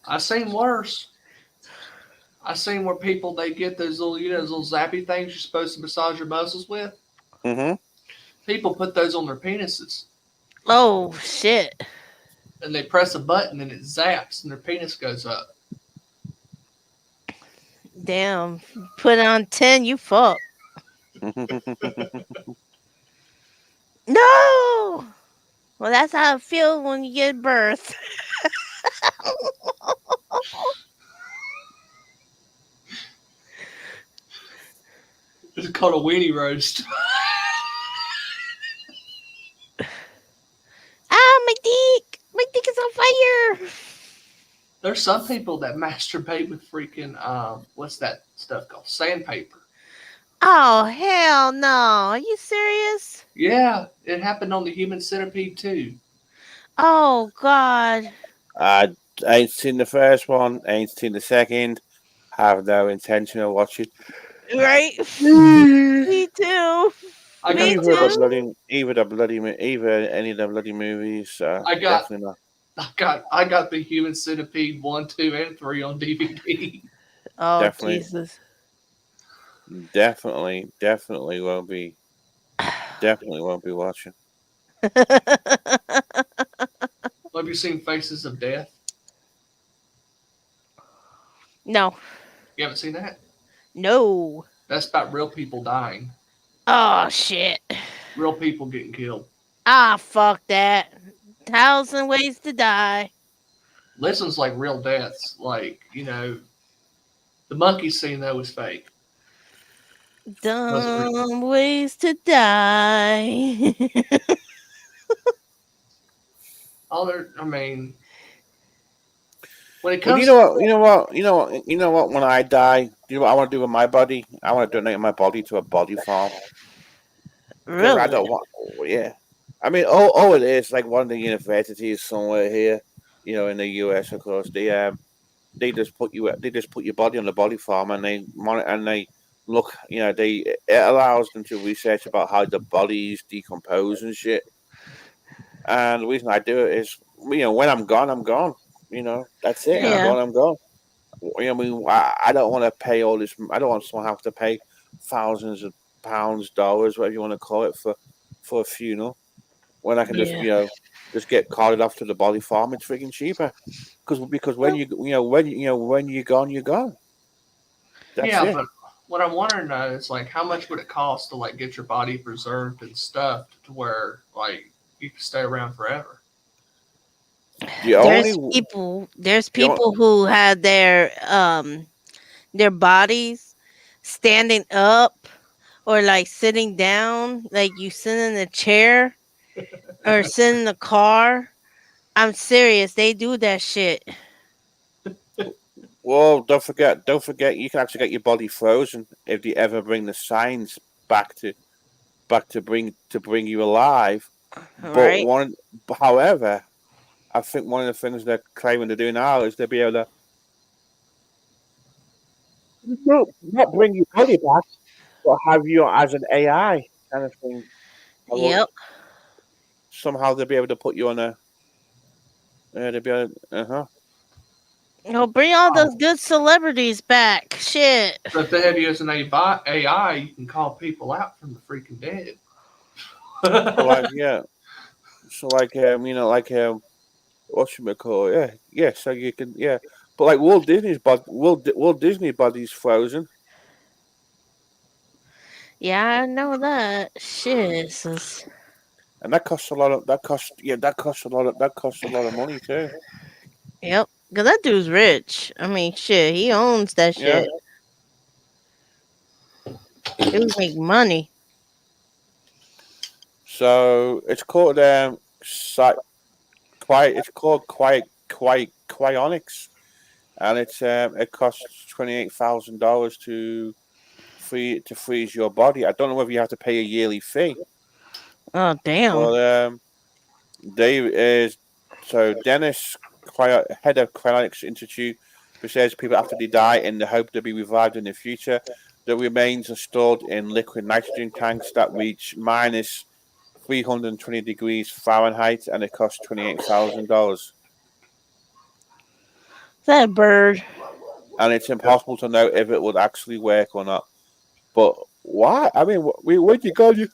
I seen worse. I seen where people they get those little those little zappy things you're supposed to massage your muscles with. Mm-hmm. People put those on their penises Oh shit. and they press a button and it zaps and their penis goes up. Damn. Put on 10, you fuck. No. Well, that's how it feels when you get birth. It's called a weenie roast. Ah, my dick. My dick is on fire. There's some people that masturbate with freaking what's that stuff called? Sandpaper. Oh, hell no. Are you serious? Yeah, it happened on the Human Centipede too. Oh, God. I ain't seen the first one. Ain't seen the second. Have no intention of watching. Right? either Me too. I got Me the the first. too. bloody, either any of the bloody movies. I got Definitely not. I got the Human Centipede 1, 2, and 3 on DVD. Oh, Definitely, Jesus. definitely won't be. Definitely won't be watching. Have you seen Faces of Death? No. You haven't seen that? No. That's about real people dying. Oh, shit. Real people getting killed. Ah, fuck that. 1,000 ways to die. Listens like real deaths. Like, the monkey scene though was fake. Wasn't real. Dumb ways to die. I mean, when it Well, comes you know what? You know what? You know what? You know what? When I die, you know what I want to do with my body? I want to donate my body to a body farm because I Really? don't want. Oh, yeah, I mean, all it is like one of the universities somewhere here, in the U.S. Of course, they just put your body on the body farm and they monitor and they look. It allows them to research about how the bodies decompose and shit. And the reason I do it is, when I'm gone, I'm gone. That's it. I'm yeah. Yeah. gone. I'm gone. I mean, I don't want to pay all this. I don't want someone to have to pay thousands of pounds, dollars, whatever you want to call it, for a funeral. When I can just, Yeah. just get carted off to the body farm, it's freaking cheaper. Because when when you're gone, you're gone. That's Yeah, it. but what I'm wondering though is like how much would it cost to like get your body preserved and stuffed to where like you can stay around forever? The only, There's the only people who had their bodies standing up or like sitting down, like you sit in a chair or sit in the car. I'm serious, they do that shit. well, don't forget, you can actually get your body frozen if they ever bring the signs back to bring you alive. But Right? however, I think one of the things they're claiming to do now is they'll be able to not bring your body back, but have you as an AI kind of thing. Yep. Somehow they'll be able to put you on a. They'll be able. Bring all those good celebrities back. Shit. So if they have you as an AI, you can call people out from the freaking dead. So like yeah, so what you call yeah. So you can but like Walt Disney body's frozen, Yeah, I know that. Shit. and that costs a lot of that costs a lot of money too. Yep. Cause that dude's rich. I mean, shit, he owns that Yeah. shit. He would make money. So it's called it's called cryonics, and it costs $28,000 to freeze your body. I don't know whether you have to pay a yearly fee, Oh damn. but Dave is so Dennis, head of Cryonics Institute, preserves people after they die in the hope to be revived in the future. The remains are stored in liquid nitrogen tanks that reach minus 320 degrees Fahrenheit, and it costs $28,000. Is that a bird? And it's impossible to know if it would actually work or not. But why? I mean, when you're gone,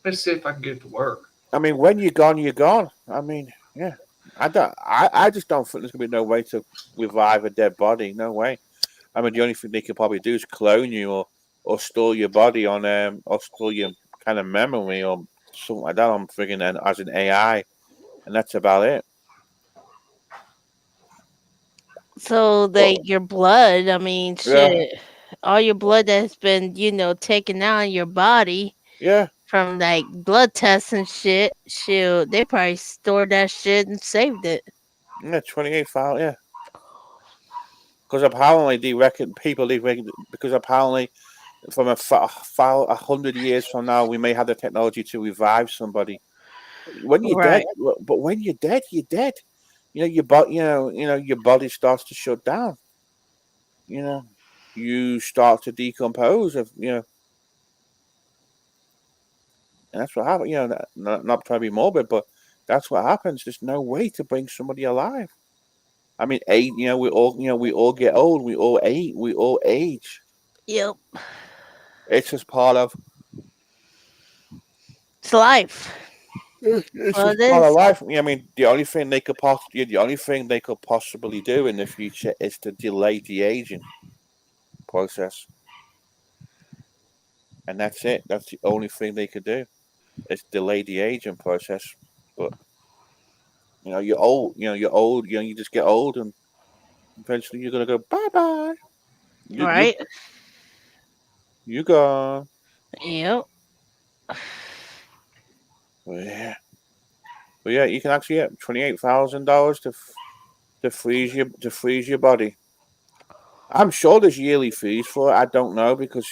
Let's see if I can get it to work. I mean, when you're gone, you're gone. I mean, yeah. I just don't think there's gonna be no way to revive a dead body. No way. I mean, the only thing they could probably do is clone you or store your body on or store your kind of memory or something like that. I'm thinking as an AI, and that's about it. So like your blood, I mean, Yeah. shit, all your blood that's been taken out of your body Yeah. from like blood tests and shit, shoot, they probably stored that shit and saved it. Yeah. 28,000. Yeah. Because apparently they reckon because apparently from 100 years from now we may have the technology to revive somebody. When you're dead, Right. but when you're dead, you're dead. Your body, your body starts to shut down. You start to decompose. And that's what happens. Not trying to be morbid, but that's what happens. There's no way to bring somebody alive. I mean, we all get old. We all age. Yep. It's just part of. It's life. It's Well, just it part of is. life. I mean, the only thing they could possibly do in the future is to delay the aging process, and that's it. That's the only thing they could do is delay the aging process. But you're old. You're old. You just get old, and eventually you're gonna go bye bye. Right. You gone. Yep. But yeah, you can actually get $28,000 to freeze your body. I'm sure there's yearly fees for it. I don't know because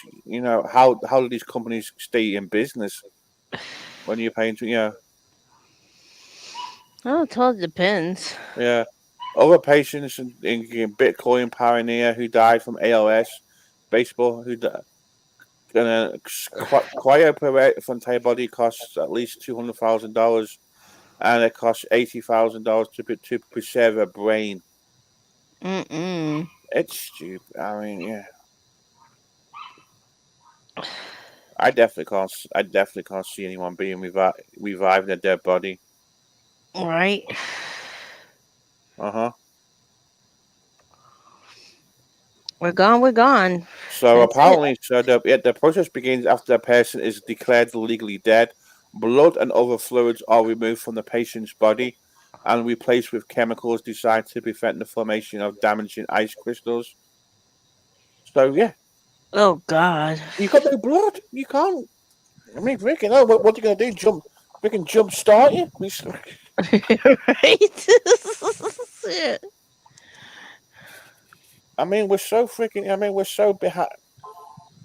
how do these companies stay in business when you're paying to Oh, it all depends. yeah. Other patients in Bitcoin pioneer who died from ALS, baseball who cryopreservation from their body costs at least $200,000, and it costs $80,000 to preserve a brain. It's stupid. I mean, yeah. I definitely can't see anyone being reviving a dead body. Right. Uh-huh. We're gone. We're gone. So That's it. apparently, the process begins after the person is declared legally dead. Blood and other fluids are removed from the patient's body and replaced with chemicals designed to prevent the formation of damaging ice crystals. So yeah, Oh God. you got no blood. You can't. I mean, freaking hell, what are you gonna do? Jump start you? Right. Shit. I mean, we're so freaking. I mean, we're so behind.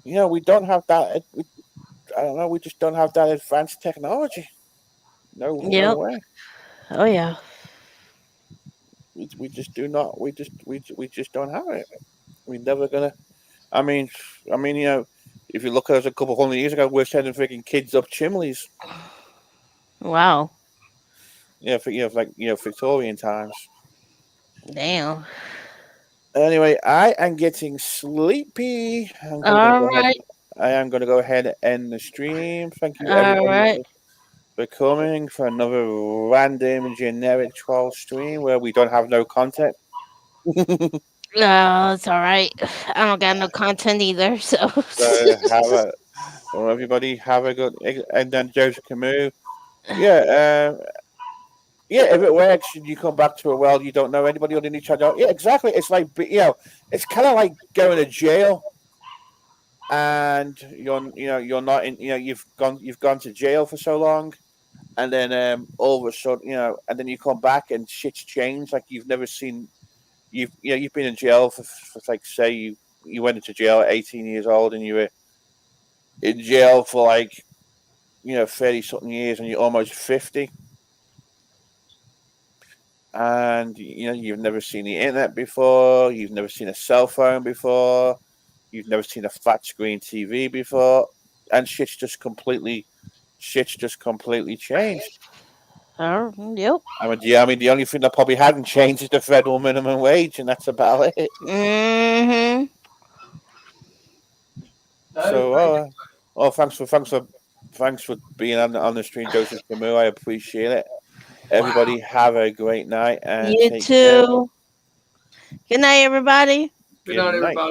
We don't have that. I don't know. We just don't have that advanced technology. No Yep. way. Oh yeah. We just do not. We just don't have it. We're never gonna. I mean, if you look at us a couple hundred years ago, we're sending freaking kids up chimneys. Wow. Yeah, like Victorian times. Damn. Anyway, I am getting sleepy. All right. I am gonna go ahead and end the stream. Thank you All everybody right. for coming for another random generic troll stream where we don't have no content. No, it's all right. I don't got no content either. So. So everybody have a good. And then Joseph Camus. Yeah, yeah. If it works, and you come back to a world you don't know anybody on each other. Yeah, exactly. It's like it's kind of like going to jail, and you're not in. You've gone to jail for so long, and then all of a sudden and then you come back and shit's changed. Like you've never seen. You've been in jail for like say you went into jail at 18 years old and you were in jail for like 30 something years and you're almost 50, and you've never seen the internet before. You've never seen a cell phone before. You've never seen a flat screen TV before, and shit's just completely changed. Yep. I mean, the only thing that probably hadn't changed is the federal minimum wage, and that's about it. Mm-hmm. So, thanks for being on the stream, Joseph Camus. I appreciate it. Everybody have a great night and You take care. too. Good night, everybody. Good night, everybody.